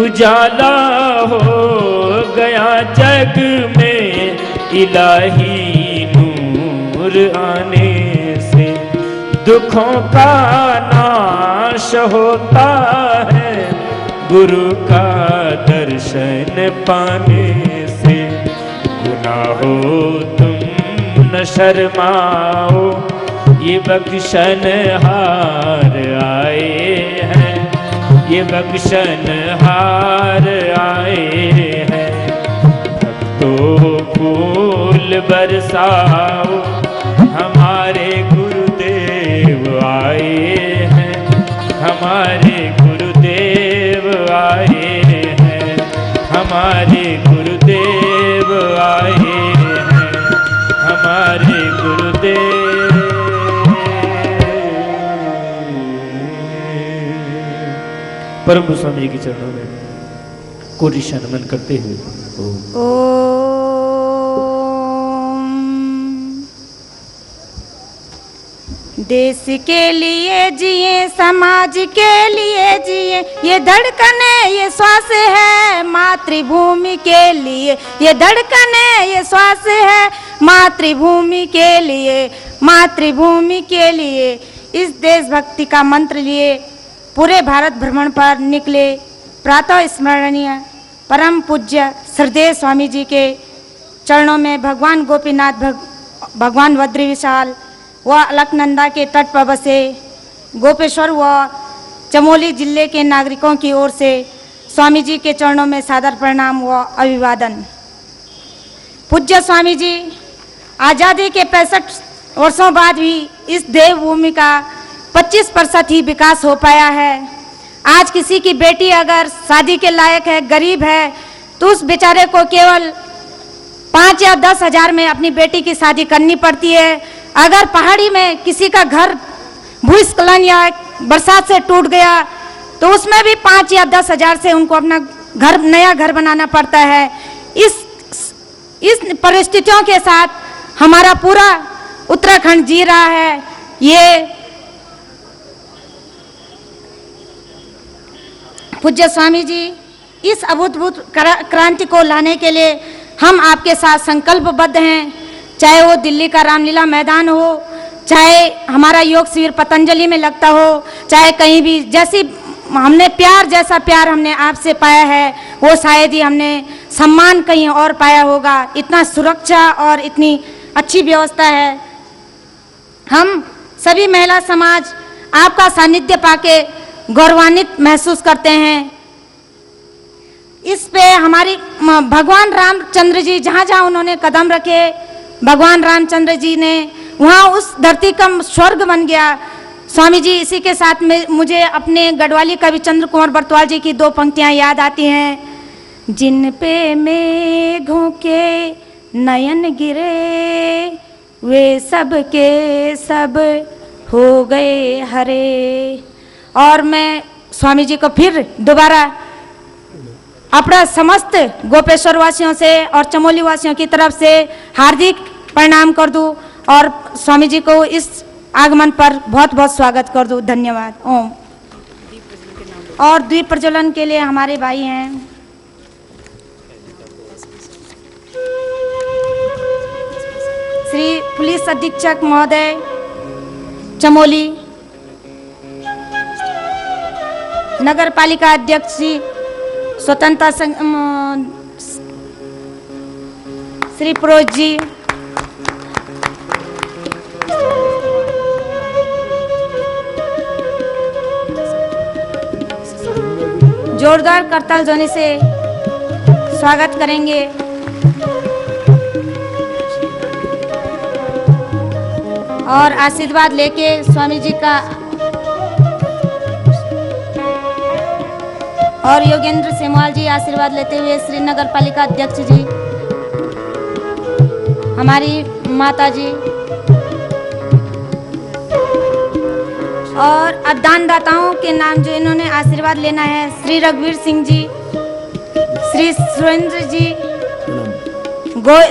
उजाला हो गया जग में इलाही नूर आने से, दुखों का नाश होता है गुरु का दर्शन पाने से। गुनाहों तुम न शर्माओ, ये बख्शन हार आए हैं, ये बख्शन हार आए हैं। भक्तों फूल बरसाओ, हमारे गुरुदेव आए हैं, हमारे गुरुदेव आए हैं, हमारे गुरुदेव आए हैं, हमारे गुरुदेव। परम गोस्वामी जी के चरणों में कोटि नमन करते हुए देश के लिए जिए, समाज के लिए जिए, ये धड़कने ये श्वास है मातृभूमि के लिए, ये धड़कने ये श्वास है मातृभूमि के लिए, मातृभूमि के लिए। इस देशभक्ति का मंत्र लिए पूरे भारत भ्रमण पर निकले प्रातः स्मरणीय परम पूज्य श्रद्धेय स्वामी जी के चरणों में भगवान गोपीनाथ भगवान बद्री विशाल व अलकनंदा के तट पर बसे गोपेश्वर व चमोली जिले के नागरिकों की ओर से स्वामी जी के चरणों में सादर प्रणाम व अभिवादन। पूज्य स्वामी जी, आज़ादी के 65 वर्षों बाद भी इस देवभूमि का 25% ही विकास हो पाया है। आज किसी की बेटी अगर शादी के लायक है, गरीब है, तो उस बेचारे को केवल 5 या 10 हजार में अपनी बेटी की शादी करनी पड़ती है। अगर पहाड़ी में किसी का घर भूस्खलन या बरसात से टूट गया तो उसमें भी 5 या 10 हजार से उनको अपना घर, नया घर बनाना पड़ता है। इस परिस्थितियों के साथ हमारा पूरा उत्तराखंड जी रहा है। ये पूज्य स्वामी जी, इस अभूतपूर्व क्रांति को लाने के लिए हम आपके साथ संकल्पबद्ध हैं। चाहे वो दिल्ली का रामलीला मैदान हो, चाहे हमारा योग शिविर पतंजलि में लगता हो, चाहे कहीं भी, जैसी हमने प्यार, जैसा प्यार हमने आपसे पाया है वो शायद ही हमने सम्मान कहीं और पाया होगा। इतना सुरक्षा और इतनी अच्छी व्यवस्था है। हम सभी महिला समाज आपका सानिध्य पाके गौरवान्वित महसूस करते हैं। इस पे हमारी भगवान रामचंद्र जी जहाँ जहाँ उन्होंने कदम रखे, भगवान रामचंद्र जी ने वहाँ उस धरती का स्वर्ग बन गया। स्वामी जी, इसी के साथ में मुझे अपने गढ़वाली कवि चंद्र कुंवर बरतवाल जी की 2 पंक्तियाँ याद आती हैं। जिन पे मेघों के नयन गिरे, वे सब के सब हो गए हरे। और मैं स्वामी जी को फिर दोबारा अपना समस्त गोपेश्वर वासियों से और चमोली वासियों की तरफ से हार्दिक प्रणाम कर दूं और स्वामी जी को इस आगमन पर बहुत बहुत स्वागत कर दूं। धन्यवाद। ओम। और दीप प्रज्वलन के लिए हमारे भाई हैं श्री पुलिस अधीक्षक महोदय चमोली, नगर पालिका अध्यक्ष श्री स्वतंत्रता श्री पुरोहित जी, जोरदार करताल ध्वनि से स्वागत करेंगे। और आशीर्वाद लेके स्वामी जी का और योगेंद्र सेमवाल जी आशीर्वाद लेते हुए श्री नगर पालिका अध्यक्ष जी, हमारी माता जी और दानदाताओं के नाम जो इन्होंने आशीर्वाद लेना है, श्री रघुवीर Singh ji, Shri Surendra ji,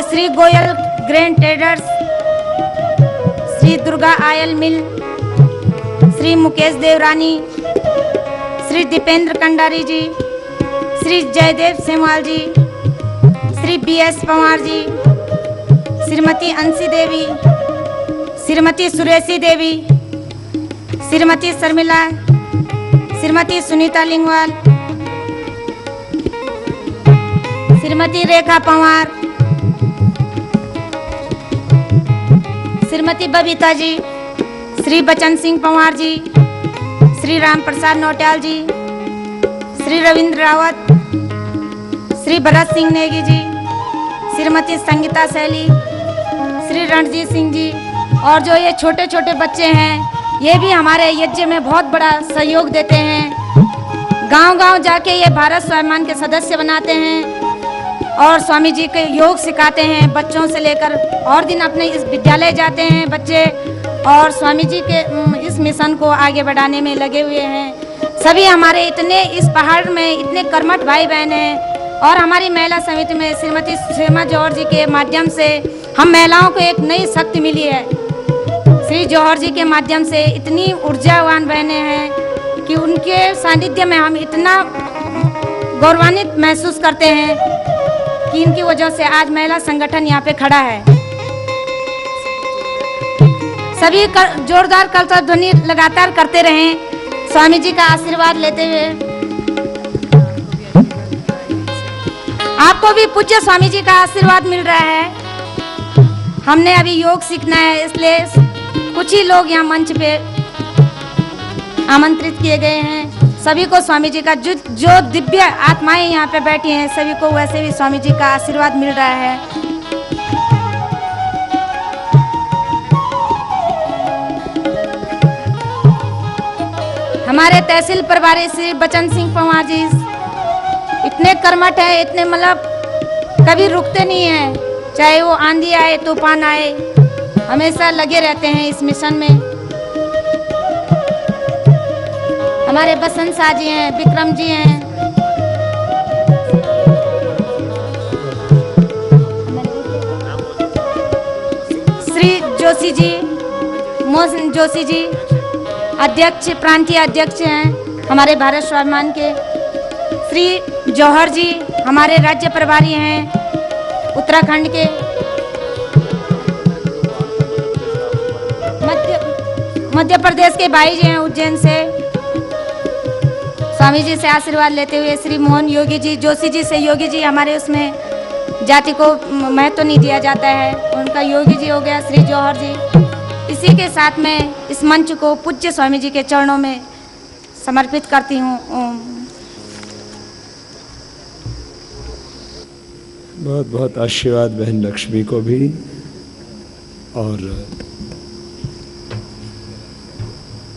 Shri Goyal grain traders, Shri Durga oil mill, Shri Mukesh Devrani, Shri Dipendra Kandari जी, श्री जयदेव सेमवाल जी, श्री BS पवार जी, श्रीमती अंशी देवी, श्रीमती सुरेशी देवी, श्रीमती शर्मिला, श्रीमती सुनीता लिंगवाल, श्रीमती रेखा पवार, श्रीमती बबीता जी, श्री बचन सिंह पवार जी, श्री राम प्रसाद नौटियाल जी, श्री रविंद्र रावत, श्री भरत सिंह नेगी जी, श्रीमती संगीता सैली, श्री रणजीत सिंह जी, और जो ये छोटे छोटे बच्चे हैं ये भी हमारे यज्ञ में बहुत बड़ा सहयोग देते हैं। गांव-गांव जाके ये भारत स्वाभिमान के सदस्य बनाते हैं और स्वामी जी के योग सिखाते हैं बच्चों से लेकर, और दिन अपने इस विद्यालय जाते हैं बच्चे और स्वामी जी के इस मिशन को आगे बढ़ाने में लगे हुए हैं। सभी हमारे इतने इस पहाड़ में इतने कर्मठ भाई बहन हैं और हमारी महिला समिति में श्रीमती सीमा जौहर जी के माध्यम से हम महिलाओं को एक नई शक्ति मिली है। श्री जौहर जी के माध्यम से इतनी ऊर्जावान बहनें हैं कि उनके सानिध्य में हम इतना गौरवान्वित महसूस करते हैं कि इनकी वजह से आज महिला संगठन यहाँ पे खड़ा है। सभी जोरदार करताल ध्वनि लगातार करते रहें, स्वामी जी का आशीर्वाद लेते हुए। आपको भी पूज्य स्वामी जी का आशीर्वाद मिल रहा है। हमने अभी योग सीखना है, इसलिए कुछ ही लोग यहाँ मंच पे आमंत्रित किए गए हैं। सभी को स्वामी जी का जो दिव्य आत्माएं यहाँ पे बैठी हैं सभी को वैसे भी स्वामी जी का आशीर्वाद मिल रहा है। हमारे तहसील प्रभारी श्री बचन सिंह पवार जी इतने कर्मठ है, इतने मतलब कभी रुकते नहीं हैं, चाहे वो आंधी आए तूफान आए, हमेशा लगे रहते हैं इस मिशन में। हमारे बसंत शाह जी हैं, विक्रम जी हैं, श्री जोशी जी, मोहन जोशी जी अध्यक्ष, प्रांतीय अध्यक्ष हैं हमारे भारत स्वाभिमान के। श्री जौहर जी हमारे राज्य प्रभारी हैं उत्तराखंड के। मध्य प्रदेश के भाई जी हैं उज्जैन से। स्वामी जी से आशीर्वाद लेते हुए श्री मोहन योगी जी, जोशी जी से योगी जी, हमारे उसमें जाति को महत्व नहीं दिया जाता है, उनका योगी जी हो गया, श्री जौहर जी। इसी के साथ में इस मंच को पूज्य स्वामी जी के चरणों में समर्पित करती हूँ। ओम। बहुत बहुत आशीर्वाद बहन लक्ष्मी को भी। और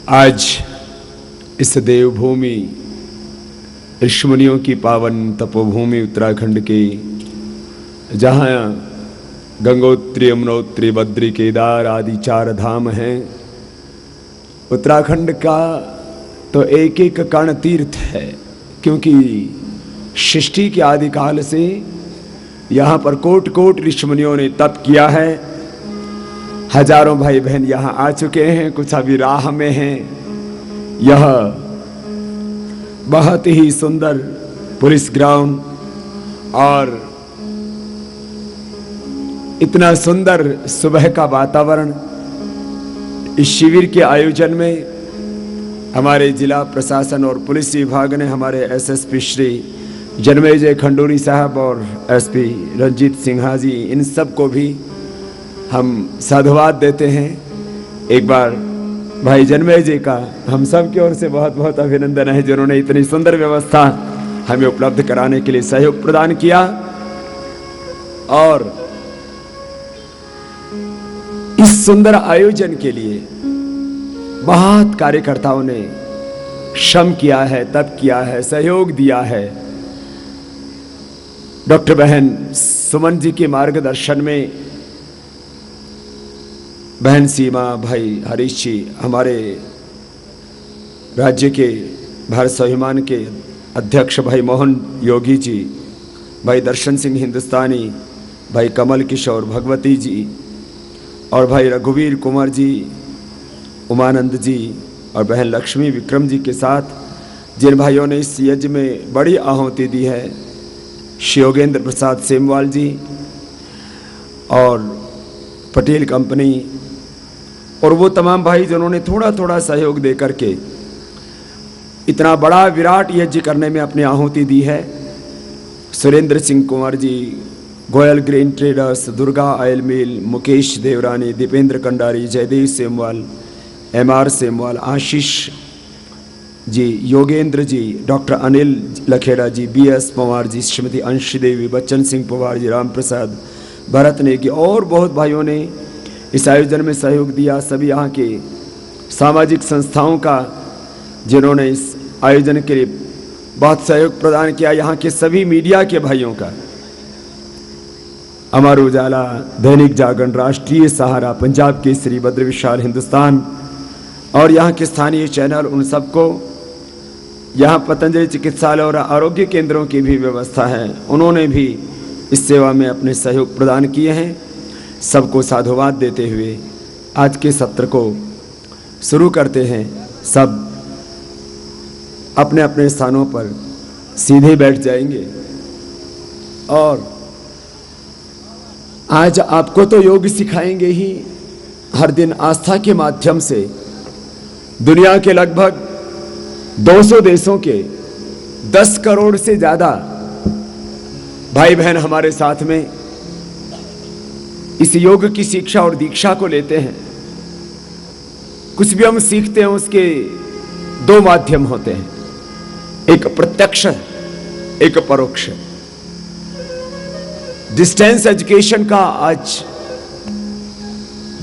आज इस देवभूमि ऋषिमुनियों की पावन तपोभूमि उत्तराखंड की, जहाँ गंगोत्री, यमुनोत्री, बद्री, केदार आदि 4 धाम हैं, उत्तराखंड का तो एक एक कण तीर्थ है, क्योंकि सृष्टि के आदिकाल से यहाँ पर कोट कोट ऋषिमुनियों ने तप किया है। हजारों भाई बहन यहाँ आ चुके हैं, कुछ अभी राह में हैं। यह बहुत ही सुंदर पुलिस ग्राउंड और इतना सुंदर सुबह का वातावरण, इस शिविर के आयोजन में हमारे जिला प्रशासन और पुलिस विभाग ने हमारे SSP श्री जन्मेजय खंडूरी साहब और SP रंजीत सिन्हा जी, इन सब को भी हम साधुवाद देते हैं। एक बार भाई जन्मेजय का हम सब की ओर से बहुत बहुत अभिनंदन है, जिन्होंने इतनी सुंदर व्यवस्था हमें उपलब्ध कराने के लिए सहयोग प्रदान किया। और इस सुंदर आयोजन के लिए बहुत कार्यकर्ताओं ने श्रम किया है, तप किया है, सहयोग दिया है। डॉक्टर बहन सुमन जी के मार्गदर्शन में बहन सीमा, भाई हरीश जी, हमारे राज्य के भारत स्वाभिमान के अध्यक्ष भाई मोहन योगी जी, भाई दर्शन सिंह हिंदुस्तानी, भाई कमल किशोर भगवती जी और भाई रघुवीर कुमार जी, उमानंद जी और बहन लक्ष्मी विक्रम जी के साथ जिन भाइयों ने इस यज्ञ में बड़ी आहुति दी है, श्री योगेंद्र प्रसाद सेमवाल जी और पटेल कंपनी, और वो तमाम भाई जिन्होंने थोड़ा थोड़ा सहयोग दे करके इतना बड़ा विराट यज्ञ करने में अपनी आहुति दी है। Surendra Singh Kunwar ji, Goyal grain traders, Durga oil mill, Mukesh Devrani, Dipendra Kandari, Jaidev Semwal, MR Semwal, Ashish ji, Yogendra ji, doctor Anil Lakhera ji, BS Pawar ji, Shrimati Anshi Devi, Bachchan Singh Pawar ji, Ram Prasad, Bharat Negi और बहुत भाइयों ने इस आयोजन में सहयोग दिया। सभी यहाँ के सामाजिक संस्थाओं का जिन्होंने इस आयोजन के लिए बहुत सहयोग प्रदान किया, यहाँ के सभी मीडिया के भाइयों का, अमर उजाला, दैनिक जागरण, राष्ट्रीय सहारा, पंजाब केसरी, बद्र विशाल, हिंदुस्तान और यहाँ के स्थानीय चैनल, उन सबको, यहाँ पतंजलि चिकित्सालय और आरोग्य केंद्रों की भी व्यवस्था है, उन्होंने भी इस सेवा में अपने सहयोग प्रदान किए हैं। सबको साधुवाद देते हुए आज के सत्र को शुरू करते हैं। सब अपने अपने स्थानों पर सीधे बैठ जाएंगे और आज आपको तो योग सिखाएंगे ही, हर दिन आस्था के माध्यम से दुनिया के लगभग 200 देशों के 10 करोड़ से ज़्यादा भाई बहन हमारे साथ में इस योग की शिक्षा और दीक्षा को लेते हैं। कुछ भी हम सीखते हैं उसके दो माध्यम होते हैं, एक प्रत्यक्ष, एक परोक्ष। डिस्टेंस एजुकेशन का आज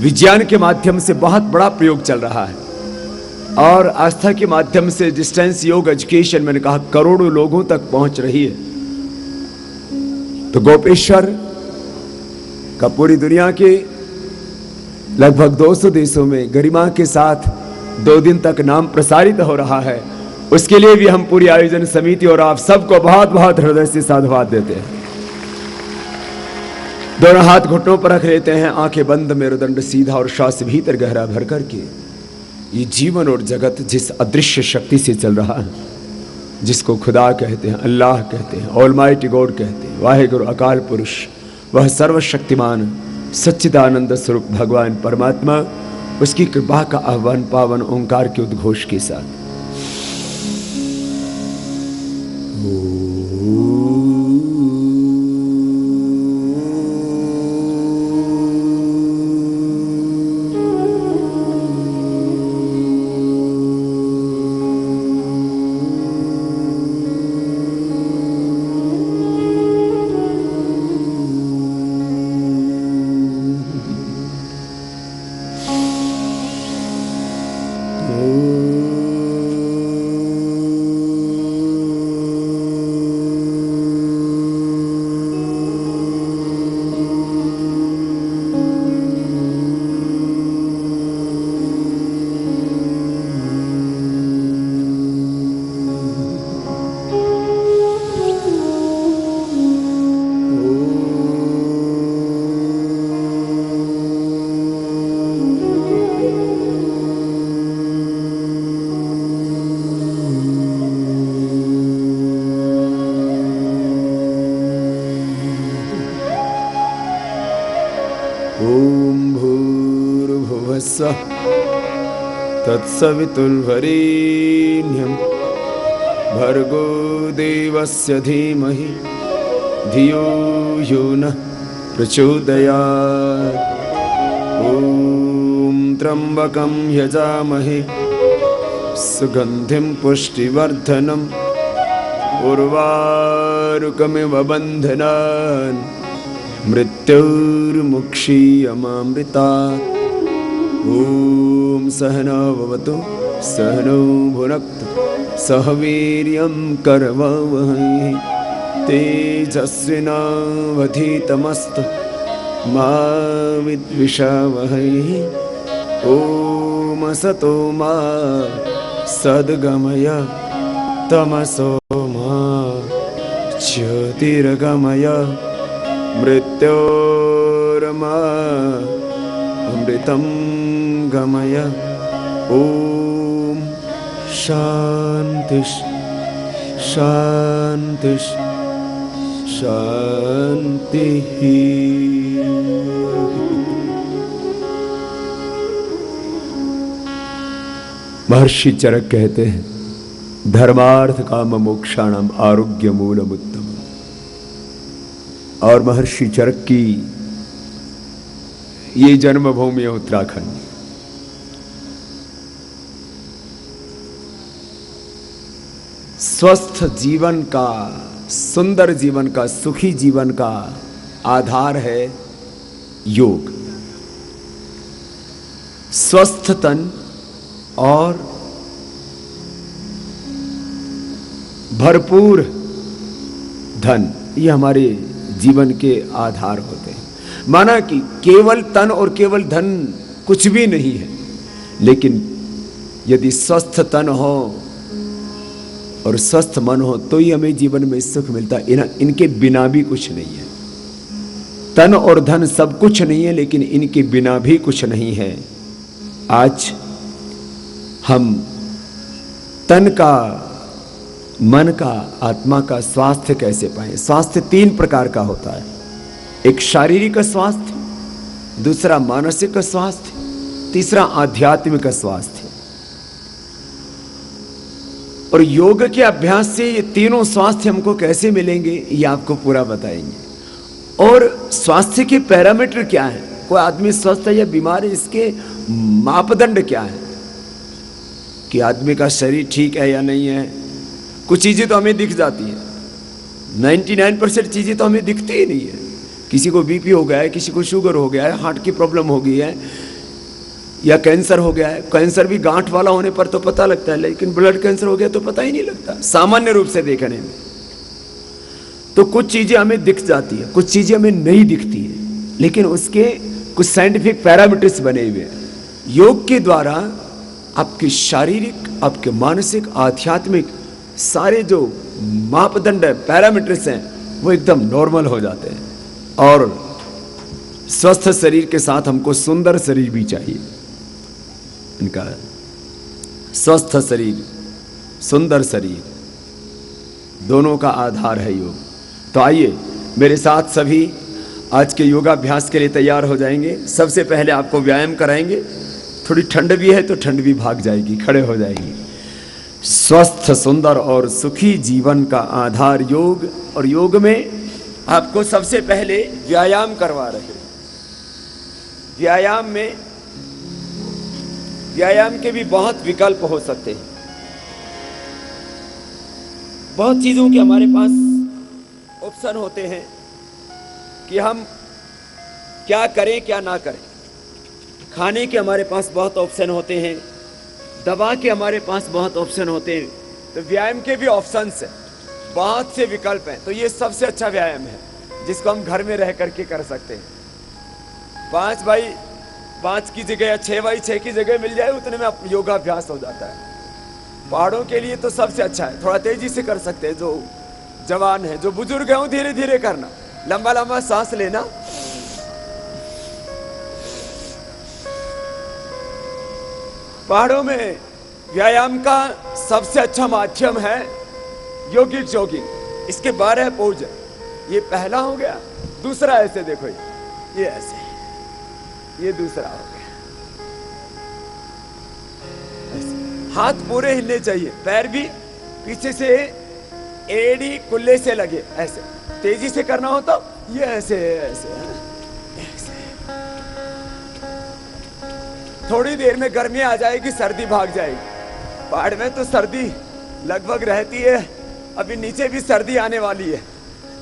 विज्ञान के माध्यम से बहुत बड़ा प्रयोग चल रहा है और आस्था के माध्यम से डिस्टेंस योग एजुकेशन, मैंने कहा, करोड़ों लोगों तक पहुंच रही है। तो गोपेश्वर का पूरी दुनिया के लगभग 200 देशों में गरिमा के साथ 2 दिन तक नाम प्रसारित हो रहा है। उसके लिए भी हम पूरी आयोजन समिति और आप सबको बहुत बहुत हृदय से साधुवाद देते हैं। दोनों हाथ घुटनों पर रख लेते हैं, आंखें बंद, मेरुदंड सीधा और श्वास भीतर गहरा भर करके। ये जीवन और जगत जिस अदृश्य शक्ति से चल रहा है, जिसको खुदा कहते हैं, अल्लाह कहते हैं, ऑलमाइटी गॉड कहते हैं, वाहेगुरु अकाल पुरुष, वह सर्वशक्तिमान सच्चिदानंद स्वरूप भगवान परमात्मा, उसकी कृपा का आह्वान पावन ओंकार के उद्घोष के साथ। तत्सवितुर्वरेण्यं भर्गो देवस्य धीमहि धियो यो नः प्रचोदयात्। ॐ त्र्यम्बकं यजामहे सुगन्धिं पुष्टिवर्धनम् उर्वारुकमिव बन्धनान् मृत्युर्मुक्षीयमामृतात्। ॐ सहना भवतु सहनौ भुनक्तु सह वीर्यं करवावहै तेजस्विनावधीतमस्तु मा विद्विषावहै। ॐ असतो मा सद्गमय तमसो मा ज्योतिर्गमय मृत्योर्मा अमृतं गमय। ओम शांति शांति शांति। महर्षि चरक कहते हैं, धर्मार्थ काम मोक्षाणम आरोग्य मूलम उत्तम। और महर्षि चरक की ये जन्मभूमि है उत्तराखंड। स्वस्थ जीवन का, सुंदर जीवन का, सुखी जीवन का आधार है योग। स्वस्थ तन और भरपूर धन, ये हमारे जीवन के आधार होते हैं। माना कि केवल तन और केवल धन कुछ भी नहीं है, लेकिन यदि स्वस्थ तन हो और स्वस्थ मन हो तो ही हमें जीवन में सुख मिलता है। इनके बिना भी कुछ नहीं है। तन और धन सब कुछ नहीं है, लेकिन इनके बिना भी कुछ नहीं है। आज हम तन का, मन का, आत्मा का स्वास्थ्य कैसे पाएं? स्वास्थ्य 3 प्रकार का होता है। एक शारीरिक स्वास्थ्य, दूसरा मानसिक स्वास्थ्य, तीसरा आध्यात्मिक स्वास्थ्य। और योग के अभ्यास से ये तीनों स्वास्थ्य हमको कैसे मिलेंगे, ये आपको पूरा बताएंगे। और स्वास्थ्य के पैरामीटर क्या है, कोई आदमी स्वस्थ है या बीमार है, इसके मापदंड क्या है कि आदमी का शरीर ठीक है या नहीं है। कुछ चीजें तो हमें दिख जाती है, 99% चीजें तो हमें दिखती ही नहीं है। किसी को बीपी हो गया है, किसी को शुगर हो गया है, हार्ट की प्रॉब्लम हो गई है, या कैंसर हो गया है। कैंसर भी गांठ वाला होने पर तो पता लगता है, लेकिन ब्लड कैंसर हो गया तो पता ही नहीं लगता सामान्य रूप से देखने में। तो कुछ चीजें हमें दिख जाती है, कुछ चीजें हमें नहीं दिखती है, लेकिन उसके कुछ साइंटिफिक पैरामीटर्स बने हुए हैं। योग के द्वारा आपके शारीरिक, आपके मानसिक, आध्यात्मिक सारे जो मापदंड है, पैरामीटर्स हैं, वो एकदम नॉर्मल हो जाते हैं। और स्वस्थ शरीर के साथ हमको सुंदर शरीर भी चाहिए। इनका स्वस्थ शरीर, सुंदर शरीर, दोनों का आधार है योग। तो आइए मेरे साथ सभी आज के योगाभ्यास के लिए तैयार हो जाएंगे। सबसे पहले आपको व्यायाम कराएंगे। थोड़ी ठंड भी है तो ठंड भी भाग जाएगी, खड़े हो जाएगी। स्वस्थ, सुंदर और सुखी जीवन का आधार योग। और योग में आपको सबसे पहले व्यायाम करवा रहे हैं। व्यायाम में, व्यायाम के भी बहुत विकल्प हो सकते हैं। बहुत चीजों के हमारे पास ऑप्शन होते हैं कि हम क्या करें क्या ना करें। खाने के हमारे पास बहुत ऑप्शन होते हैं, दवा के हमारे पास बहुत ऑप्शन होते हैं। तो व्यायाम के भी ऑप्शंस हैं, बहुत से विकल्प हैं। तो ये सबसे अच्छा व्यायाम है जिसको हम घर में रह करके कर सकते हैं। 5x5 की जगह या 6x6 की जगह मिल जाए, उतने में योगाभ्यास हो जाता है। पहाड़ों के लिए तो सबसे अच्छा है, थोड़ा तेजी से कर सकते हैं। जो जवान है, जो बुजुर्ग है, धीरे धीरे करना, लंबा लंबा सांस लेना। पहाड़ों में व्यायाम का सबसे अच्छा माध्यम है योगिक जॉगिंग। इसके 12 पोज है। ये पहला हो गया। दूसरा ऐसे देखो, ये ऐसे, ये दूसरा हो गया ऐसे। हाथ पूरे हिलने चाहिए, पैर भी पीछे से एड़ी कुल्ले से लगे, ऐसे। तेजी से करना हो तो ये ऐसे ऐसे ऐसे। थोड़ी देर में गर्मी आ जाएगी, सर्दी भाग जाएगी। पहाड़ में तो सर्दी लगभग रहती है, अभी नीचे भी सर्दी आने वाली है।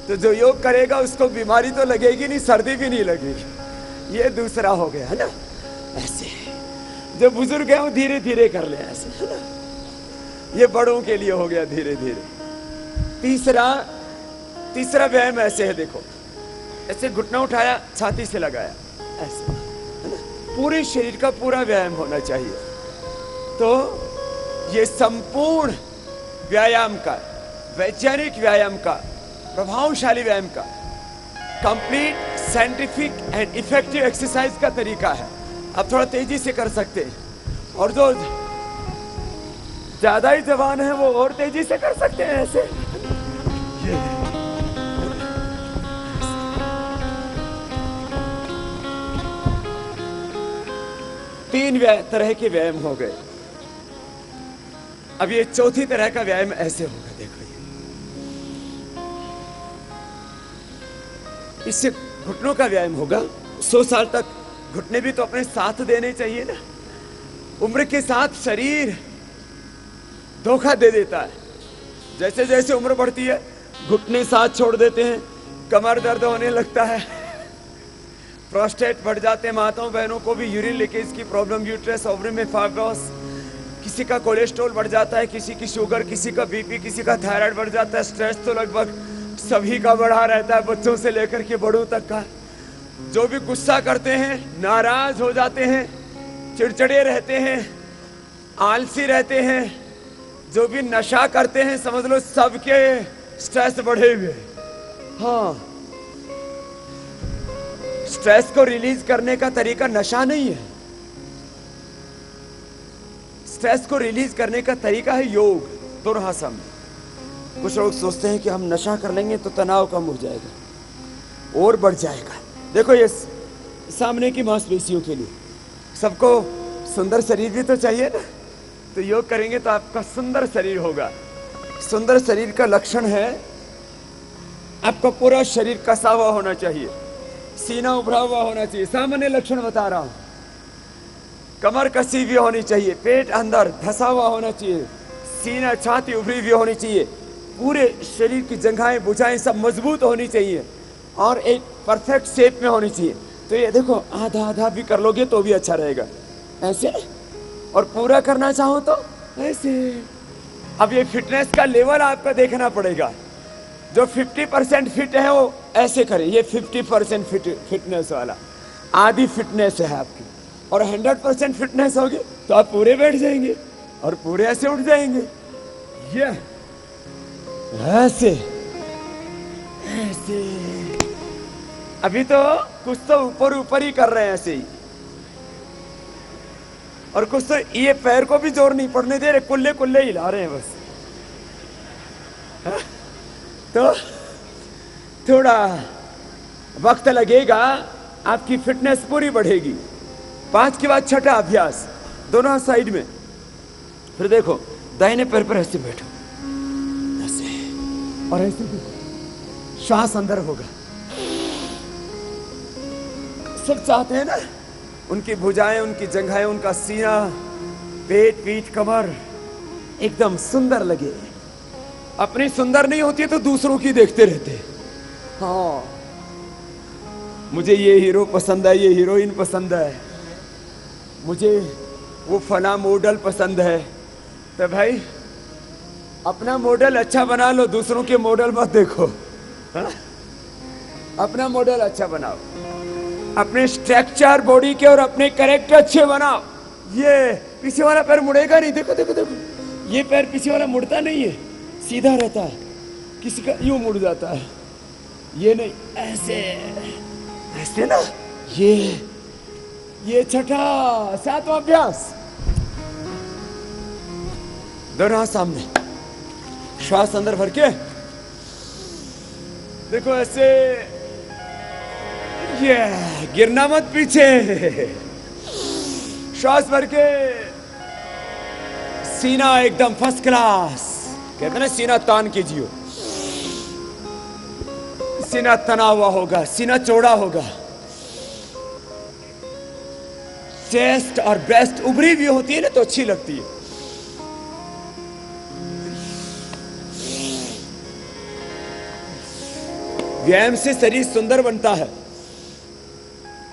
तो जो योग करेगा उसको बीमारी तो लगेगी नहीं, सर्दी भी नहीं लगेगी। ये दूसरा हो गया है ना, ऐसे। जो बुजुर्ग है वो धीरे धीरे कर ले, ऐसे, है ना। ये बड़ों के लिए हो गया धीरे धीरे। तीसरा व्यायाम ऐसे है, देखो, ऐसे घुटना उठाया, छाती से लगाया, ऐसे, है ना। पूरे शरीर का पूरा व्यायाम होना चाहिए। तो ये संपूर्ण व्यायाम का, वैज्ञानिक व्यायाम का, प्रभावशाली व्यायाम का, complete scientific and effective exercise का तरीका है। आप थोड़ा तेजी से कर सकते हैं। और जो ज्यादा ही जवान है वो और तेजी से कर सकते हैं ऐसे। ये 3 तरह के व्यायाम हो गए। अब ये चौथी तरह का व्यायाम ऐसे होगा, देखो ये। इससे घुटनों का व्यायाम होगा। 100 साल तक घुटने भी तो अपने साथ देने चाहिए ना। उम्र के साथ शरीर धोखा दे देता है। जैसे जैसे उम्र बढ़ती है घुटने साथ छोड़ देते हैं, कमर दर्द होने लगता है, प्रोस्टेट बढ़ जाते हैं। माताओं बहनों को भी यूरिन लीकेज की प्रॉब्लम, यूट्रस ओवरी में फाइब्रोस, किसी का कोलेस्ट्रॉल बढ़ जाता है, किसी की शुगर, किसी का बीपी, किसी का थायराइड बढ़ जाता है। स्ट्रेस तो लगभग सभी का बढ़ा रहता है, बच्चों से लेकर के बड़ों तक का। जो भी गुस्सा करते हैं, नाराज हो जाते हैं, चिड़चिड़े रहते हैं, आलसी रहते हैं, जो भी नशा करते हैं, समझ लो सबके स्ट्रेस बढ़े हुए। हाँ, स्ट्रेस को रिलीज करने का तरीका नशा नहीं है। स्ट्रेस को रिलीज करने का तरीका है योग, दुर्हासन। कुछ लोग सोचते हैं कि हम नशा कर लेंगे तो तनाव कम हो जाएगा और बढ़ जाएगा। देखो ये सामने की मांसपेशियों के लिए, सबको सुंदर शरीर भी तो चाहिए ना, तो योग करेंगे तो आपका सुंदर शरीर होगा। सुंदर शरीर का लक्षण है आपका पूरा शरीर कसा हुआ होना चाहिए, सीना उभरा हुआ होना चाहिए। सामान्य लक्षण बता रहा हूं। कमर कसी हुई होनी चाहिए, पेट अंदर धसा हुआ होना चाहिए, सीना छाती उभरी हुई होनी चाहिए, पूरे शरीर की जंघाएं भुजाएं सब मजबूत होनी चाहिए और एक परफेक्ट शेप में होनी चाहिए। तो ये देखो आधा आधा भी कर लोगे तो भी अच्छा रहेगा, ऐसे। और पूरा करना चाहो तो ऐसे। अब ये फिटनेस का लेवल आपका देखना पड़ेगा। जो 50% फिट है वो ऐसे करे, ये 50% फिटनेस वाला, आधी फिटनेस है आपकी। और 100% फिटनेस होगी तो आप पूरे बैठ जाएंगे और पूरे ऐसे उठ जाएंगे, ये ऐसे ऐसे। अभी तो कुछ तो ऊपर ऊपर ही कर रहे हैं ऐसे ही, और कुछ तो ये पैर को भी जोर नहीं पड़ने दे रहे, कुल्ले कुल्ले हिला रहे हैं बस। हा? तो थोड़ा वक्त लगेगा, आपकी फिटनेस पूरी बढ़ेगी। 5 के बाद छठा अभ्यास, दोनों साइड में। फिर देखो दाहिने पैर पर ऐसे बैठो, ऐसे और ऐसे भी। श्वास अंदर होगा। सब चाहते हैं ना उनकी भुजाएं, उनकी जंघाएं, उनका सीना, पेट, पीठ, कमर एकदम सुंदर लगे। अपनी सुंदर नहीं होती है तो दूसरों की देखते रहते हैं। हाँ, मुझे ये हीरो पसंद है, ये हीरोइन पसंद है, मुझे वो फला मॉडल पसंद है। तो भाई अपना मॉडल अच्छा बना लो, दूसरों के मॉडल मत देखो। हा? अपना मॉडल अच्छा बनाओ, अपने स्ट्रक्चर बॉडी के और अपने कैरेक्टर अच्छे बनाओ। ये पीछे वाला पैर मुड़ेगा नहीं, देखो देखो देखो, ये पैर पीछे वाला मुड़ता नहीं है, सीधा रहता है। किसी का यूं मुड़ जाता है, ये नहीं, ऐसे ऐसे ना। ये छठा, 7वां अभ्यास। दोनों हाथ सामने, श्वास अंदर भर के देखो ऐसे, ये गिरना मत पीछे। श्वास भर के, सीना एकदम फर्स्ट क्लास। कहते हैं ना सीना तान कीजिए, सीना तना हुआ होगा, सीना चौड़ा होगा, चेस्ट और ब्रेस्ट उभरी हुई होती है ना तो अच्छी लगती है। व्यायाम से शरीर सुंदर बनता है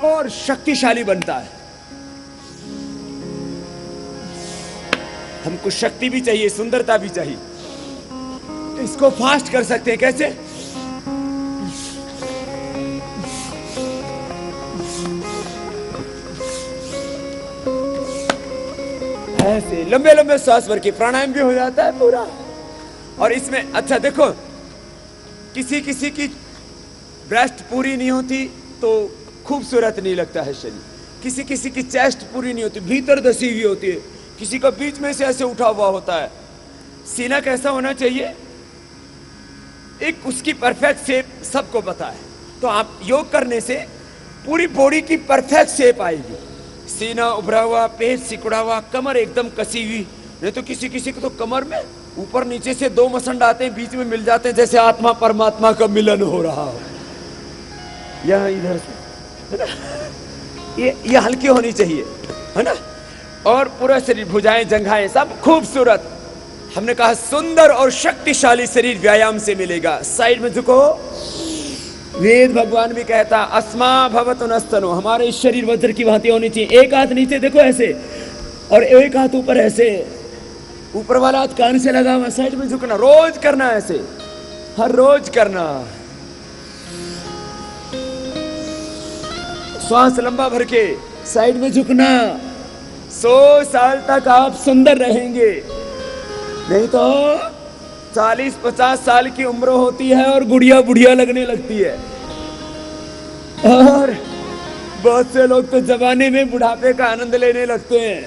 और शक्तिशाली बनता है। हमको शक्ति भी चाहिए, सुंदरता भी चाहिए। इसको फास्ट कर सकते हैं, कैसे? ऐसे लंबे लंबे श्वास भर के, प्राणायाम भी हो जाता है पूरा। और इसमें अच्छा देखो, किसी किसी की ब्रेस्ट पूरी नहीं होती तो खूबसूरत नहीं लगता है शरीर, किसी किसी की चेस्ट पूरी नहीं होती, भीतर धसी हुई होती है, किसी का बीच में से ऐसे उठा हुआ होता है। सीना कैसा होना चाहिए, एक उसकी परफेक्ट शेप सबको पता है। तो आप योग करने से पूरी बॉडी की परफेक्ट शेप आएगी। सीना उभरा हुआ, पेट सिकुड़ा हुआ, कमर एकदम कसी हुई। नहीं तो किसी किसी को तो कमर में ऊपर नीचे से दो मसंड आते हैं, बीच में मिल जाते हैं, जैसे आत्मा परमात्मा का मिलन हो रहा हो। यहाँ इधर से है ना, ये हल्की होनी चाहिए, है ना। और पूरा शरीर, भुजाएं, जंघाएं सब खूबसूरत। हमने कहा सुंदर और शक्तिशाली शरीर व्यायाम से मिलेगा। साइड में झुको। वेद भगवान भी कहता अस्मा भवतु नस्तनो, हमारे इस शरीर वज्र की भांति होनी चाहिए। एक हाथ नीचे देखो ऐसे, और एक हाथ ऊपर ऐसे, ऊपर वाला हाथ कान से लगा हुआ, साइड में झुकना। रोज करना ऐसे, हर रोज करना। श्वास लंबा भर के साइड में झुकना। 100 साल तक आप सुंदर रहेंगे। नहीं तो 40-50 साल की उम्र होती है और गुड़िया बुढ़िया लगने लगती है। और बहुत से लोग तो जवानी में बुढ़ापे का आनंद लेने लगते हैं।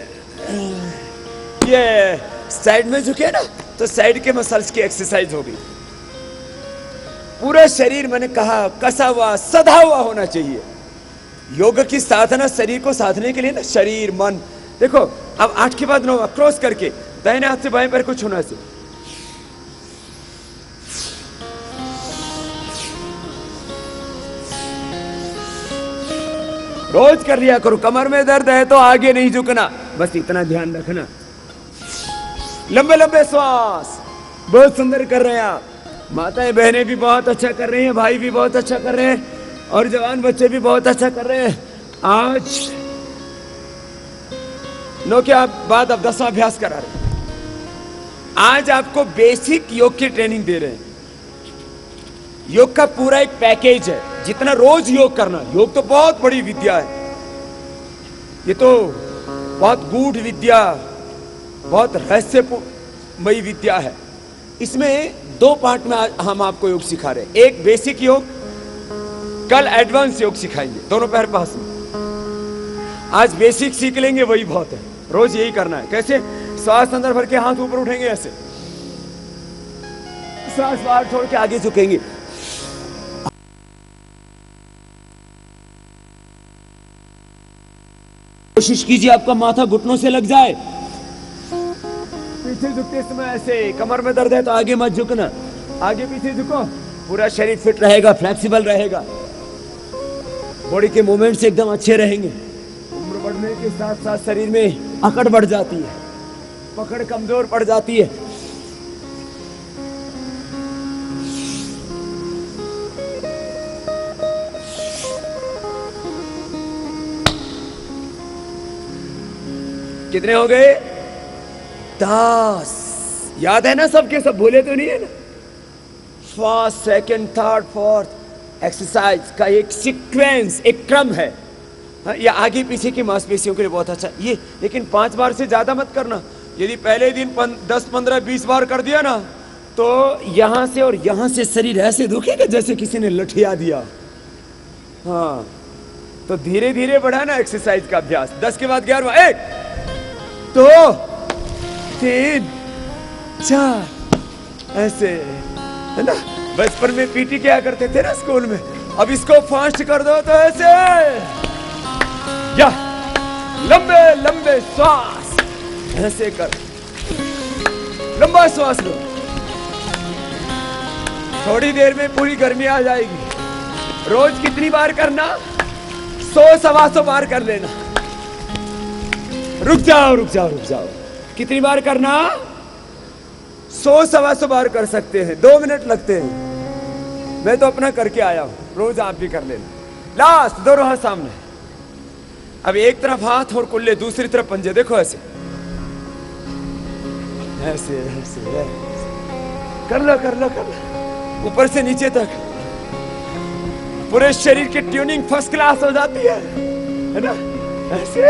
ये साइड में झुके ना, तो साइड के मसल्स की एक्सरसाइज होगी। पूरा शरीर, मैंने कहा, कसा हुआ, सधा हुआ होना चाहिए। योग की साधना शरीर को साधने के लिए ना, शरीर मन। देखो अब 8 के बाद 9 क्रॉस करके दाहिने हाथ से बाएं पैर को छूना से। रोज कर लिया करो। कमर में दर्द है तो आगे नहीं झुकना, बस इतना ध्यान रखना। लंबे लंबे श्वास, बहुत सुंदर कर रहे हैं आप। माताएं बहनें भी बहुत अच्छा कर रही हैं, भाई भी बहुत अच्छा कर रहे हैं, और जवान बच्चे भी बहुत अच्छा कर रहे हैं। आज 9 के बाद अब 10वां अभ्यास करा रहे हैं। आज आपको बेसिक योग की ट्रेनिंग दे रहे हैं। योग का पूरा एक पैकेज है। जितना रोज योग करना, योग तो बहुत बड़ी विद्या है। ये तो बहुत गूढ़ विद्या, बहुत रहस्यमयी विद्या है। इसमें 2 पार्ट में हम आपको योग सिखा रहे हैं। एक बेसिक योग, कल एडवांस योग सिखाएंगे, दोनों पैर पास में। आज बेसिक सीख लेंगे, वही बहुत है। रोज यही करना है। कैसे? श्वास अंदर भर के हाथ ऊपर उठेंगे ऐसे, श्वास बाहर छोड़ के आगे झुकेंगे। कोशिश कीजिए आपका माथा घुटनों से लग जाए। पीछे झुकते समय ऐसे, कमर में दर्द है तो आगे मत झुकना, आगे पीछे झुको। पूरा शरीर फिट रहेगा, फ्लेक्सिबल रहेगा, बॉडी के मूवमेंट्स एकदम अच्छे रहेंगे। उम्र बढ़ने के साथ साथ शरीर में अकड़ बढ़ जाती है, पकड़ कमजोर पड़ जाती है। कितने हो गए? 10। याद है ना सबके? सब भूले तो नहीं है ना? First, second, third, fourth exercise का एक सीक्वेंस, एक क्रम है। ये आगे पीछे की मांसपेशियों के लिए बहुत अच्छा। ये लेकिन 5 बार से ज्यादा मत करना। यदि पहले दिन 10, 15, 20 बार कर दिया ना, तो यहां से और यहां से शरीर ऐसे दुखेगा जैसे किसी ने लठिया दिया। हाँ, तो धीरे धीरे बढ़ाना एक्सरसाइज का अभ्यास। 10 के बाद 11वां, 1, 2, 3, 4, ऐसे, है ना? बचपन में पीटी क्या करते थे ना स्कूल में। अब इसको फास्ट कर दो तो ऐसे, या लंबे लंबे श्वास ऐसे कर, लंबा श्वास लो। थोड़ी देर में पूरी गर्मी आ जाएगी। रोज कितनी बार करना? 100-125 बार कर लेना। रुक जाओ रुक जाओ रुक जाओ। कितनी बार करना? 100-125 बार कर सकते हैं। 2 मिनट लगते हैं। मैं तो अपना करके आया हूं, रोज आप भी कर लेना। लास्ट, दोनों हाथ सामने। अब एक तरफ हाथ और कुल्ले, दूसरी तरफ पंजे। देखो ऐसे ऐसे ऐसे, ऐसे। कर लो कर लो कर लो, ऊपर से नीचे तक पूरे शरीर की ट्यूनिंग फर्स्ट क्लास हो जाती है ना? ऐसे,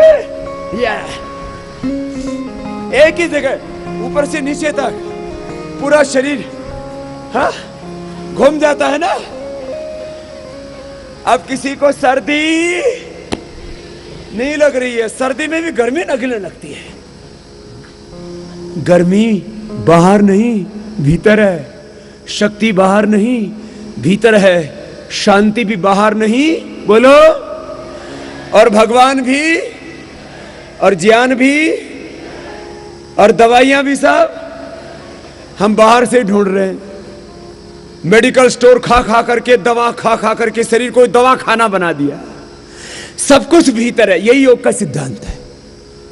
या एक ही जगह ऊपर से नीचे तक पूरा शरीर, हाँ, घूम जाता है ना? अब किसी को सर्दी नहीं लग रही है, सर्दी में भी गर्मी लगने लगती है। गर्मी बाहर नहीं भीतर है, शक्ति बाहर नहीं भीतर है, शांति भी बाहर नहीं, बोलो, और भगवान भी, और ज्ञान भी, और दवाइयां भी सब हम बाहर से ढूंढ रहे हैं। मेडिकल स्टोर खा खा करके, दवा खा खा करके शरीर को दवा खाना बना दिया। सब कुछ भीतर है, यही योग का सिद्धांत है।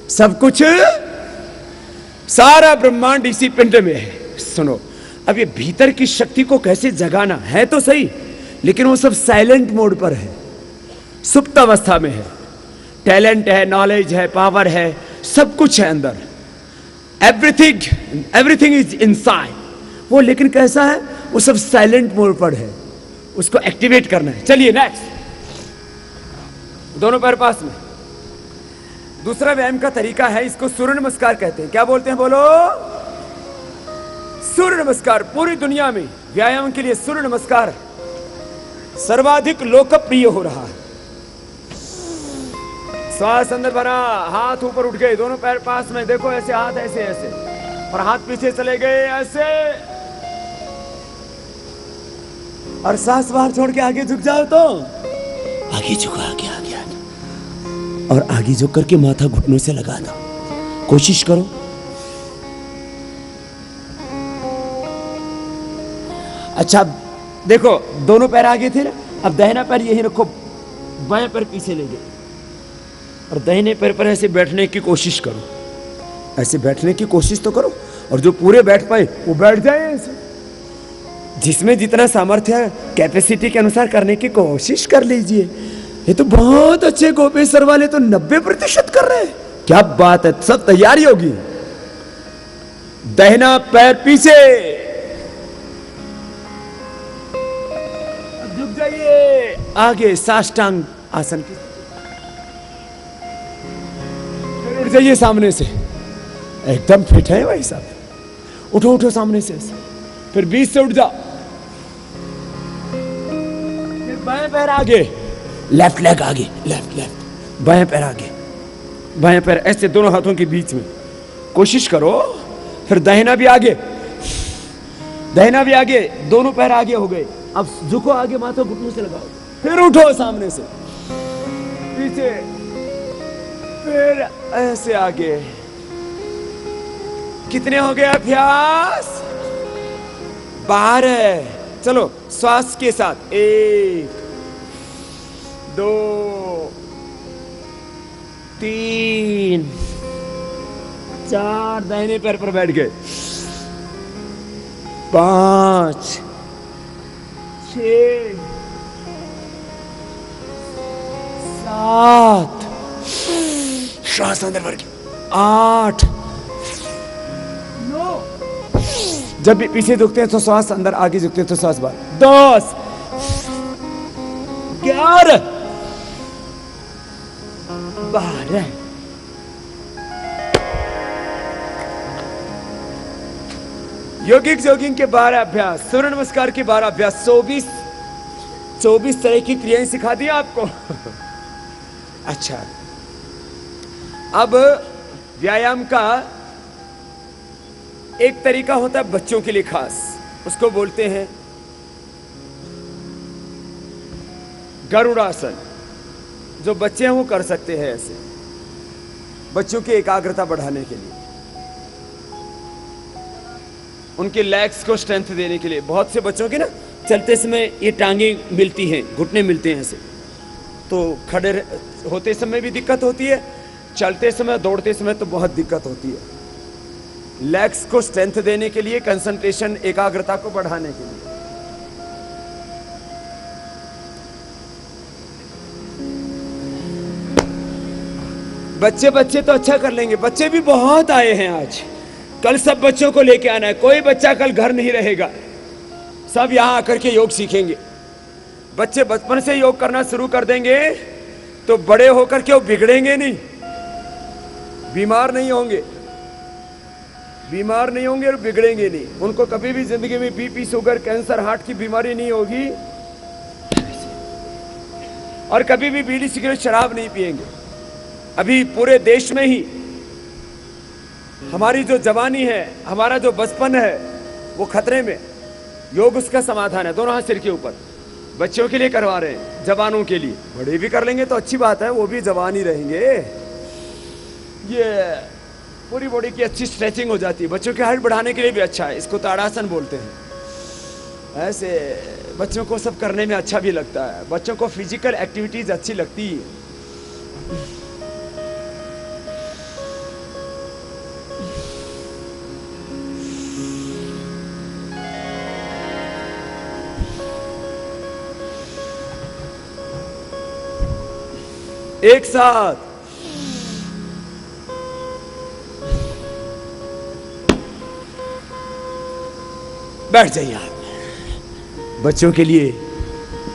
सब कुछ, सारा ब्रह्मांड इसी पिंड में है। सुनो, अब ये भीतर की शक्ति को कैसे जगाना है तो सही, लेकिन वो सब साइलेंट मोड पर है, सुप्त अवस्था में है। टैलेंट है, नॉलेज है, पावर है, सब कुछ है अंदर। Everything is inside. वो लेकिन कैसा है, वो सब साइलेंट मोड पर है, उसको एक्टिवेट करना है। चलिए नेक्स्ट, दोनों पैर पास में। दूसरा व्यायाम का तरीका है, इसको सूर्य नमस्कार कहते हैं। क्या बोलते हैं, बोलो, सूर्य नमस्कार। पूरी दुनिया में व्यायाम के लिए सूर्य नमस्कार सर्वाधिक लोकप्रिय हो रहा है। श्वास अंदर भरा, हाथ ऊपर उठ गए, दोनों पैर पास में, देखो ऐसे हाथ ऐसे ऐसे, और हाथ पीछे चले गए ऐसे, और सांस बाहर छोड़ के आगे झुक जाओ तो आगे झुको, आगे आगे आगे, और आगे झुक करके माथा घुटनों से लगा दो। कोशिश करो। अच्छा देखो, दोनों पैर आगे थे ना, अब दाहिना पैर यही रखो, बाएं पैर पीछे ले गए, और दाहिने पैर पर ऐसे बैठने की कोशिश करो। ऐसे बैठने की कोशिश तो करो, और जो पूरे बैठ पाए वो बैठ जाए ऐसे। जिसमें जितना सामर्थ्य है, कैपेसिटी के अनुसार करने की कोशिश कर लीजिए। ये तो बहुत अच्छे गोपेश्वर वाले तो 90% कर रहे हैं। क्या बात है, सब तैयारी होगी। दाहिना पैर पीछे, झुक जाइए आगे, साष्टांग आसन की, उठ जाइए सामने से, एकदम फिट है भाई साहब। उठो उठो सामने से, फिर बीच से उठ जाओ, फिर बाएं पैर आगे, लेफ्ट लेग आगे, लेफ्ट लेफ्ट, बाएं पैर आगे, बाएं पैर ऐसे दोनों हाथों के बीच में कोशिश करो। फिर दाहिना भी आगे, दाहिना भी आगे, दोनों पैर आगे हो गए। अब झुको आगे, माथा घुटनों से लगाओ, फिर उठो सामने से, पीछे, फिर ऐसे आगे। कितने हो गए अभ्यास? 12। चलो श्वास के साथ, 1 2 3 4, दाहिने पैर पर बैठ गए, 5 6 7, श्वास अंदर भर के, 8 9, जब भी पीछे झुकते हैं तो श्वास अंदर, आगे झुकते हैं तो श्वास बाहर, 10 11 12। योगिक जॉगिंग के 12 अभ्यास, सूर्य नमस्कार के 12 अभ्यास, 24 तरह की क्रियाएं सिखा दी आपको। अच्छा, अब व्यायाम का एक तरीका होता है बच्चों के लिए खास, उसको बोलते हैं गरुड़ासन। जो बच्चे हैं वो कर सकते हैं ऐसे, बच्चों की एकाग्रता बढ़ाने के लिए, उनके लेग्स को स्ट्रेंथ देने के लिए। बहुत से बच्चों के ना चलते समय ये टांगे मिलती हैं, घुटने मिलते हैं ऐसे, तो खड़े होते समय भी दिक्कत होती है, चलते समय दौड़ते समय तो बहुत दिक्कत होती है। लेग्स को स्ट्रेंथ देने के लिए, कंसंट्रेशन, एकाग्रता को बढ़ाने के लिए। बच्चे तो अच्छा कर लेंगे, बच्चे भी बहुत आए हैं आज। कल सब बच्चों को लेके आना है, कोई बच्चा कल घर नहीं रहेगा, सब यहां आकर के योग सीखेंगे। बच्चे बचपन से योग करना शुरू कर देंगे तो बड़े होकर के वो बिगड़ेंगे नहीं, बीमार नहीं होंगे और बिगड़ेंगे नहीं। उनको कभी भी जिंदगी में बीपी, शुगर, कैंसर, हार्ट की बीमारी नहीं होगी, और कभी भी बीड़ी, सिगरेट, शराब नहीं पिएंगे। अभी पूरे देश में ही हमारी जो जवानी है, हमारा जो बचपन है वो खतरे में। योग उसका समाधान है। दोनों हाथ सिर के ऊपर। बच्चों के लिए करवा रहे हैं, जवानों के लिए। बड़े भी कर लेंगे तो अच्छी बात है, वो भी जवान ही रहेंगे। ये पूरी बॉडी की अच्छी स्ट्रेचिंग हो जाती है। बच्चों की हाइट बढ़ाने के लिए भी अच्छा है। इसको ताड़ासन बोलते हैं। ऐसे बच्चों को सब करने में अच्छा भी लगता है। बच्चों को फिजिकल एक्टिविटीज अच्छी लगती है। एक साथ बैठ जाइए आप। बच्चों के लिए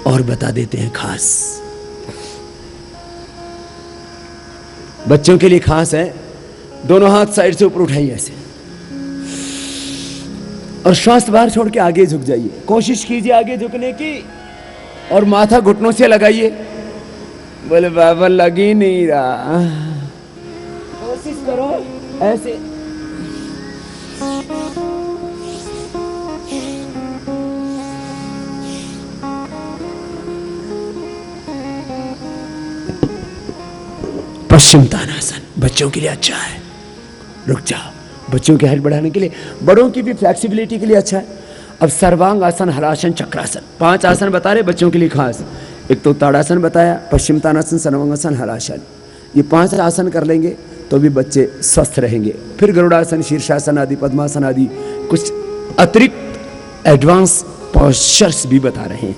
और बता देते हैं खास। बच्चों के लिए खास है, दोनों हाथ साइड से ऊपर उठाइए ऐसे, और श्वास बाहर छोड़ के आगे झुक जाइए। कोशिश कीजिए आगे झुकने की, और माथा घुटनों से लगाइए। बोले बाबा लग ही नहीं रहा। कोशिश करो ऐसे। पश्चिम तानासन बच्चों के लिए अच्छा है। रुक जाओ। बच्चों की हाइट बढ़ाने के लिए, बड़ों की भी फ्लेक्सिबिलिटी के लिए अच्छा है। अब सर्वांग आसन, हलासन, चक्रासन, 5 आसन बता रहे बच्चों के लिए खास। एक तो ताड़ासन बताया, पश्चिम तानासन, सर्वांगासन, हलासन। ये 5 आसन कर लेंगे तो भी बच्चे स्वस्थ रहेंगे। फिर गरुड़ासन, शीर्षासन आदि, पद्मासन आदि कुछ अतिरिक्त एडवांस पोस्चर्स भी बता रहे हैं।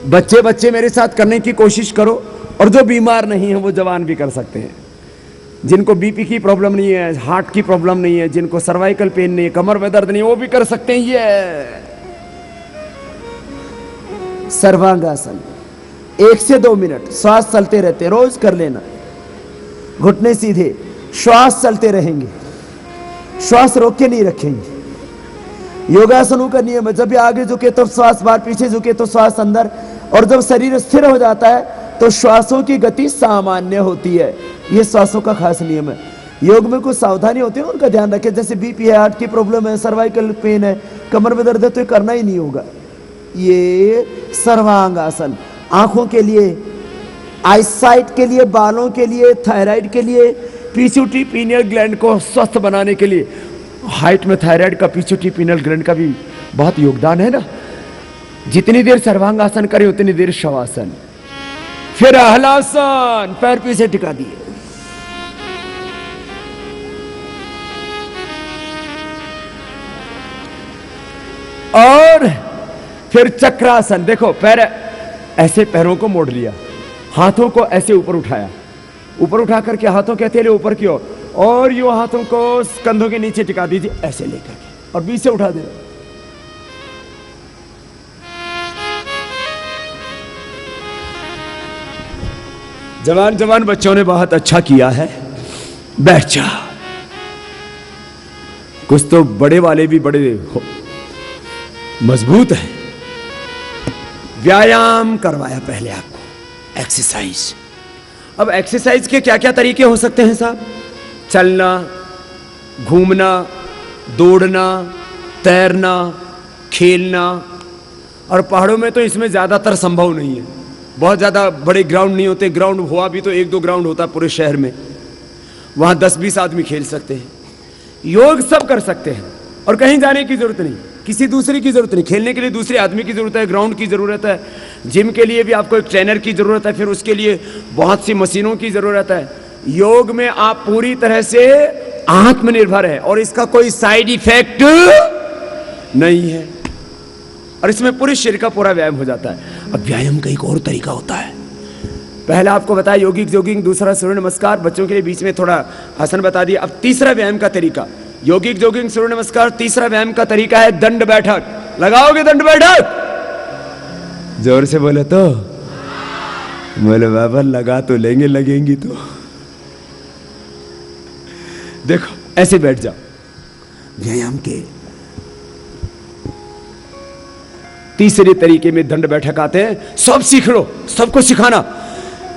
बच्चे बच्चे मेरे साथ करने की कोशिश करो, और जो बीमार नहीं है वो जवान भी कर सकते हैं। जिनको बीपी की प्रॉब्लम नहीं है, हार्ट की प्रॉब्लम नहीं है, जिनको सर्वाइकल पेन नहीं है, कमर में दर्द नहीं है, वो भी कर सकते हैं। ये सर्वांगासन 1 से 2 मिनट श्वास चलते रहते, रोज कर लेना। घुटने सीधे, श्वास चलते रहेंगे, श्वास रोक के नहीं रखेंगे। योगासनों का नियम है, जब भी आगे झुके तो श्वास बाहर, पीछे झुके तो श्वास अंदर, और जब शरीर स्थिर हो जाता है तो श्वासों की गति सामान्य होती है। यह श्वासों का खास नियम है। योग में कुछ सावधानी होती है, उनका ध्यान रखें। जैसे बीपी है, हार्ट की प्रॉब्लम है, सर्वाइकल पेन है, कमर में दर्द है, तो ये करना ही नहीं होगा। ये सर्वांगासन आंखों के लिए, आईसाइट के लिए, बालों के लिए, थायराइड के लिए, पीछूटी पीनियल ग्लैंड को स्वस्थ बनाने के लिए। हाइट में थायराइड का, पीछूटी पीनियल ग्लैंड का भी बहुत योगदान है ना। जितनी देर सर्वांगासन करें उतनी देर शवासन। फिर हलासन, पैर पीछे टिका दिए। और फिर चक्रासन। देखो पैर ऐसे, पैरों को मोड़ लिया, हाथों को ऐसे ऊपर उठाया, ऊपर उठा करके हाथों के हथेली ऊपर की ओर, और यूं हाथों को कंधों के नीचे टिका दीजिए ऐसे लेकर के, और बीच से उठा देना। जवान जवान बच्चों ने बहुत अच्छा किया है। बैठ जा। कुछ तो बड़े वाले भी बड़े मजबूत है। व्यायाम करवाया पहले आपको, एक्सरसाइज। अब एक्सरसाइज के क्या क्या तरीके हो सकते हैं साहब? चलना, घूमना, दौड़ना, तैरना, खेलना। और पहाड़ों में तो इसमें ज्यादातर संभव नहीं है, बहुत ज्यादा बड़े ग्राउंड नहीं होते। ग्राउंड हुआ भी तो 1-2 ग्राउंड होता पूरे शहर में, वहां 10-20 आदमी खेल सकते हैं। योग सब कर सकते हैं, और कहीं जाने की जरूरत नहीं, किसी दूसरे की जरूरत नहीं। खेलने के लिए दूसरे आदमी की जरूरत है, ग्राउंड की जरूरत है, जिम के लिए भी आपको एक ट्रेनर की जरूरत है, फिर उसके लिए बहुत सी मशीनों की जरूरत है। योग में आप पूरी तरह से आत्मनिर्भर है, और इसका कोई साइड इफेक्ट नहीं है, और इसमें पूरे शरीर का पूरा व्यायाम हो जाता है। अब व्यायाम का एक और तरीका होता है। पहला आपको बताया योगिक जोगिंग, दूसरा सूर्य नमस्कार, बच्चों के लिए बीच में थोड़ा आसन बता दिया। अब तीसरा व्यायाम का तरीका, योगिक जोगिंग, सूर्य नमस्कार। तीसरा व्यायाम का तरीका है दंड बैठक। लगाओगे दंड बैठक? जोर से बोले तो बोले बाबा लगा तो लेंगे, लगेंगी तो। देखो ऐसे बैठ जाओ। व्यायाम के तीसरे तरीके में दंड बैठक आते हैं। सब सीख लो, सबको सिखाना।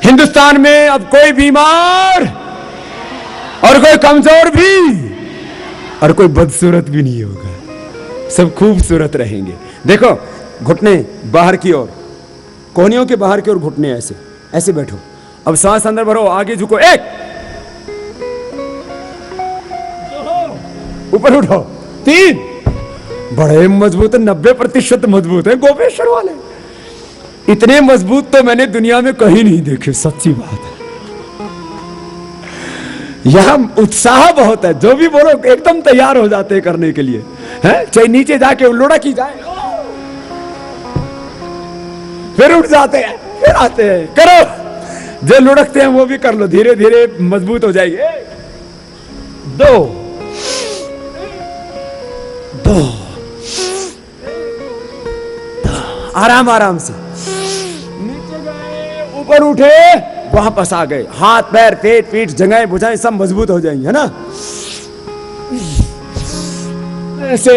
हिंदुस्तान में अब कोई बीमार और कोई कमजोर भी और कोई बदसूरत भी नहीं होगा, सब खूबसूरत रहेंगे। देखो घुटने बाहर की ओर, कोहनियों के बाहर की ओर घुटने ऐसे ऐसे बैठो। अब सांस अंदर भरो, आगे झुको, 1 ऊपर उठो, 3 बड़े मजबूत है, 90% मजबूत है गोपेश्वर वाले। इतने मजबूत तो मैंने दुनिया में कहीं नहीं देखे, सच्ची बात है। यहां उत्साह बहुत है, जो भी बोलो एकदम तैयार हो जाते हैं करने के लिए, है चाहे नीचे जाके लुढ़क ही जाए, फिर उठ जाते हैं, फिर आते हैं। करो, जो लुढ़कते हैं वो भी कर लो, धीरे धीरे मजबूत हो जाएगी। 2 आराम आराम से नीचे गए, ऊपर उठे, वापस आ गए, हाथ पैर पेट पीठ जंघाएं भुजाएं सब मजबूत हो जाएंगी, है ना। ऐसे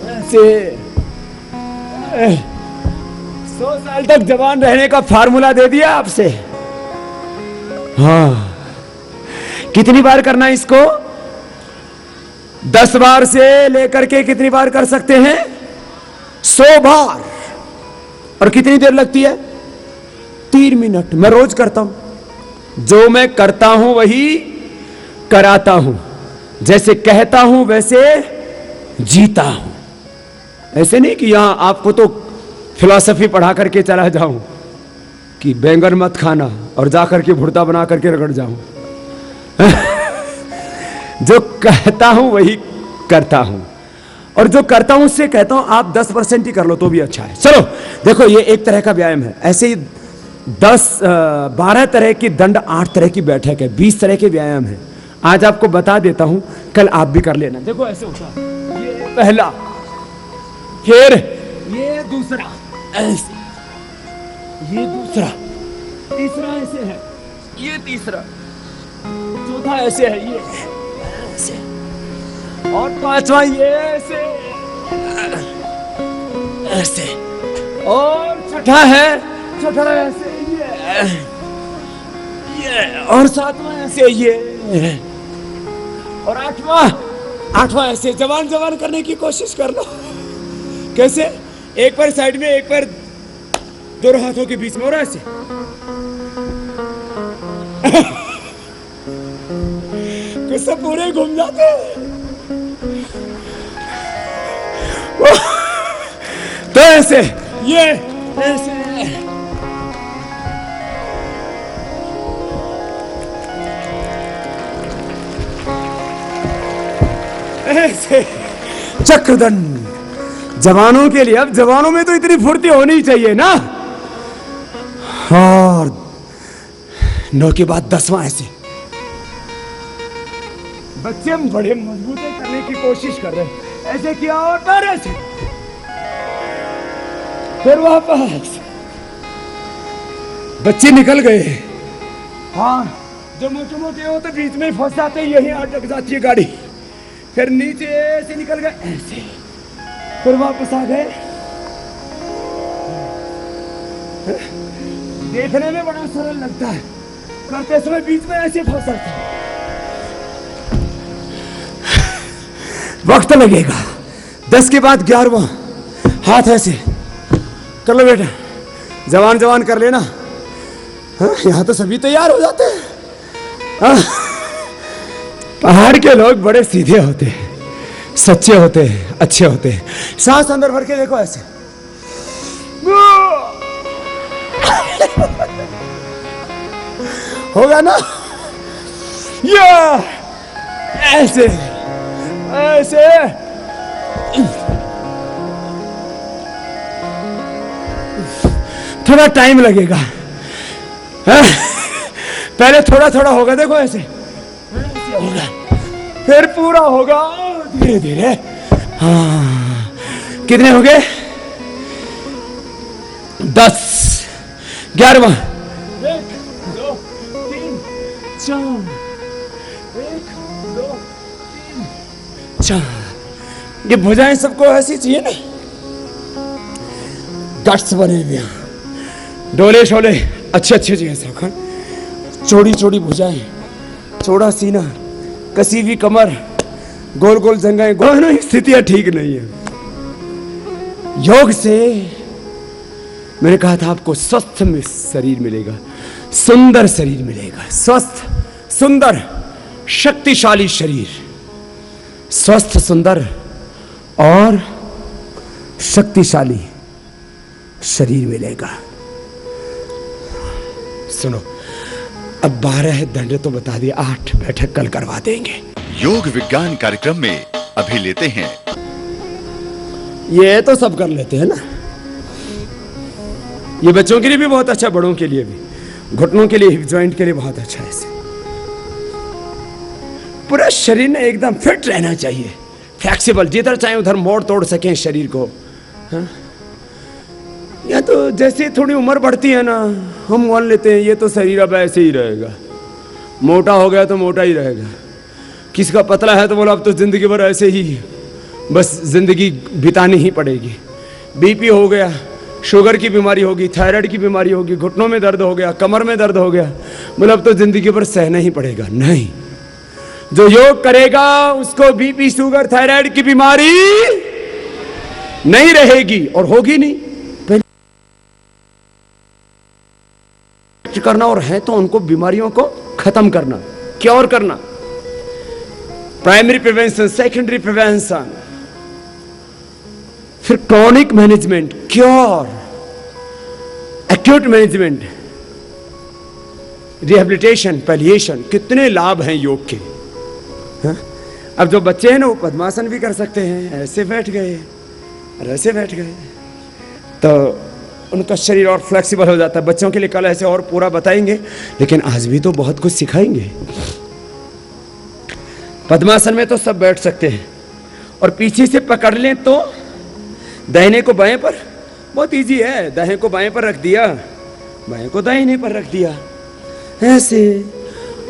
ऐसे 100 साल तक जवान रहने का फार्मूला दे दिया आपसे। हाँ, कितनी बार करना है इसको? 10 बार से लेकर के कितनी बार कर सकते हैं? 100 बार। और कितनी देर लगती है? 3 मिनट। मैं रोज करता हूं, जो मैं करता हूं वही कराता हूं, जैसे कहता हूं वैसे जीता हूं। ऐसे नहीं कि यहां आपको तो फिलॉसफी पढ़ा करके चला जाऊं कि बैंगन मत खाना और जाकर के भुर्ता बना करके रगड़ जाऊं। जो कहता हूं वही करता हूं, और जो करता हूं उससे कहता हूं आप 10% ही कर लो तो भी अच्छा है। चलो देखो, ये एक तरह का व्यायाम है। ऐसे ही 12 तरह की दंड, 8 तरह की बैठक है, 20 तरह के व्यायाम है। आज आपको बता देता हूं, कल आप भी कर लेना। देखो ऐसे उठा, ये पहला, फिर ये दूसरा, ऐसे, ये दूसरा, तीसरा ऐसे है, ये तीसरा, चौथा ऐसे है, ये ऐसे, और 5वां ये ऐसे ऐसे, और छठा ऐसे ये, और 7वां ऐसे ये, और 8वां ऐसे। जवान जवान करने की कोशिश कर लो। कैसे? एक पैर साइड में, एक पैर दोनों हाथों के बीच में, और ऐसे। सब पूरे घूम जाते हैं। तो ऐसे, ये ऐसे, ऐसे चक्रदंड जवानों के लिए। अब जवानों में तो इतनी फुर्ती होनी चाहिए ना। और 9 के बाद 10वां ऐसे। बच्चे हम बड़े मजबूत करने की कोशिश कर रहे हैं। ऐसे किया और फिर ऐसे, फिर वापस। बच्चे निकल गए। हाँ, जो मोटे मोटे हो तो बीच में फंस जाते, यही अटक जाती है गाड़ी। फिर नीचे ऐसे निकल गए, ऐसे, फिर वापस आ गए। देखने में बड़ा सरल लगता है, करते समय बीच में ऐसे फंस जाते हैं। वक्त लगेगा। 10 के बाद 11वां, हाथ ऐसे कर लो बेटा, जवान जवान कर लेना। हाँ, यहां तो सभी तैयार हो जाते हैं। हाँ, पहाड़ के लोग बड़े सीधे होते हैं, सच्चे होते हैं, अच्छे होते हैं। सांस अंदर भर के देखो ऐसे। होगा ना? या ऐसे ऐसे। थोड़ा टाइम लगेगा। पहले थोड़ा थोड़ा होगा, देखो ऐसे होगा, फिर पूरा होगा धीरे धीरे। हाँ, कितने हो गए? 10, 11वां, 1, 2, 3, 4, 1, 2, 3, 4। ये भुजाएं सबको ऐसी चाहिए ना, गट्स बने हुए, डोले शोले अच्छे अच्छे चाहिए सब। चौड़ी चौड़ी भुजाएं, चौड़ा सीना, कसी हुई कमर, गोल गोल जंघें, दोनों स्थितियां ठीक नहीं है। योग से मैंने कहा था आपको स्वस्थ में शरीर मिलेगा, सुंदर शरीर मिलेगा, स्वस्थ सुंदर शक्तिशाली शरीर, स्वस्थ सुंदर और शक्तिशाली शरीर मिलेगा। सुनो, अब 12 दंड तो बता दिए, 8 बैठक कल करवा देंगे। योग विज्ञान कार्यक्रम में अभी लेते हैं। ये तो सब कर लेते हैं ना, ये बच्चों के लिए भी बहुत अच्छा, बड़ों के लिए भी, घुटनों के लिए, हिप जॉइंट के लिए बहुत अच्छा है। इसे पूरा शरीर ने एकदम फिट रहना चाहिए, फ्लेक्सिबल, जिधर चाहे उधर मोड़ तोड़ सकें शरीर को। हाँ? या तो जैसे थोड़ी उम्र बढ़ती है ना, हम मान लेते हैं ये तो शरीर अब ऐसे ही रहेगा, मोटा हो गया तो मोटा ही रहेगा, किसका पतला है तो बोला अब तो जिंदगी भर ऐसे ही बस जिंदगी बितानी ही पड़ेगी। बीपी हो गया, शुगर की बीमारी होगी, थायराइड की बीमारी होगी, घुटनों में दर्द हो गया, कमर में दर्द हो गया, बोला अब तो जिंदगी भर सहना ही पड़ेगा। नहीं, जो योग करेगा उसको बीपी, शुगर, थायराइड की बीमारी नहीं रहेगी और होगी नहीं। करना और है तो उनको बीमारियों को खत्म करना, क्योर करना, प्राइमरी प्रिवेंशन, सेकेंडरी प्रिवेंशन, फिर chronic management, cure, acute management, rehabilitation, palliation. कितने लाभ हैं योग के। हाँ? अब जो बच्चे हैं ना वो पद्मासन भी कर सकते हैं, ऐसे बैठ गए और ऐसे बैठ गए तो उनका शरीर और फ्लेक्सिबल हो जाता है। बच्चों के लिए कल ऐसे और पूरा बताएंगे, लेकिन आज भी तो बहुत कुछ सिखाएंगे। पद्मासन में तो सब बैठ सकते हैं और पीछे से पकड़ लें तो दाहिने को बाएं पर, बहुत इजी है, दाहिने को बाएं पर रख दिया, बाएं को दाहिने पर रख दिया ऐसे,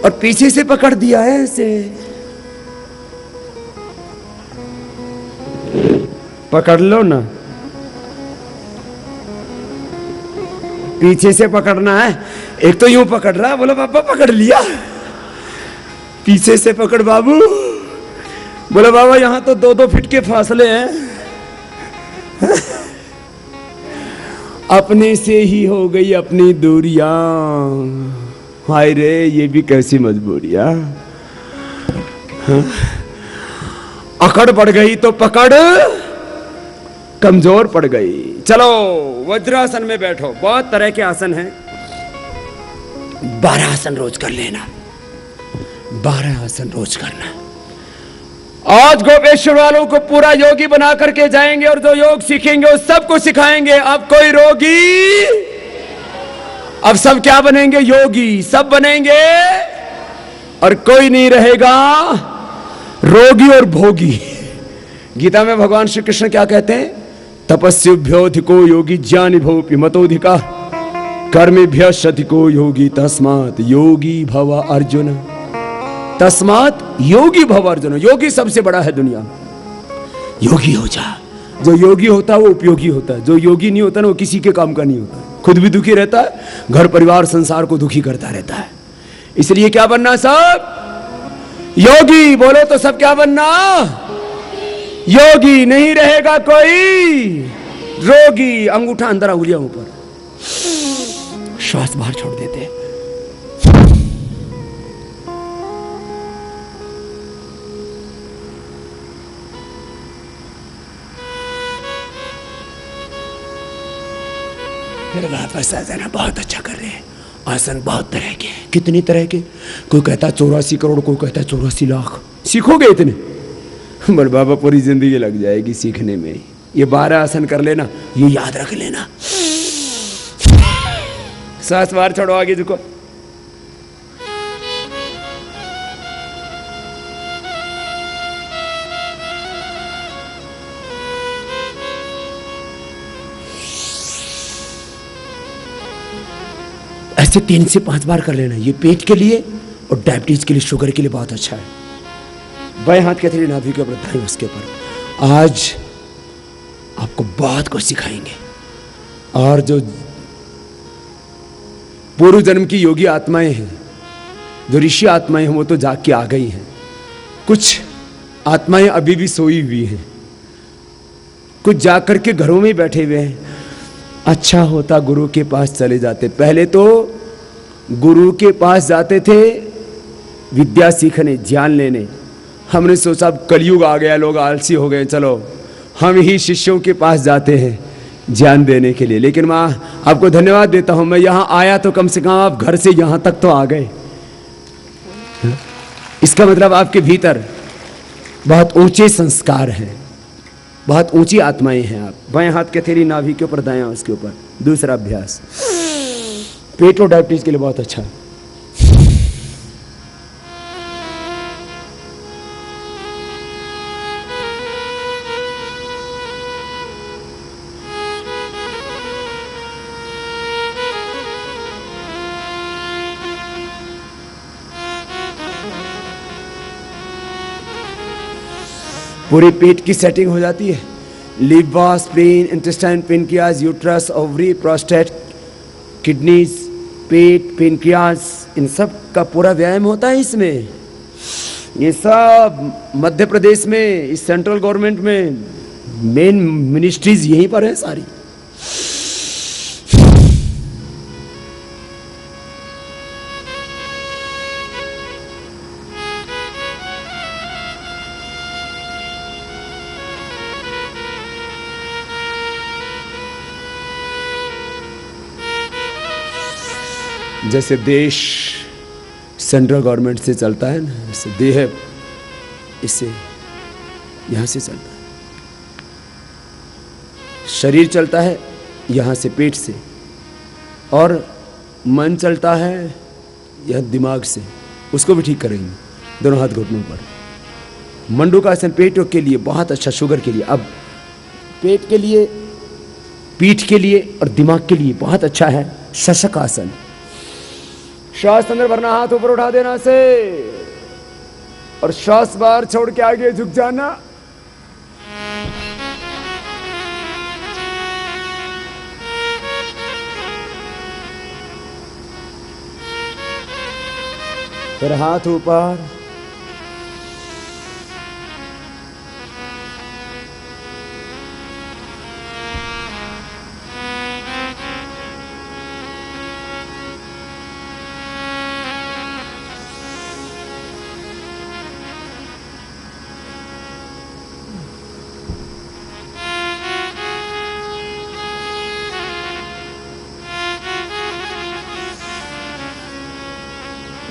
और पीछे से पकड़ दिया ऐसे, पकड़ लो ना, पीछे से पकड़ना है। एक तो यूं पकड़ रहा, बोलो पापा पकड़ लिया, पीछे से पकड़ बाबू, बोलो बाबा यहां तो 2-2 फीट के फासले हैं। अपने से ही हो गई अपनी दूरियां, हाय रे ये भी कैसी मजबूरियां। हाँ? अकड़ बढ़ गई तो पकड़ कमजोर पड़ गई। चलो वज्रासन में बैठो, बहुत तरह के आसन हैं, 12 आसन रोज कर लेना, 12 आसन रोज करना। आज गोपेश्वर वालों को पूरा योगी बना करके जाएंगे और जो योग सीखेंगे वो सबको सिखाएंगे। अब कोई रोगी, अब सब क्या बनेंगे? योगी, सब बनेंगे और कोई नहीं रहेगा रोगी और भोगी। गीता में भगवान श्री कृष्ण क्या कहते हैं? तपस्युभ्योधिको योगी ज्ञानी भवपि मतोधिका कर्मेभ्यश्चधिको योगी तस्मात् योगी भव अर्जुन। तस्मात् योगी भव अर्जुन। योगी सबसे बड़ा है दुनिया में। योगी हो जा। जो योगी होता है वो उपयोगी होता है, जो योगी नहीं होता ना वो किसी के काम का नहीं होता, खुद भी दुखी रहता है, घर परिवार संसार को दुखी करता रहता है। इसलिए क्या बनना सब? योगी। बोलो तो सब क्या बनना? योगी। नहीं रहेगा कोई रोगी। अंगूठा अंदर, उंगलियां ऊपर, श्वास बाहर छोड़ देते हैं। फिर वापस आ जाना। बहुत अच्छा कर रहे हैं। आसन बहुत तरह के हैं। कितनी तरह के? कोई कहता 84 करोड़, कोई कहता 84 लाख। सीखोगे इतने? बड़ बाबा पूरी जिंदगी लग जाएगी सीखने में। ये 12 आसन कर लेना, ये याद रख लेना। सांस बाहर छोड़ो, आगे झुको। ऐसे 3 से 5 बार कर लेना। ये पेट के लिए और डायबिटीज के लिए, शुगर के लिए बहुत अच्छा है। बाएं हाथ के हथेली नाभि के ऊपर, दाएं उसके ऊपर। आज आपको बहुत कुछ सिखाएंगे। और जो पूर्व जन्म की योगी आत्माएं हैं जो ऋषि आत्माएं हैं वो तो जाग के आ गई हैं, कुछ आत्माएं अभी भी सोई हुई हैं, कुछ जाग करके घरों में बैठे हुए हैं। अच्छा होता गुरु के पास चले जाते। पहले तो गुरु के पास जाते थे विद्या सीखने, ज्ञान लेने। हमने सोचा अब कलयुग आ गया, लोग आलसी हो गए, चलो हम ही शिष्यों के पास जाते हैं ज्ञान देने के लिए। लेकिन माँ आपको धन्यवाद देता हूं, मैं यहां आया तो कम से कम आप घर से यहां तक तो आ गए। इसका मतलब आपके भीतर बहुत ऊंचे संस्कार हैं, बहुत ऊंची आत्माएं हैं। आप बाएं हाथ के थेली नाभि के ऊपर, दायां उसके ऊपर। दूसरा अभ्यास पेट और डायबिटीज के लिए बहुत अच्छा है। पूरे पेट की सेटिंग हो जाती है। Liver, spleen, intestine, pancreas, uterus, ovary, prostate, kidneys, पेट, पेनक्रियाज, इन सब का पूरा व्यायाम होता है इसमें। ये सब मध्य प्रदेश में, इस सेंट्रल गवर्नमेंट में मेन मिनिस्ट्रीज यहीं पर है सारी। जैसे देश सेंट्रल गवर्नमेंट से चलता है ना, जैसे देह इससे यहाँ से चलता है, शरीर चलता है यहाँ से पेट से, और मन चलता है यह दिमाग से। उसको भी ठीक करेंगे, दोनों हाथ घुटनों पर। मंडूकासन पेट के लिए बहुत अच्छा, शुगर के लिए। अब पेट के लिए, पीठ के लिए और दिमाग के लिए बहुत अच्छा है शशक आसन। श्वास अंदर भरना, हाथ ऊपर उठा देना से, और श्वास बाहर छोड़ के आगे झुक जाना। फिर हाथ ऊपर,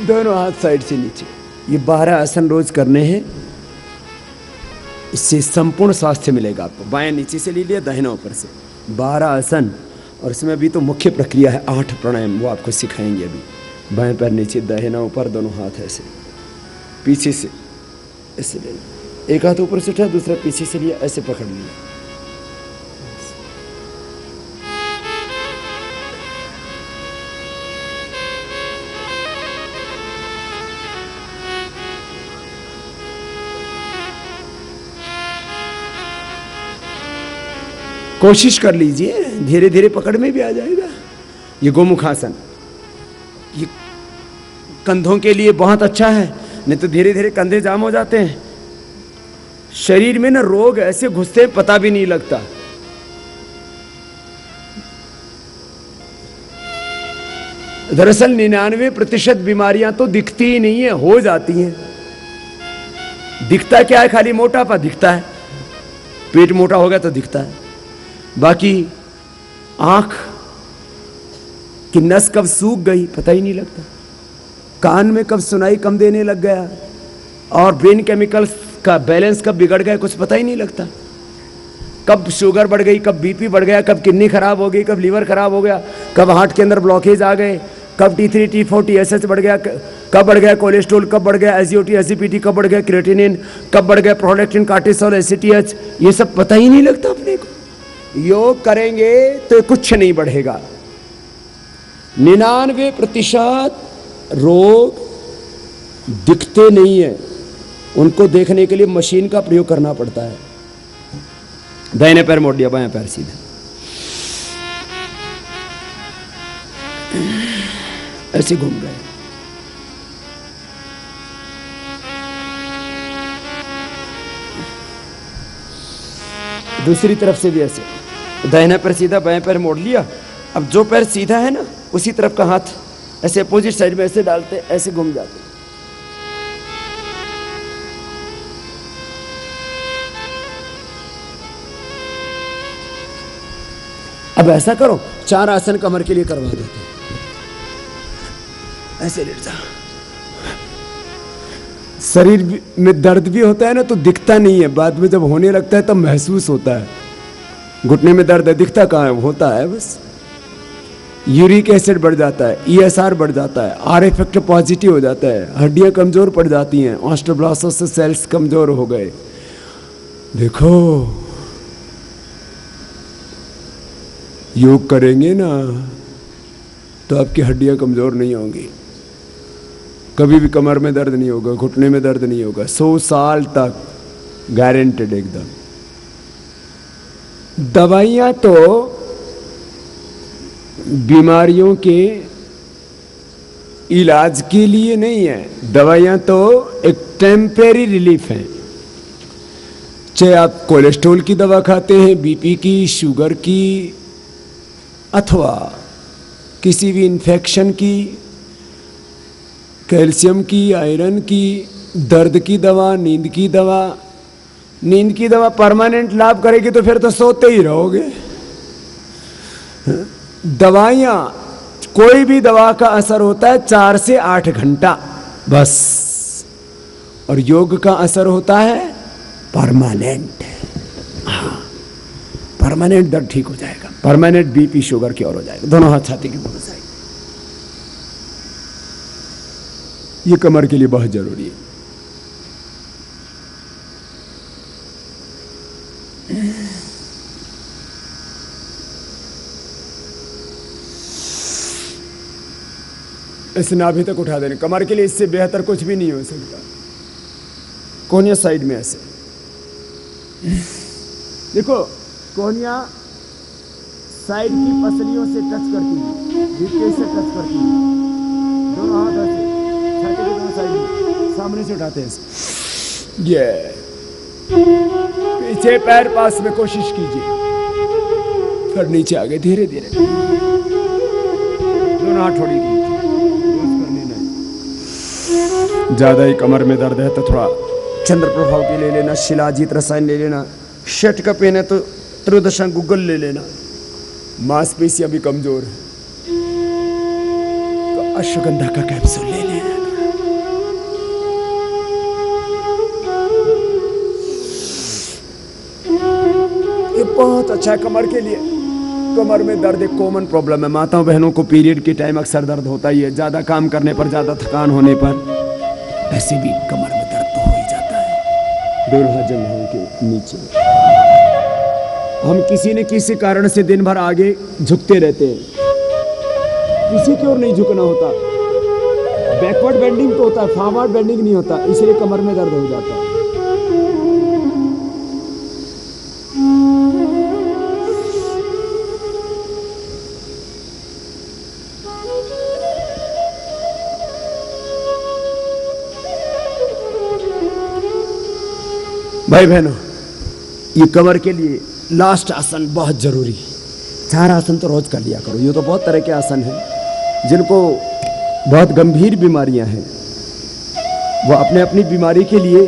दोनों हाथ साइड से नीचे। ये 12 आसन रोज करने हैं, इससे संपूर्ण स्वास्थ्य मिलेगा आपको। बाएं नीचे से ले लिया, दाहिना ऊपर से। 12 आसन, और इसमें अभी तो मुख्य प्रक्रिया है 8 प्राणायाम, वो आपको सिखाएंगे अभी। बाएं पैर नीचे, दाहिना ऊपर, दोनों हाथ ऐसे पीछे से ऐसे ले लिया। एक हाथ ऊपर से उठा, दूसरा पीछे से लिया, ऐसे पकड़ लिया। कोशिश कर लीजिए, धीरे धीरे पकड़ में भी आ जाएगा। ये गोमुखासन, ये कंधों के लिए बहुत अच्छा है, नहीं तो धीरे धीरे कंधे जाम हो जाते हैं। शरीर में ना रोग ऐसे घुसते हैं, पता भी नहीं लगता। दरअसल 99% बीमारियां तो दिखती ही नहीं है, हो जाती हैं। दिखता क्या है? खाली मोटापा दिखता है, पेट मोटा हो गया तो दिखता है। बाकी आंख की नस कब सूख गई पता ही नहीं लगता, कान में कब सुनाई कम देने लग गया, और ब्रेन केमिकल्स का बैलेंस कब बिगड़ गया कुछ पता ही नहीं लगता। कब शुगर बढ़ गई, कब बीपी बढ़ गया, कब किडनी खराब हो गई, कब लीवर खराब हो गया, कब हार्ट के अंदर ब्लॉकेज आ गए, कब T3, T4, TSH बढ़ गया, कब बढ़ गया कोलेस्ट्रॉल, कब बढ़ गया SGOT, SGPT, कब बढ़ गया क्रिएटिनिन, कब बढ़ गया प्रोलैक्टिन, कार्टिसोल, ACTH, ये सब पता ही नहीं लगता अपने को। योग करेंगे तो कुछ नहीं बढ़ेगा। 99% रोग दिखते नहीं है, उनको देखने के लिए मशीन का प्रयोग करना पड़ता है। दाहिने पैर मोड़ दिया, बाएं पैर सीधा, ऐसे घूम गए। दूसरी तरफ से भी ऐसे, दाहिना पैर सीधा, बाएं पैर मोड़ लिया। अब जो पैर सीधा है ना उसी तरफ का हाथ ऐसे अपोजिट साइड में ऐसे डालते, ऐसे घूम जाते। अब ऐसा करो, 4 आसन कमर के लिए करवा देते हैं। ऐसे लेट जा। शरीर में दर्द भी होता है ना तो दिखता नहीं है, बाद में जब होने लगता है तब महसूस होता है। घुटने में दर्द है, दिखता कहाँ है, होता है बस। यूरिक एसिड बढ़ जाता है, ESR बढ़ जाता है, R इफेक्ट पॉजिटिव हो जाता है, हड्डियां कमजोर पड़ जाती हैं, ऑस्टियोब्लास्टोसिस से सेल्स कमजोर हो गए। देखो योग करेंगे ना तो आपकी हड्डियां कमजोर नहीं होंगी, कभी भी कमर में दर्द नहीं होगा, घुटने में दर्द नहीं होगा, 100 साल तक गारंटेड एकदम। दवाइयां तो बीमारियों के इलाज के लिए नहीं है, दवाइयां तो एक टेम्परेरी रिलीफ है। चाहे आप कोलेस्ट्रॉल की दवा खाते हैं, बीपी की, शुगर की, अथवा किसी भी इन्फेक्शन की, कैल्शियम की, आयरन की, दर्द की दवा, नींद की दवा। नींद की दवा परमानेंट लाभ करेगी तो फिर तो सोते ही रहोगे। दवाइयां, कोई भी दवा का असर होता है 4 से 8 घंटा बस, और योग का असर होता है परमानेंट। परमानेंट दर्द ठीक हो जाएगा, परमानेंट बीपी शुगर क्योर हो जाएगा। दोनों हाथ छाती के ऊपर जाएंगे। ये कमर के लिए बहुत जरूरी है। इस नाभि तक उठा देने, कमर के लिए इससे बेहतर कुछ भी नहीं हो सकता। कोहनिया साइड में ऐसे देखो, कोहनिया साइड की पसलियों से टच करती है, रिबकेज से टच करती है। दोनों हाथ ऐसे छाती के दोनों साइड में सामने से उठाते हैं। ये पीछे पैर पास में कोशिश कीजिए, फिर नीचे आगे धीरे धीरे। दोनों हाथ छोड़ी कीजिए, ज्यादा ही कमर में दर्द है तो थोड़ा चंद्र प्रभाव की ले लेना, शिलाजीत रसायन ले लेना, शट का पेन है तो त्रिदशा गुग्गल ले लेना, मांसपेशियां भी कमजोर है तो अश्वगंधा का कैप्सूल ले लेना। ये बहुत अच्छा है कमर के लिए। कमर में दर्द एक कॉमन प्रॉब्लम है, माताओं बहनों को पीरियड के टाइम अक्सर दर्द होता ही है, ज्यादा काम करने पर, ज्यादा थकान होने पर, ऐसे भी कमर में दर्द तो हो ही जाता है। दोनों जंघों के नीचे हम किसी न किसी कारण से दिन भर आगे झुकते रहते हैं, किसी की ओर नहीं झुकना होता। बैकवर्ड बेंडिंग तो होता है, फॉरवर्ड बेंडिंग नहीं होता, इसलिए कमर में दर्द हो जाता है। भाई बहनों, ये कमर के लिए लास्ट आसन बहुत जरूरी है। 4 आसन तो रोज कर लिया करो। ये तो बहुत तरह के आसन हैं। जिनको बहुत गंभीर बीमारियां हैं वो अपने अपनी बीमारी के लिए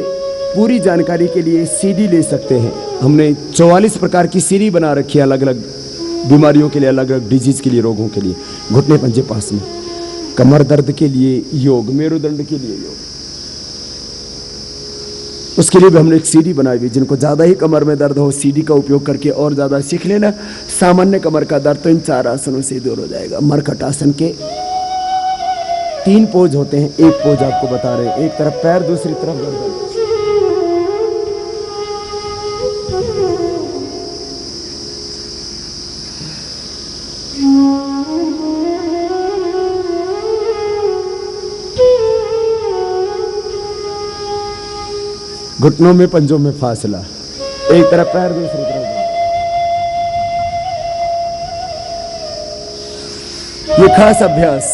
पूरी जानकारी के लिए सीडी ले सकते हैं। हमने 44 प्रकार की सीडी बना रखी है, अलग अलग बीमारियों के लिए, अलग अलग डिजीज के लिए, रोगों के लिए। घुटने पंजे पास में, कमर दर्द के लिए योग, मेरुदंड के लिए योग, उसके लिए भी हमने एक सीडी बनाई हुई। जिनको ज़्यादा ही कमर में दर्द हो, सीडी का उपयोग करके और ज़्यादा सीख लेना। सामान्य कमर का दर्द तो इन 4 आसनों से दूर हो जाएगा। मरकट आसन के 3 पोज होते हैं, एक पोज आपको बता रहे हैं। एक तरफ पैर, दूसरी तरफ गर्दन। घुटनों में, पंजों में फासला, एक तरफ पैर, दूसरी तरफ। ये खास अभ्यास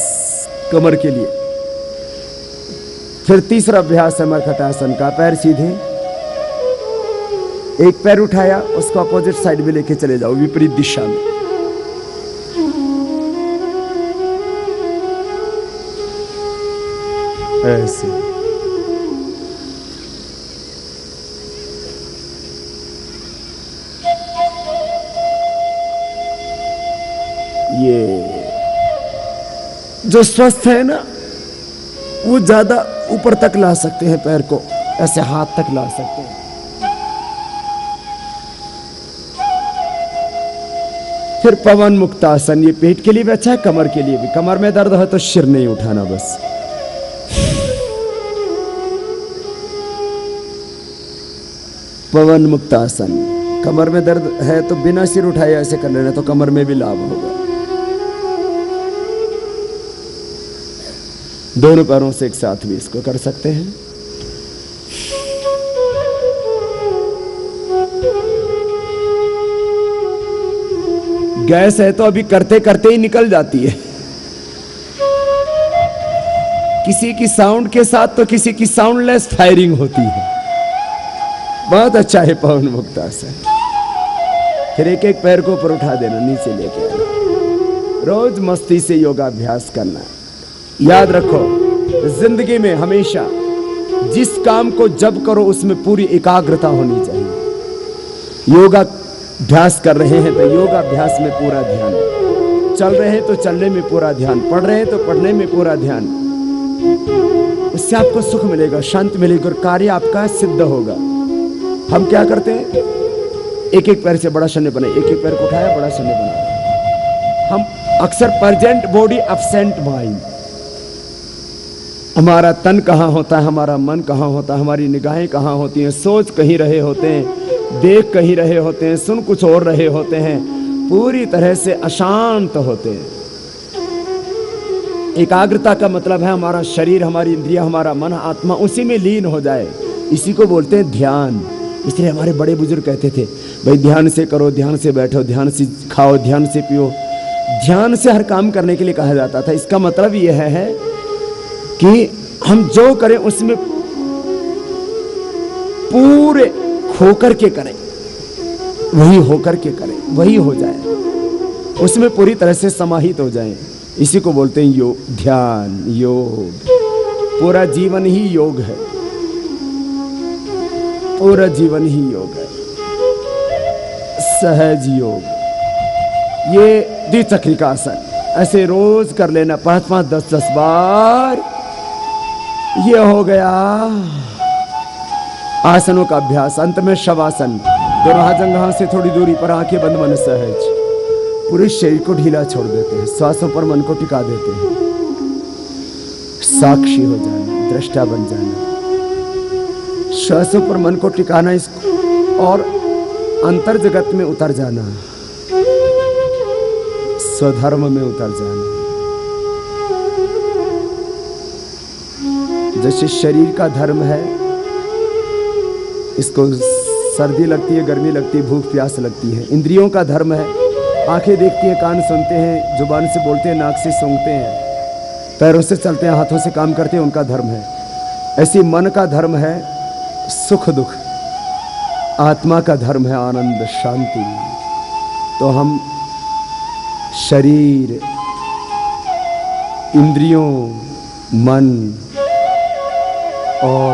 कमर के लिए। फिर तीसरा अभ्यास है मरकटासन का। पैर सीधे, एक पैर उठाया, उसको अपोजिट साइड में लेके चले जाओ, विपरीत दिशा में। ऐसे ये जो स्वस्थ है ना, वो ज्यादा ऊपर तक ला सकते हैं, पैर को ऐसे हाथ तक ला सकते हैं। फिर पवन मुक्तासन, ये पेट के लिए भी अच्छा है, कमर के लिए भी। कमर में दर्द है तो सिर नहीं उठाना, बस पवन मुक्तासन। कमर में दर्द है तो बिना सिर उठाए ऐसे कर लेना, तो कमर में भी लाभ होगा। दोनों पैरों से एक साथ भी इसको कर सकते हैं। गैस है तो अभी करते करते ही निकल जाती है, किसी की साउंड के साथ तो किसी की साउंडलेस फायरिंग होती है। बहुत अच्छा है पवन मुक्तासन। फिर एक एक पैर को ऊपर उठा देना, नीचे लेके आना। रोज मस्ती से योगाभ्यास करना। याद रखो, जिंदगी में हमेशा जिस काम को जब करो उसमें पूरी एकाग्रता होनी चाहिए। योगाभ्यास कर रहे हैं तो योगाभ्यास में पूरा ध्यान, चल रहे हैं तो चलने में पूरा ध्यान, पढ़ रहे हैं तो पढ़ने में पूरा ध्यान। उससे आपको सुख मिलेगा, शांति मिलेगी और कार्य आपका सिद्ध होगा। हम क्या करते हैं, एक एक पैर से बड़ा शून्य बनाए, एक एक पैर को उठाया, बड़ा शून्य बनाया। हम अक्सर प्रेजेंट बॉडी एब्सेंट माइंड। हमारा तन कहाँ होता है, हमारा मन कहाँ होता है, हमारी निगाहें कहाँ होती हैं, सोच कहीं रहे होते हैं, देख कहीं रहे होते हैं, सुन कुछ और रहे होते हैं, पूरी तरह से अशांत होते हैं। एकाग्रता का मतलब है हमारा शरीर, हमारी इंद्रिया, हमारा मन, आत्मा उसी में लीन हो जाए। इसी को बोलते हैं ध्यान। इसलिए हमारे बड़े बुजुर्ग कहते थे, भाई ध्यान से करो, ध्यान से बैठो, ध्यान से खाओ, ध्यान से पियो। ध्यान से हर काम करने के लिए कहा जाता था। इसका मतलब यह है कि हम जो करें उसमें पूरे होकर के करें, वही होकर के करें, वही हो जाए, उसमें पूरी तरह से समाहित हो जाएं। इसी को बोलते हैं योग, ध्यान, योग। पूरा जीवन ही योग है, पूरा जीवन ही योग है, सहज योग। ये द्विचक्रिकासन ऐसे रोज कर लेना, 5-5, 10-10 बार। ये हो गया आसनों का अभ्यास। अंत में शवासन, दोनों हाथ जंघा से थोड़ी दूरी पर, आंखें बंद, मन सहज। पूरे शरीर को ढीला छोड़ देते हैं, श्वासों पर मन को टिका देते हैं। साक्षी हो जाना, दृष्टा बन जाना, श्वासों पर मन को टिकाना, इसको और अंतर जगत में उतर जाना, स्वधर्म में उतर जाना। जैसे शरीर का धर्म है, इसको सर्दी लगती है, गर्मी लगती है, भूख प्यास लगती है। इंद्रियों का धर्म है, आंखें देखती हैं, कान सुनते हैं, जुबान से बोलते हैं, नाक से सूंघते हैं, पैरों से चलते हैं, हाथों से काम करते हैं, उनका धर्म है। ऐसी मन का धर्म है सुख दुख, आत्मा का धर्म है आनंद शांति। तो हम शरीर, इंद्रियों, मन और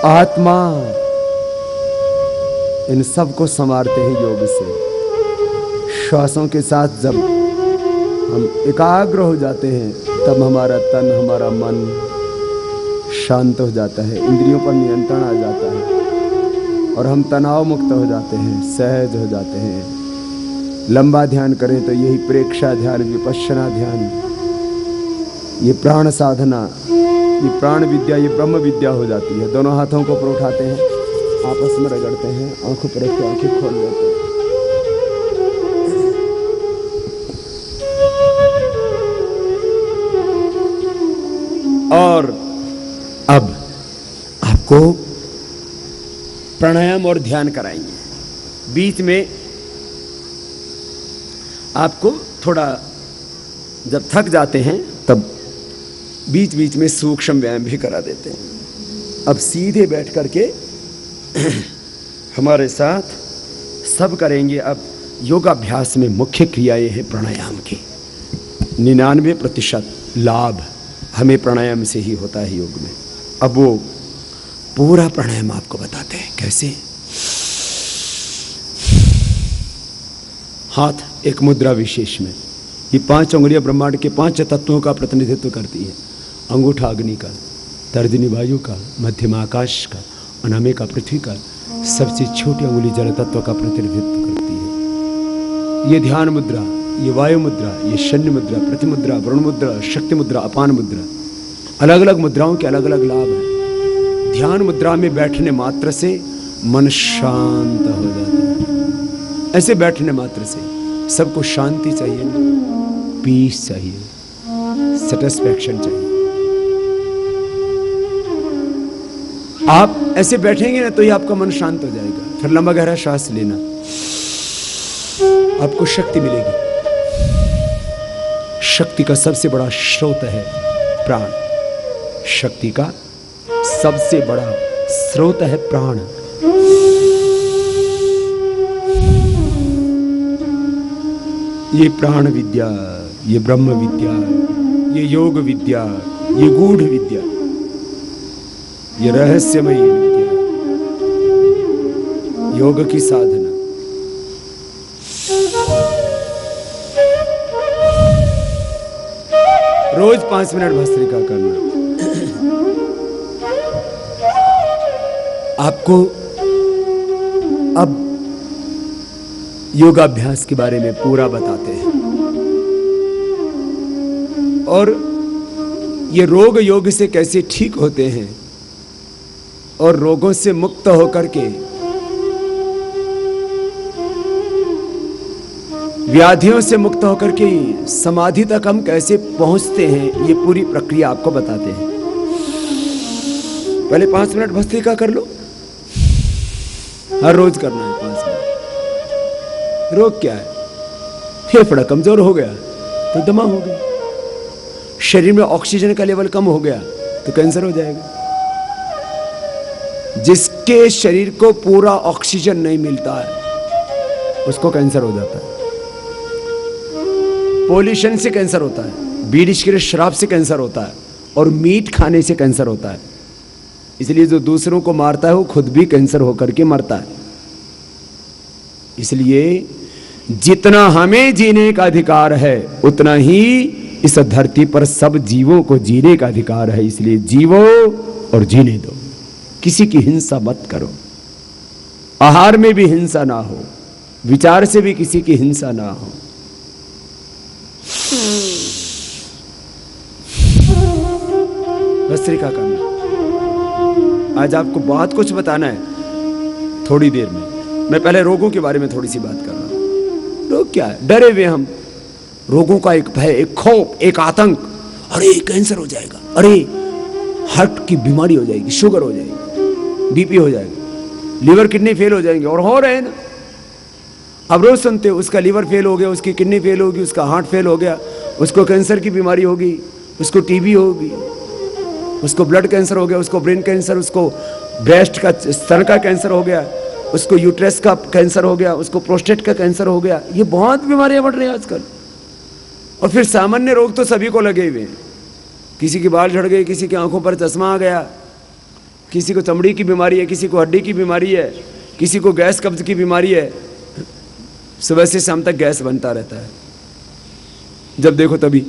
आत्मा, इन सब को संवारते हैं योग से। श्वासों के साथ जब हम एकाग्र हो जाते हैं, तब हमारा तन, हमारा मन शांत हो जाता है, इंद्रियों पर नियंत्रण आ जाता है और हम तनाव मुक्त हो जाते हैं, सहज हो जाते हैं। लंबा ध्यान करें तो यही प्रेक्षा ध्यान, विपश्यना ध्यान, ये प्राण साधना, ये प्राण विद्या, ये ब्रह्म विद्या हो जाती है। दोनों हाथों को ऊपर उठाते हैं, आपस में रगड़ते हैं, आंखों पर रख के आंखें खोल लेते हैं। और अब आपको प्राणायाम और ध्यान कराएंगे। बीच में आपको थोड़ा जब थक जाते हैं तब बीच बीच में सूक्ष्म व्यायाम भी करा देते हैं। अब सीधे बैठ करके हमारे साथ सब करेंगे। अब योगाभ्यास में मुख्य क्रियाएं हैं प्राणायाम की। 99% लाभ हमें प्राणायाम से ही होता है योग में। अब वो पूरा प्राणायाम आपको बताते हैं कैसे। हाथ एक मुद्रा विशेष में, ये 5 उंगलियां ब्रह्मांड के 5 तत्वों का प्रतिनिधित्व करती है। अंगूठा अग्नि का, तर्जनी वायु का, मध्यमा आकाश का, अनामिका पृथ्वी का, सबसे छोटी उंगली जल तत्व का प्रतिनिधित्व करती है। ये ध्यान मुद्रा, ये वायु मुद्रा, ये शून्य मुद्रा, प्रतिमुद्रा, वरुण मुद्रा, शक्ति मुद्रा, अपान मुद्रा, अलग अलग मुद्राओं के अलग अलग लाभ हैं। ध्यान मुद्रा में बैठने मात्र से मन शांत हो जाता है। ऐसे बैठने मात्र से सबको शांति चाहिए ना, पीस चाहिए, सेटिस्फैक्शन चाहिए। आप ऐसे बैठेंगे ना तो ही आपका मन शांत हो जाएगा। फिर लंबा गहरा श्वास लेना, आपको शक्ति मिलेगी। शक्ति का सबसे बड़ा स्रोत है प्राण। शक्ति का सबसे बड़ा स्रोत है प्राण। ये प्राण विद्या, ये ब्रह्म विद्या, ये योग विद्या, ये गूढ़ विद्या, ये रहस्यमयी विद्या, योग की साधना। रोज 5 मिनट भस्त्रिका करना। आपको अब योगाभ्यास के बारे में पूरा बताते हैं। और ये रोग योग से कैसे ठीक होते हैं और रोगों से मुक्त होकर के व्याधियों से मुक्त होकर के समाधि तक हम कैसे पहुंचते हैं, ये पूरी प्रक्रिया आपको बताते हैं। पहले 5 मिनट भस्त्रिका कर लो। हर रोज करना है 5 मिनट। रोग क्या है? फेफड़ा कमजोर हो गया तो दमा हो गया। शरीर में ऑक्सीजन का लेवल कम हो गया तो कैंसर हो जाएगा। जिसके शरीर को पूरा ऑक्सीजन नहीं मिलता है उसको कैंसर हो जाता है। पोल्यूशन से कैंसर होता है, बीड़ी सिगरेट शराब से कैंसर होता है, और मीट खाने से कैंसर होता है। इसलिए जो दूसरों को मारता है वो खुद भी कैंसर होकर के मरता है। इसलिए जितना हमें जीने का अधिकार है उतना ही इस धरती पर सब जीवों को जीने का अधिकार है। इसलिए जीवो और जीने दो। किसी की हिंसा मत करो। आहार में भी हिंसा ना हो, विचार से भी किसी की हिंसा ना हो। भस्त्रिका करना। आज आपको बहुत कुछ बताना है थोड़ी देर में। मैं पहले रोगों के बारे में थोड़ी सी बात कर रहा हूं। रोग क्या है? डरे हुए हम। रोगों का एक भय, एक खौफ, एक आतंक। अरे कैंसर हो जाएगा, अरे हार्ट की बीमारी हो जाएगी, शुगर हो जाएगी, बीपी हो जाएगा, लीवर किडनी फेल हो जाएंगे, और हो रहे हैं ना। अब रोज सुनते हो उसका लीवर फेल हो गया, उसकी किडनी फेल होगी, उसका हार्ट फेल हो गया, उसको कैंसर की बीमारी होगी, उसको टीबी होगी, उसको ब्लड कैंसर हो गया, उसको ब्रेन कैंसर, उसको ब्रेस्ट का स्तन का कैंसर हो गया, उसको यूट्रस का कैंसर हो गया, उसको प्रोस्टेट का कैंसर हो गया। ये बहुत बीमारियां बढ़ रही हैं आजकल। और फिर सामान्य रोग तो सभी को लगे हुए हैं। किसी के बाल झड़ गए, किसी की आंखों पर चश्मा आ गया, किसी को चमड़ी की बीमारी है, किसी को हड्डी की बीमारी है, किसी को गैस कब्ज की बीमारी है। सुबह से शाम तक गैस बनता रहता है। जब देखो तभी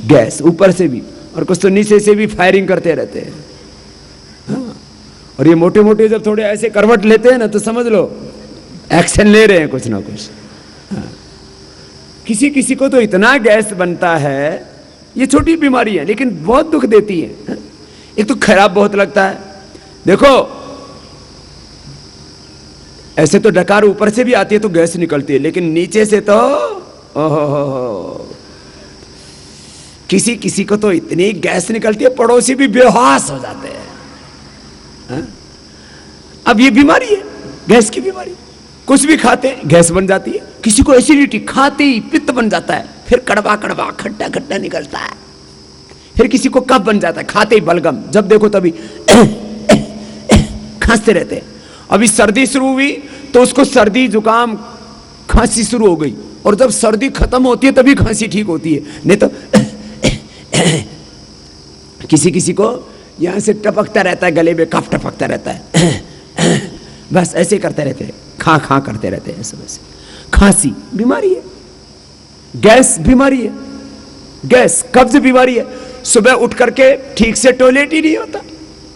गैस, ऊपर से भी, और कुछ तो नीचे से भी फायरिंग करते रहते हैं। हाँ। और ये मोटे मोटे जब थोड़े ऐसे करवट लेते हैं ना तो समझ लो एक्शन ले रहे हैं कुछ ना कुछ। हाँ। किसी किसी को तो इतना गैस बनता है, ये छोटी बीमारी है लेकिन बहुत दुख देती है। हाँ। एक तो खराब बहुत लगता है। देखो ऐसे तो डकार ऊपर से भी आती है तो गैस निकलती है, लेकिन नीचे से तो ओहो, किसी किसी को तो इतनी गैस निकलती है पड़ोसी भी बेहोश हो जाते हैं। हाँ? अब ये बीमारी है, गैस की बीमारी। कुछ भी खाते हैं गैस बन जाती है। किसी को एसिडिटी, खाते ही पित्त बन जाता है, फिर कड़वा कड़वा खट्टा खट्टा निकलता है। फिर किसी को कफ बन जाता है, खाते ही बलगम, जब देखो तभी खांसते रहते हैं। अभी सर्दी शुरू हुई तो उसको सर्दी जुकाम खांसी शुरू हो गई, और जब सर्दी खत्म होती है तभी खांसी ठीक होती है, नहीं तो किसी किसी को यहां से टपकता रहता है, गले में कफ टपकता रहता है, बस ऐसे करते रहते हैं, खा खा करते रहते हैं सब ऐसे। खांसी बीमारी है, गैस बीमारी है, गैस कब्ज बीमारी है। सुबह उठ करके ठीक से टॉयलेट ही नहीं होता,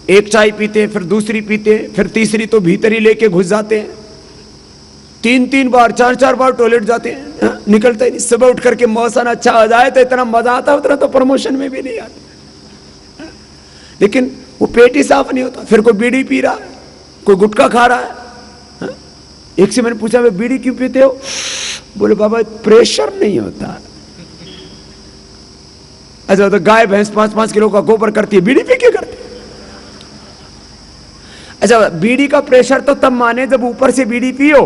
एक चाय पीते फिर दूसरी पीते फिर तीसरी तो भीतर ही लेके घुस जाते हैं, 3-3 बार 4-4 बार टॉयलेट जाते हैं, निकलता ही नहीं। सुबह उठ करके मौसम अच्छा आ जाए तो इतना मजा आता है, उतना तो प्रमोशन में भी नहीं आता, लेकिन वो पेट ही साफ नहीं होता। फिर कोई बीड़ी पी रहा है, कोई गुटखा खा रहा है। एक से मैंने पूछा, वे बीड़ी क्यों पीते हो? बोले बाबा प्रेशर नहीं होता। अच्छा, तो गाय भैंस 5-5 किलो का गोबर करती है, बीड़ी पी के करती है? अच्छा, बीड़ी का प्रेशर तो तब माने जब ऊपर से बीड़ी पियो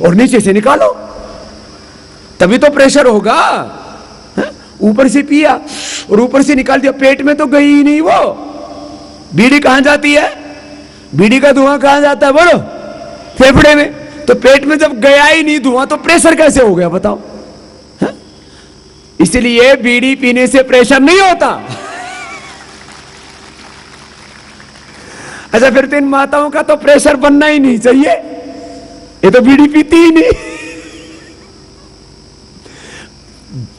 और नीचे से निकालो, तभी तो प्रेशर होगा। ऊपर से पिया और ऊपर से निकाल दिया, पेट में तो गई ही नहीं वो। बीड़ी कहां जाती है? बीड़ी का धुआं कहां जाता है बोलो? फेफड़े में। तो पेट में जब गया ही नहीं धुआं तो प्रेशर कैसे हो गया बताओ? इसलिए बीड़ी पीने से प्रेशर नहीं होता। अच्छा, फिर तो इन माताओं का तो प्रेशर बनना ही नहीं चाहिए, ये तो बीड़ी पीती ही नहीं।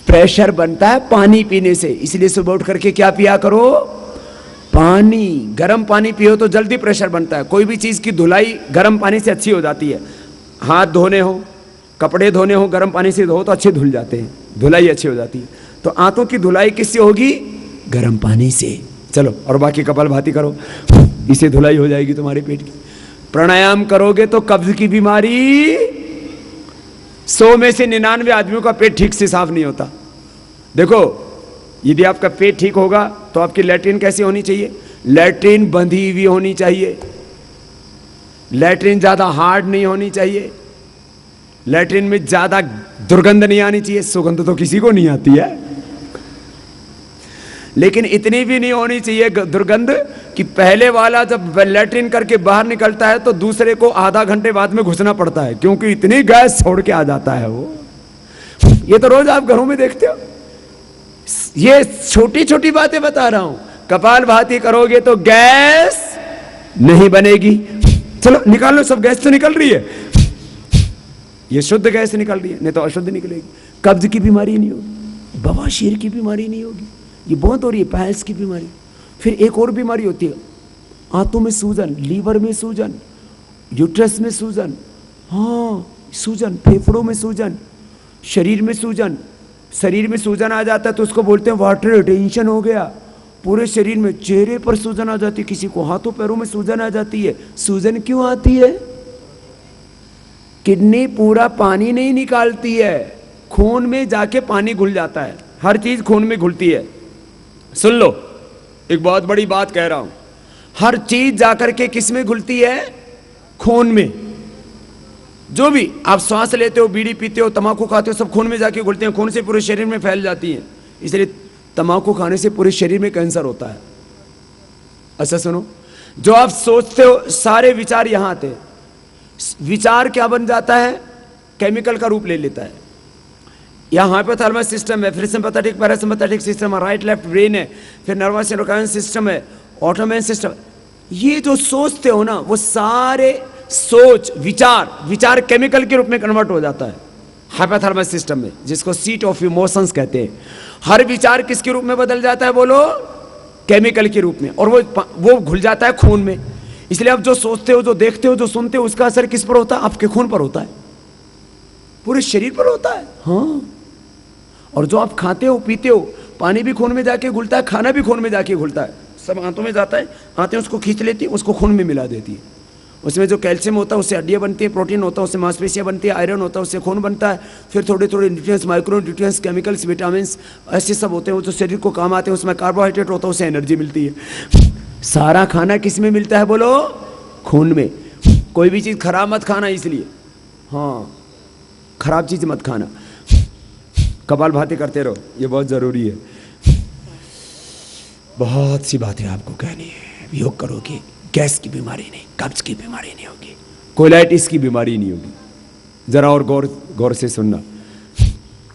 प्रेशर बनता है पानी पीने से, इसलिए सुबह उठ करके क्या पिया करो? पानी। गर्म पानी पियो तो जल्दी प्रेशर बनता है। कोई भी चीज की धुलाई गर्म पानी से अच्छी हो जाती है। हाथ धोने हो, कपड़े धोने हो, गर्म पानी से धो तो अच्छे धुल जाते हैं, धुलाई अच्छी हो जाती है। तो आंतों की धुलाई किससे होगी? गर्म पानी से। चलो, और बाकी कपालभाति करो, इससे धुलाई हो जाएगी तुम्हारे पेट की। प्राणायाम करोगे तो कब्ज की बीमारी, 100 में से 99 आदमियों का पेट ठीक से साफ नहीं होता। देखो, यदि आपका पेट ठीक होगा तो आपकी लैट्रिन कैसी होनी चाहिए? लैट्रिन बंधी हुई होनी चाहिए, लैट्रिन ज्यादा हार्ड नहीं होनी चाहिए, लैट्रिन में ज्यादा दुर्गंध नहीं आनी चाहिए। सुगंध तो किसी को नहीं आती है, लेकिन इतनी भी नहीं होनी चाहिए दुर्गंध कि पहले वाला जब लैट्रिन करके बाहर निकलता है तो दूसरे को आधा घंटे बाद में घुसना पड़ता है, क्योंकि इतनी गैस छोड़ के आ जाता है वो। ये तो रोज आप घरों में देखते हो। ये छोटी छोटी बातें बता रहा हूं। कपालभाति करोगे तो गैस नहीं बनेगी। चलो निकाल लो सब, गैस तो निकल रही है, ये शुद्ध गैस निकल रही है, नहीं तो अशुद्ध निकलेगी। कब्ज की बीमारी नहीं होगी, बवासीर की बीमारी नहीं होगी, ये बहुत हो रही है, पायल्स की बीमारी। फिर एक और बीमारी होती है, आंतों में सूजन, लीवर में सूजन, यूट्रस में सूजन, हाँ सूजन, फेफड़ों में सूजन, शरीर में सूजन। शरीर में सूजन आ जाता है तो उसको बोलते हैं वाटर रिटेंशन हो गया। पूरे शरीर में, चेहरे पर सूजन आ जाती है, किसी को हाथों पैरों में सूजन आ जाती है। सूजन क्यों आती है? किडनी पूरा पानी नहीं निकालती है, खून में जाके पानी घुल जाता है। हर चीज खून में घुलती है। सुन लो, एक बहुत बड़ी बात कह रहा हूं, हर चीज जाकर के किस में घुलती है? खून में। जो भी आप सांस लेते हो, बीड़ी पीते हो, तंबाकू खाते हो, सब खून में जाके घुलते हैं, खून से पूरे शरीर में फैल जाती है। इसलिए तंबाकू खाने से पूरे शरीर में कैंसर होता है। अच्छा सुनो, जो आप सोचते हो सारे विचार यहां आते हैं। विचार क्या बन जाता है? केमिकल का रूप ले लेता है। यहाँ हाइपोथैलेमस सिस्टम है, फिर सिंपैथेटिक पैरासिम्पैथेटिक सिस्टम है, राइट लेफ्ट ब्रेन है, फिर नर्वस एंडोक्राइन सिस्टम है, ऑटोमेन सिस्टम। ये जो सोचते हो ना, वो सारे सोच विचार केमिकल के रूप में कन्वर्ट हो जाता है हाइपोथैलेमस सिस्टम में, जिसको सीट ऑफ इमोशंस कहते हैं। हर विचार किसके रूप में बदल जाता है बोलो? केमिकल के रूप में, और वो घुल जाता है खून में। इसलिए आप जो सोचते हो, जो देखते हो, जो सुनते हो, उसका असर किस पर होता है? आपके खून पर होता है, पूरे शरीर पर होता है। हाँ, और जो आप खाते हो पीते हो, पानी भी खून में जाके घुलता है, खाना भी खून में जाके घुलता है, सब आंतों में जाता है, आंतें उसको खींच लेती है, उसको खून में मिला देती है। उसमें जो कैल्शियम होता है उससे हड्डियाँ बनती है, प्रोटीन होता है उससे मांसपेशियाँ बनती है, आयरन होता है उससे खून बनता है, फिर थोड़े थोड़े nutrients, micro nutrients, chemicals, vitamin ऐसे सब होते हैं वो जो शरीर को काम आते हैं। उसमें कार्बोहाइड्रेट होता है, उससे एनर्जी मिलती है। सारा खाना किस में मिलता है बोलो? खून में। कोई भी चीज़ खराब मत खाना, इसलिए हाँ, खराब चीज़ मत खाना। कपालभाति करते रहो, ये बहुत ज़रूरी है। बहुत सी बातें आपको कहनी है। योग करोगे, गैस की बीमारी नहीं, कब्ज की बीमारी नहीं होगी, कोलाइटिस की बीमारी नहीं होगी। जरा और गौर से सुनना,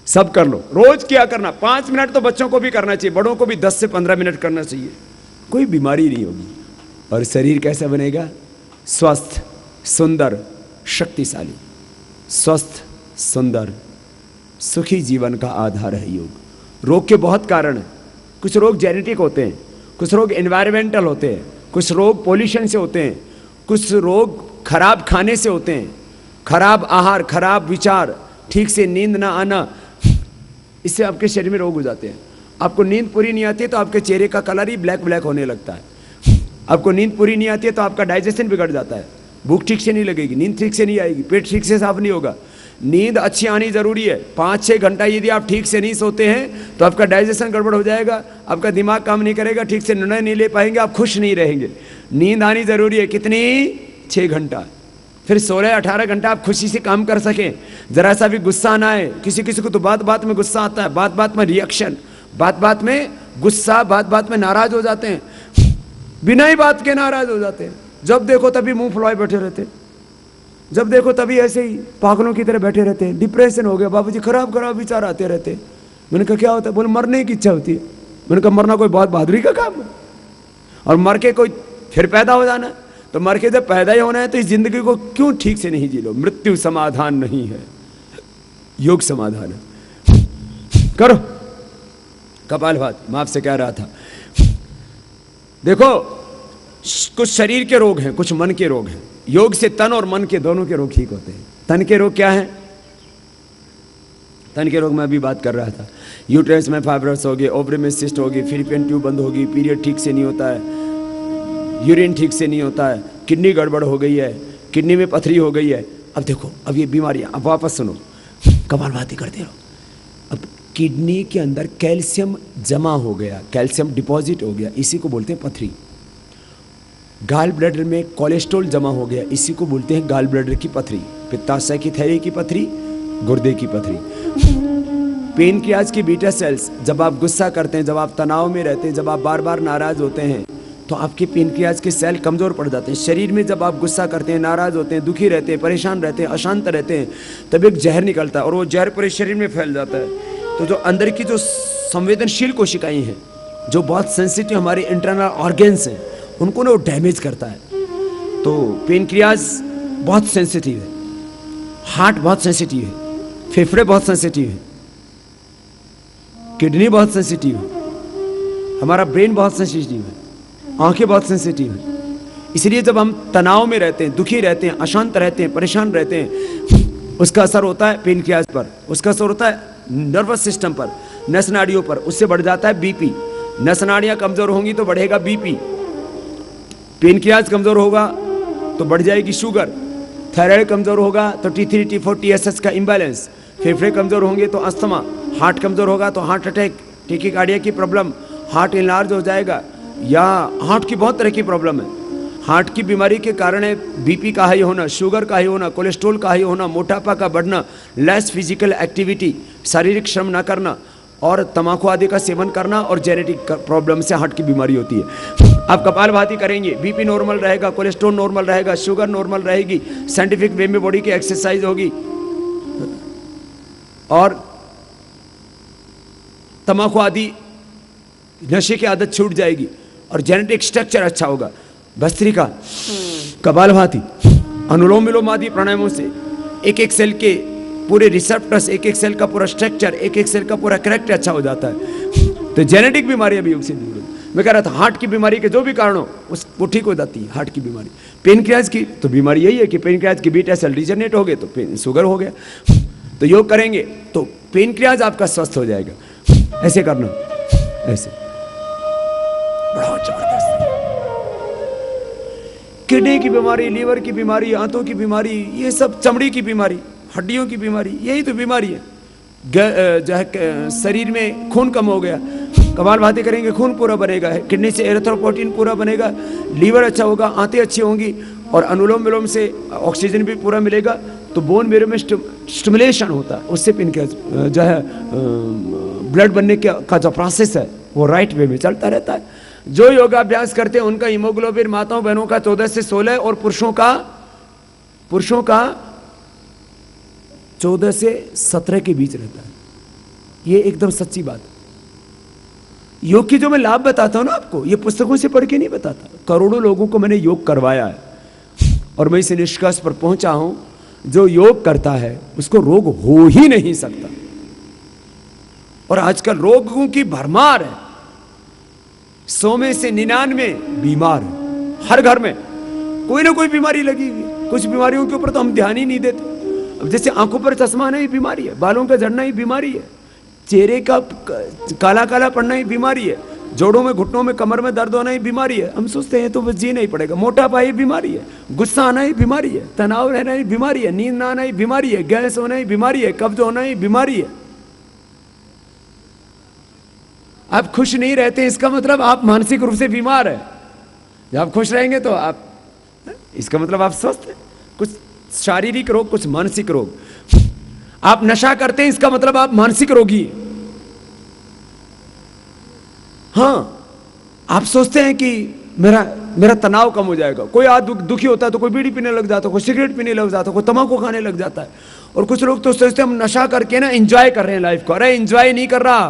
सब कर लो। रोज क्या करना, 5 मिनट तो बच्चों को भी करना चाहिए, बड़ों को भी 10 से 15 मिनट करना चाहिए। कोई बीमारी नहीं होगी। और शरीर कैसा बनेगा? स्वस्थ, सुंदर, शक्तिशाली। स्वस्थ, सुंदर, सुखी जीवन का आधार है योग। रोग के बहुत कारण हैं। कुछ रोग जेनेटिक होते हैं, कुछ रोग एनवायरमेंटल होते हैं, कुछ रोग पोल्यूशन से होते हैं, कुछ रोग खराब खाने से होते हैं, खराब आहार, खराब विचार, ठीक से नींद ना आना, इससे आपके शरीर में रोग हो जाते हैं। आपको नींद पूरी नहीं आती है तो आपके चेहरे का कलर ही ब्लैक ब्लैक होने लगता है। आपको नींद पूरी नहीं आती है तो आपका डाइजेशन बिगड़ जाता है, भूख ठीक से नहीं लगेगी, नींद ठीक से नहीं आएगी, पेट ठीक से साफ नहीं होगा। नींद अच्छी आनी जरूरी है। 5-6 घंटा यदि आप ठीक से नहीं सोते हैं तो आपका डाइजेशन गड़बड़ हो जाएगा, आपका दिमाग काम नहीं करेगा, ठीक से निर्णय नहीं ले पाएंगे, आप खुश नहीं रहेंगे। नींद आनी जरूरी है। कितनी? 6 घंटा। फिर 16-18 घंटा आप खुशी से काम कर सकें, जरा सा भी गुस्सा ना आए। किसी किसी को तो बात बात में गुस्सा आता है, बात बात में रिएक्शन, बात बात में गुस्सा, बात बात में नाराज हो जाते हैं, बिना ही बात के नाराज हो जाते हैं। जब देखो तभी मुंह फुलाए बैठे रहते हैं, जब देखो तभी ऐसे ही पागलों की तरह बैठे रहते हैं। डिप्रेशन हो गया बाबूजी, खराब खराब विचार आते रहते हैं। मैंने कहा क्या होता है? बोले मरने की इच्छा होती है। मैंने कहा मरना कोई बहुत बहादुरी का काम है? और मर के कोई फिर पैदा हो जाना? तो मर के जब पैदा ही होना है तो इस जिंदगी को क्यों ठीक से नहीं जी लो? मृत्यु समाधान नहीं है, योग समाधान है। करो कपालभाति। मैं आपसे कह रहा था, देखो कुछ शरीर के रोग हैं, कुछ मन के रोग हैं। योग से तन और मन के दोनों के रोग ठीक होते हैं। तन के रोग क्या है? तन के रोग में अभी बात कर रहा था, यूट्रस में फाइब्रोस होगी, ओवरी में सिस्ट होगी, फिलिपियन ट्यूब बंद होगी, पीरियड ठीक से नहीं होता है, यूरिन ठीक से नहीं होता है, किडनी गड़बड़ हो गई है, किडनी में पथरी हो गई है। अब देखो, अब ये बीमारियां, अब वापस सुनो, कपालभाति करते रहो। अब किडनी के अंदर कैल्शियम जमा हो गया, कैल्शियम डिपॉजिट हो गया, इसी को बोलते हैं पथरी। गाल ब्लैडर में कोलेस्ट्रॉल जमा हो गया, इसी को बोलते हैं गाल ब्लैडर की पथरी। पित्ताशय की थैली की पथरी, गुर्दे की पथरी। पेनक्रियाज की बीटा सेल्स, जब आप गुस्सा करते हैं, जब आप तनाव में रहते हैं, जब आप बार बार नाराज होते हैं तो आपके पेनक्रियाज के सेल कमजोर पड़ जाते हैं। शरीर में जब आप गुस्सा करते हैं, नाराज होते हैं, दुखी रहते हैं, परेशान रहते हैं, अशांत रहते हैं, तब एक जहर निकलता है और वो जहर पूरे शरीर में फैल जाता है। तो जो अंदर की जो संवेदनशील कोशिकाएं हैं, जो बहुत सेंसिटिव हमारे इंटरनल ऑर्गेन्स हैं, उनको ना वो डैमेज करता है। तो पेनक्रियाज बहुत सेंसिटिव है, हार्ट बहुत सेंसिटिव है, फेफड़े बहुत सेंसिटिव है, किडनी बहुत सेंसिटिव है, हमारा ब्रेन बहुत सेंसिटिव है, आंखें बहुत सेंसिटिव है। इसलिए जब हम तनाव में रहते हैं, दुखी रहते हैं, अशांत रहते हैं, परेशान रहते हैं, उसका असर होता है पेनक्रियाज पर, उसका असर होता है नर्वस सिस्टम पर, नस नाड़ियों पर, उससे बढ़ जाता है बीपी। नस नाड़ियां कमजोर होंगी तो बढ़ेगा बीपी, पेनक्रियाज कमजोर होगा तो बढ़ जाएगी शुगर, थायराइड कमजोर होगा तो T3, T4, TSH का इम्बैलेंस, फेफड़े कमजोर होंगे तो अस्थमा, हार्ट कमजोर होगा तो हार्ट अटैक, टेकिकार्डिया की प्रॉब्लम, हार्ट इनलार्ज हो जाएगा, या हार्ट की बहुत तरह की प्रॉब्लम है। हार्ट की बीमारी के कारण है बीपी का हाई होना, शुगर का हाई होना, कोलेस्ट्रॉल का हाई होना, मोटापा का बढ़ना, लेस फिजिकल एक्टिविटी, शारीरिक श्रम ना करना, और तंबाकू आदि का सेवन करना, और जेनेटिक प्रॉब्लम से हार्ट की बीमारी होती है। आप कपालभाति करेंगे, बीपी नॉर्मल रहेगा, कोलेस्ट्रॉल नॉर्मल रहेगा, शुगर नॉर्मल रहेगी, साइंटिफिक वे में बॉडी की एक्सरसाइज होगी, और तंबाकू आदि नशे की आदत छूट जाएगी, और जेनेटिक स्ट्रक्चर अच्छा होगा। भस्त्रिका, कपालभाति, अनुलोम विलोम आदि प्राणायामों से एक एक सेल के पूरे रिसेप्टर्स, एक एक सेल का पूरा स्ट्रक्चर, एक एक सेल का पूरा कैरेक्टर अच्छा हो जाता है। तो जेनेटिक बीमारियां भी योग से दूर होती। मैं कह रहा था हार्ट की बीमारी के जो भी कारण हो वो ठीक हो जाती है। हार्ट की बीमारी, पेनक्रियाज की तो बीमारी यही है कि पेनक्रियाज की बीटा सेल रीजनरेट हो गए तो शुगर हो गया। तो योग करेंगे तो पेनक्रियाज आपका स्वस्थ हो जाएगा। ऐसे करना, ऐसे बड़ा जबरदस्त। किडनी की बीमारी, लीवर की बीमारी, आंतों की बीमारी, ये सब चमड़ी की बीमारी, हड्डियों की बीमारी, यही तो बीमारी है। जो है शरीर में खून कम हो गया, कपालभाति करेंगे खून पूरा बनेगा, किडनी से एरिथ्रोपोइटिन पूरा बनेगा, लीवर अच्छा होगा, आंतें अच्छी होंगी, और अनुलोम विलोम से ऑक्सीजन भी पूरा मिलेगा, तो बोन मेरो में स्टिमुलेशन होता है, उससे पेनक्रियाज जो है ब्लड बनने का जो प्रोसेस है वो राइट वे में चलता रहता है। जो योगाभ्यास करते हैं उनका हीमोग्लोबिन माताओं बहनों का 14 से 16 और पुरुषों का 14 से 17 के बीच रहता है। ये एकदम सच्ची बात है। योग की जो मैं लाभ बताता हूं ना आपको, ये पुस्तकों से पढ़ के नहीं बताता। करोड़ों लोगों को मैंने योग करवाया है और मैं इस निष्कर्ष पर पहुंचा हूं, जो योग करता है उसको रोग हो ही नहीं सकता। और आजकल रोगों की भरमार है, 100 में से 99 बीमार है। हर घर में कोई ना कोई बीमारी लगी हुई है। कुछ बीमारियों के ऊपर तो हम ध्यान ही नहीं देते। अब जैसे आंखों पर चश्मा आना ही बीमारी है, बालों का झड़ना ही बीमारी है, चेहरे का काला काला पड़ना ही बीमारी है, जोड़ों में घुटनों में कमर में दर्द होना ही बीमारी है। हम सोचते हैं तो बस जी नहीं पड़ेगा। मोटापा ही बीमारी है, गुस्सा आना ही बीमारी है, तनाव रहना ही बीमारी है, नींद ना आना ही बीमारी है, गैस होना ही बीमारी है, कब्ज होना ही बीमारी है। आप खुश नहीं रहते इसका मतलब आप मानसिक रूप से बीमार है। जब आप खुश रहेंगे तो आप, इसका मतलब आप स्वस्थ हैं। कुछ शारीरिक रोग, कुछ मानसिक रोग। आप नशा करते हैं इसका मतलब आप मानसिक रोगी हैं। हां, आप सोचते हैं कि मेरा तनाव कम हो जाएगा। कोई दुखी होता है तो कोई बीड़ी पीने लग जाता है, कोई सिगरेट पीने लग जाता है, कोई तंबाकू खाने लग जाता है। और कुछ लोग तो सोचते हैं हम नशा करके ना एंजॉय कर रहे हैं लाइफ को। अरे एंजॉय नहीं कर रहा,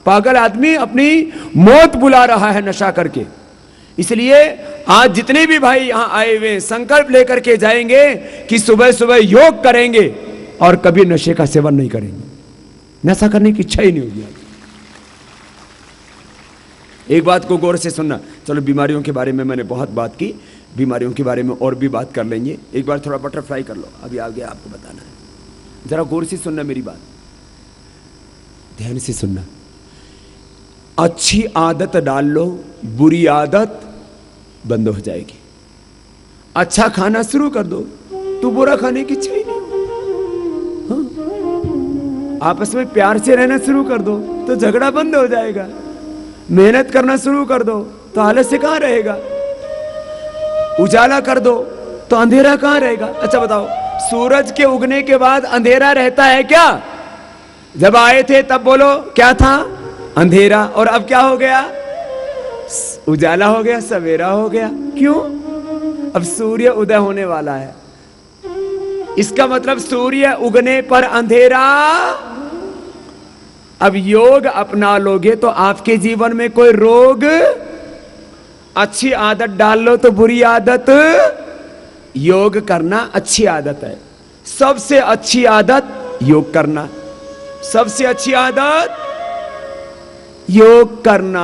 पागल आदमी अपनी मौत बुला रहा है नशा करके। इसलिए आज जितने भी भाई यहां आए हुए संकल्प लेकर के जाएंगे कि सुबह सुबह योग करेंगे और कभी नशे का सेवन नहीं करेंगे। नशा करने की इच्छा ही नहीं होगी। एक बात को गौर से सुनना। चलो बीमारियों के बारे में मैंने बहुत बात की, बीमारियों के बारे में और भी बात कर लेंगे। एक बार थोड़ा बटरफ्लाई कर लो, अभी आगे आपको बताना है। जरा गौर से सुनना मेरी बात, ध्यान से सुनना। अच्छी आदत डाल लो, बुरी आदत बंद हो जाएगी। अच्छा खाना शुरू कर दो तो बुरा खाने की इच्छा ही नहीं। हाँ? आपस में प्यार से रहना शुरू कर दो तो झगड़ा बंद हो जाएगा। मेहनत करना शुरू कर दो तो आलस्य कहां रहेगा। उजाला कर दो तो अंधेरा कहां रहेगा। अच्छा बताओ, सूरज के उगने के बाद अंधेरा रहता है क्या? जब आए थे तब बोलो क्या था? अंधेरा। और अब क्या हो गया? उजाला हो गया, सवेरा हो गया। क्यों? अब सूर्य उदय होने वाला है। इसका मतलब सूर्य उगने पर अंधेरा। अब योग अपना लोगे तो आपके जीवन में कोई रोग, अच्छी आदत डाल लो तो बुरी आदत। योग करना अच्छी आदत है। सबसे अच्छी आदत योग करना, सबसे अच्छी आदत योग करना।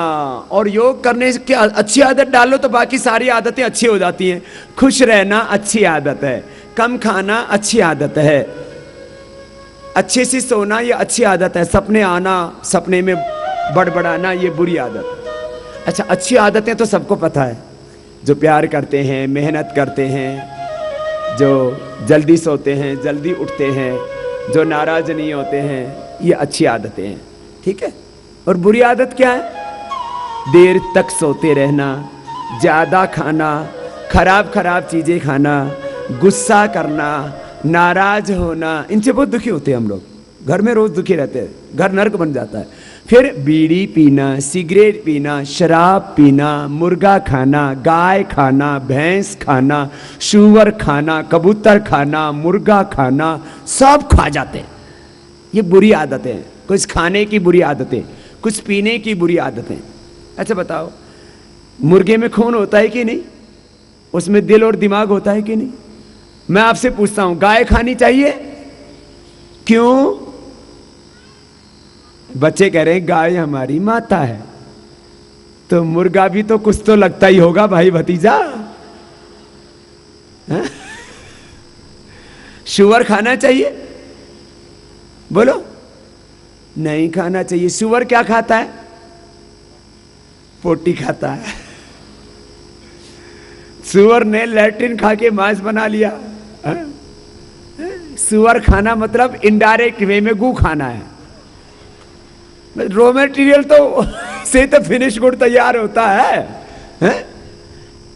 और योग करने की अच्छी आदत डालो तो बाकी सारी आदतें अच्छी हो जाती हैं। खुश रहना अच्छी आदत है, कम खाना अच्छी आदत है, अच्छे से सोना ये अच्छी आदत है, सपने आना, सपने में बड़बड़ाना ये बुरी आदत है। अच्छा, अच्छी आदतें तो सबको पता है। जो प्यार करते हैं, मेहनत करते हैं, जो जल्दी सोते हैं, जल्दी उठते हैं, जो नाराज नहीं होते हैं, ये अच्छी आदतें हैं। ठीक है। और बुरी आदत क्या है? देर तक सोते रहना, ज्यादा खाना, खराब खराब चीजें खाना, गुस्सा करना, नाराज होना। इनसे बहुत दुखी होते हैं हम लोग। घर में रोज दुखी रहते हैं, घर नर्क बन जाता है। फिर बीड़ी पीना, सिगरेट पीना, शराब पीना, मुर्गा खाना, गाय खाना, भैंस खाना, सूअर खाना, कबूतर खाना, मुर्गा खाना, सब खा जाते हैं। ये बुरी आदतें हैं। कुछ खाने की बुरी आदतें, कुछ पीने की बुरी आदतें। अच्छा बताओ, मुर्गे में खून होता है कि नहीं? उसमें दिल और दिमाग होता है कि नहीं? मैं आपसे पूछता हूं, गाय खानी चाहिए? क्यों? बच्चे कह रहे हैं गाय हमारी माता है, तो मुर्गा भी तो कुछ तो लगता ही होगा भाई भतीजा। सूअर खाना चाहिए? बोलो। नहीं खाना चाहिए। सूअर क्या खाता है? पोटी खाता है। सूअर ने लैट्रिन खा के मांस बना लिया। सूअर खाना मतलब इनडायरेक्ट वे में गू खाना है। रॉ मटेरियल तो से तो फिनिश गुड तैयार होता है,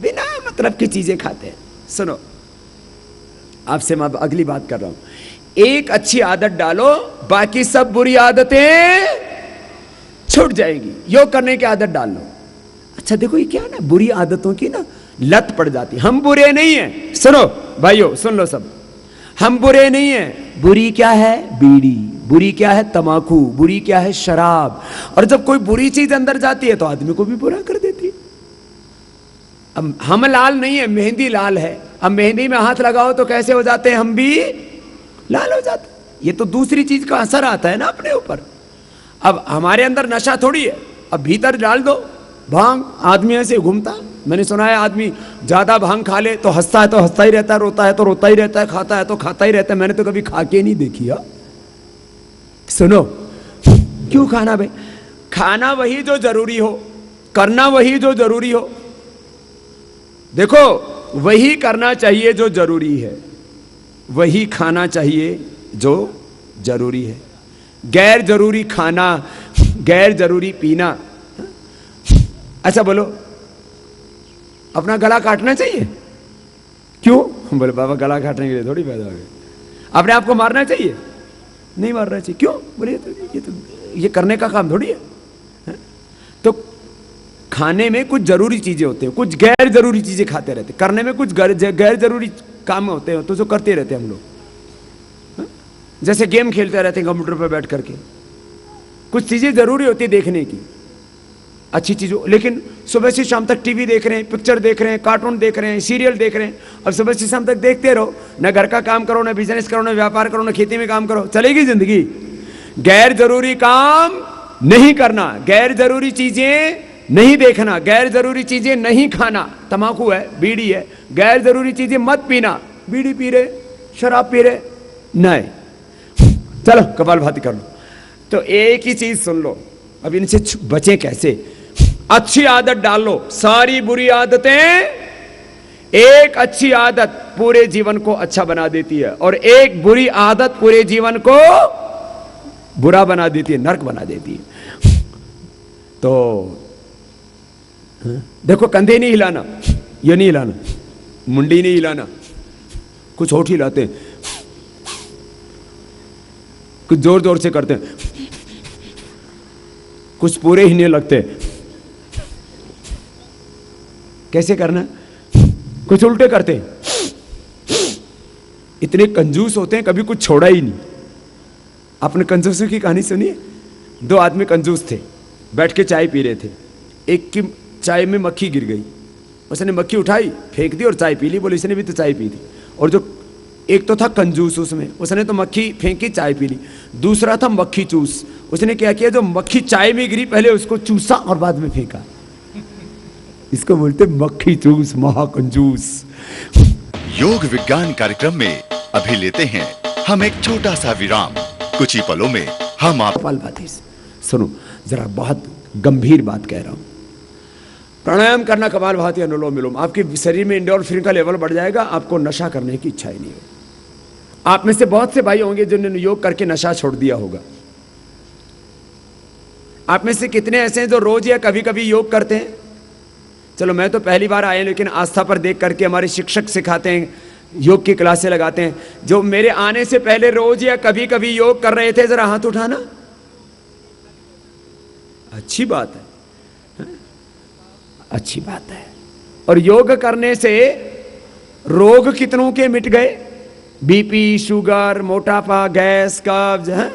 बिना मतलब की चीजें खाते हैं। सुनो, आपसे मैं अगली बात कर रहा हूं। एक अच्छी आदत डालो, बाकी सब बुरी आदतें छूट जाएगी। योग करने की आदत डाल लो। अच्छा देखो ये क्या ना, बुरी आदतों की ना लत पड़ जाती। हम बुरे नहीं हैं, सुनो भाइयों, सुन लो सब, हम बुरे नहीं हैं। बुरी क्या है? बीड़ी। बुरी क्या है? तमाकू। बुरी क्या है? शराब। और जब कोई बुरी चीज अंदर जाती है तो आदमी को भी बुरा कर देती है। अब हम लाल नहीं है, मेहंदी लाल है। अब मेहंदी में हाथ लगाओ तो कैसे हो जाते हैं? हम भी लाल हो जाते हैं। ये तो दूसरी चीज का असर आता है ना अपने ऊपर। अब हमारे अंदर नशा थोड़ी है, अब भीतर डाल दो भांग, आदमी ऐसे घूमता। मैंने सुना है आदमी ज्यादा भांग खा ले तो हंसता ही रहता है, रोता है तो रोता ही रहता है, खाता है तो खाता ही रहता है। मैंने तो कभी खा के नहीं देखी है। सुनो, क्यों खाना भाई? खाना वही जो जरूरी हो, करना वही जो जरूरी हो। देखो, वही करना चाहिए जो जरूरी है, वही खाना चाहिए जो जरूरी है। गैर जरूरी खाना, गैर जरूरी पीना। अच्छा बोलो, अपना गला काटना चाहिए? क्यों? बोले बाबा गला काटने के लिए थोड़ी पैदा हो गए। अपने आप को मारना चाहिए? नहीं मारना चाहिए। क्यों? बोले ये करने का काम थोड़ी है। तो खाने में कुछ जरूरी चीजें होते हैं, कुछ गैर जरूरी चीजें खाते रहते, करने में कुछ गैर जरूरी काम होते हैं तो जो करते रहते हैं हम लोग। जैसे गेम खेलते रहते हैं कंप्यूटर पर बैठ करके। कुछ चीजें जरूरी होती है देखने की, अच्छी चीजों, लेकिन सुबह से शाम तक टीवी देख रहे हैं, पिक्चर देख रहे हैं, कार्टून देख रहे हैं, सीरियल देख रहे हैं, और सुबह से शाम तक देखते रहो। न घर का काम करो, न बिजनेस करो, न व्यापार करो, न खेती में काम करो, चलेगी जिंदगी? गैर जरूरी काम नहीं करना, गैर जरूरी चीजें नहीं देखना, गैर जरूरी चीजें नहीं खाना। तंबाकू है, बीड़ी है, गैर जरूरी चीजें मत पीना। बीड़ी पी रहे, शराब पी रहे, नहीं। चलो कपालभाति कर लो। तो एक ही चीज सुन लो, अब इनसे बचें कैसे? अच्छी आदत डाल लो। सारी बुरी आदतें, एक अच्छी आदत पूरे जीवन को अच्छा बना देती है, और एक बुरी आदत पूरे जीवन को बुरा बना देती है, नरक बना देती है। तो देखो, कंधे नहीं हिलाना, ये नहीं हिलाना, मुंडी नहीं हिलाना, कुछ होठ हिलाते हैं, कुछ जोर जोर से करते हैं, कुछ पूरे हिलने लगते हैं। कैसे करना? कुछ उल्टे करते हैं। इतने कंजूस होते हैं, कभी कुछ छोड़ा ही नहीं। आपने कंजूसों की कहानी सुनी है? दो आदमी कंजूस थे, बैठ के चाय पी रहे थे। एक की चाय में मक्खी गिर गई, उसने मक्खी उठाई, फेंक दी और चाय पी ली। बोले इसने भी तो चाय पी थी। और जो एक तो था कंजूस, उसमें उसने तो मक्खी फेंकी, चाय पी ली। दूसरा था मक्खी चूस, उसने क्या किया, जो मक्खी चाय में गिरी पहले उसको चूसा और बाद में फेंका। इसको बोलते मक्खी चूस, महाकंजूस। योग विज्ञान कार्यक्रम में अभी लेते हैं हम एक छोटा सा विराम। कुछ ही पलों में हम आप कपालभाति सुनो जरा, बहुत गंभीर बात कह रहा हूं। प्राणायाम करना, कपालभाति, अनुलोम विलोम, आपके शरीर में एंडोर्फिन का लेवल बढ़ जाएगा, आपको नशा करने की इच्छा ही नहीं होगी। आप में से बहुत से भाई होंगे जिन्होंने योग करके नशा छोड़ दिया होगा। आप में से कितने ऐसे हैं जो रोज या कभी कभी योग करते हैं? चलो मैं तो पहली बार आया, लेकिन आस्था पर देख करके हमारे शिक्षक सिखाते हैं, योग की क्लासें लगाते हैं। जो मेरे आने से पहले रोज या कभी कभी योग कर रहे थे, जरा हाथ उठाना। अच्छी बात है, अच्छी बात है। और योग करने से रोग कितनों के मिट गए? बीपी, शुगर, मोटापा, गैस, कब्ज,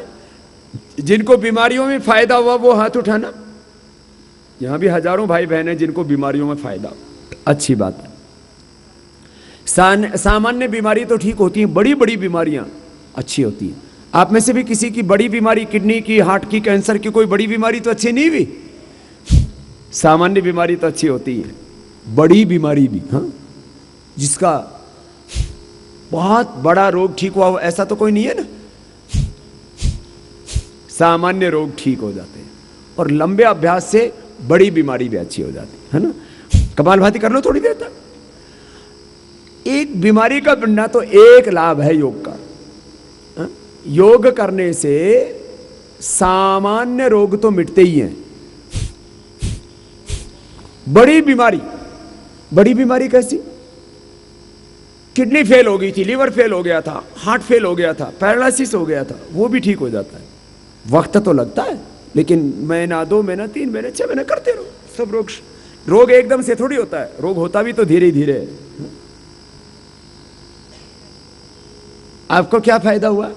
जिनको बीमारियों में फायदा हुआ वो हाथ उठाना। यहां भी हजारों भाई बहन हैं जिनको बीमारियों में फायदा। अच्छी बात है। सामान्य बीमारी तो ठीक होती है, बड़ी बड़ी बीमारियां अच्छी होती हैं। आप में से भी किसी की बड़ी बीमारी, किडनी की, हार्ट की, कैंसर की, कोई बड़ी बीमारी तो अच्छी नहीं हुई? सामान्य बीमारी तो अच्छी होती है, बड़ी बीमारी भी। हाँ, जिसका बहुत बड़ा रोग ठीक हुआ हो ऐसा तो कोई नहीं है ना। सामान्य रोग ठीक हो जाते हैं, और लंबे अभ्यास से बड़ी बीमारी भी अच्छी हो जाती है ना। कपालभाति कर लो थोड़ी देर तक। एक बीमारी का बनना तो एक लाभ है योग का। हा? योग करने से सामान्य रोग तो मिटते ही हैं। बड़ी बीमारी कैसी? किडनी फेल हो गई थी, लीवर फेल हो गया था, हार्ट फेल हो गया था, पैरालिसिस हो गया था, वो भी ठीक हो जाता है। वक्त तो लगता है, लेकिन महीना, 2 महीना, 3 महीने, 6 महीने करते रहो, सब रोग रोग एकदम से थोड़ी होता है, रोग होता भी तो धीरे धीरे। आपको क्या फायदा हुआ?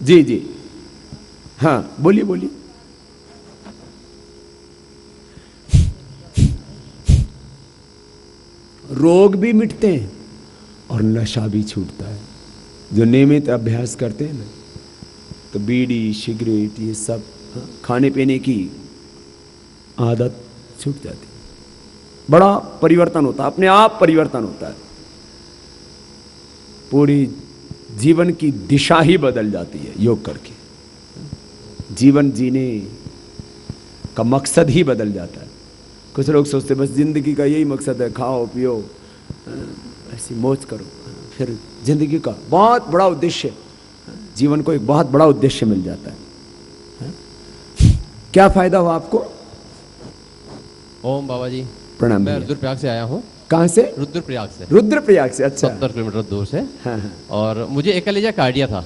जी जी, हाँ बोलिए बोलिए। रोग भी मिटते हैं और नशा भी छूटता है। जो नियमित अभ्यास करते हैं ना, तो बीड़ी सिगरेट ये सब खाने पीने की आदत छूट जाती है, बड़ा परिवर्तन होता है, अपने आप परिवर्तन होता है, पूरी जीवन की दिशा ही बदल जाती है योग करके। जीवन जीने का मकसद ही बदल जाता है। कुछ लोग सोचते बस जिंदगी का यही मकसद है, खाओ पियो ऐसी मौज करो, फिर जिंदगी का बहुत बड़ा उद्देश्य, जीवन को एक बहुत बड़ा उद्देश्य मिल जाता है। क्या फायदा हुआ आपको? ओम बाबा जी, प्रणाम। मैं रुद्रप्रयाग से आया हूँ। कहाँ से? रुद्रप्रयाग से। रुद्रप्रयाग से, अच्छा। 70 किलोमीटर दूर से। हाँ हाँ। और मुझे एकलेजिया कार्डिया था,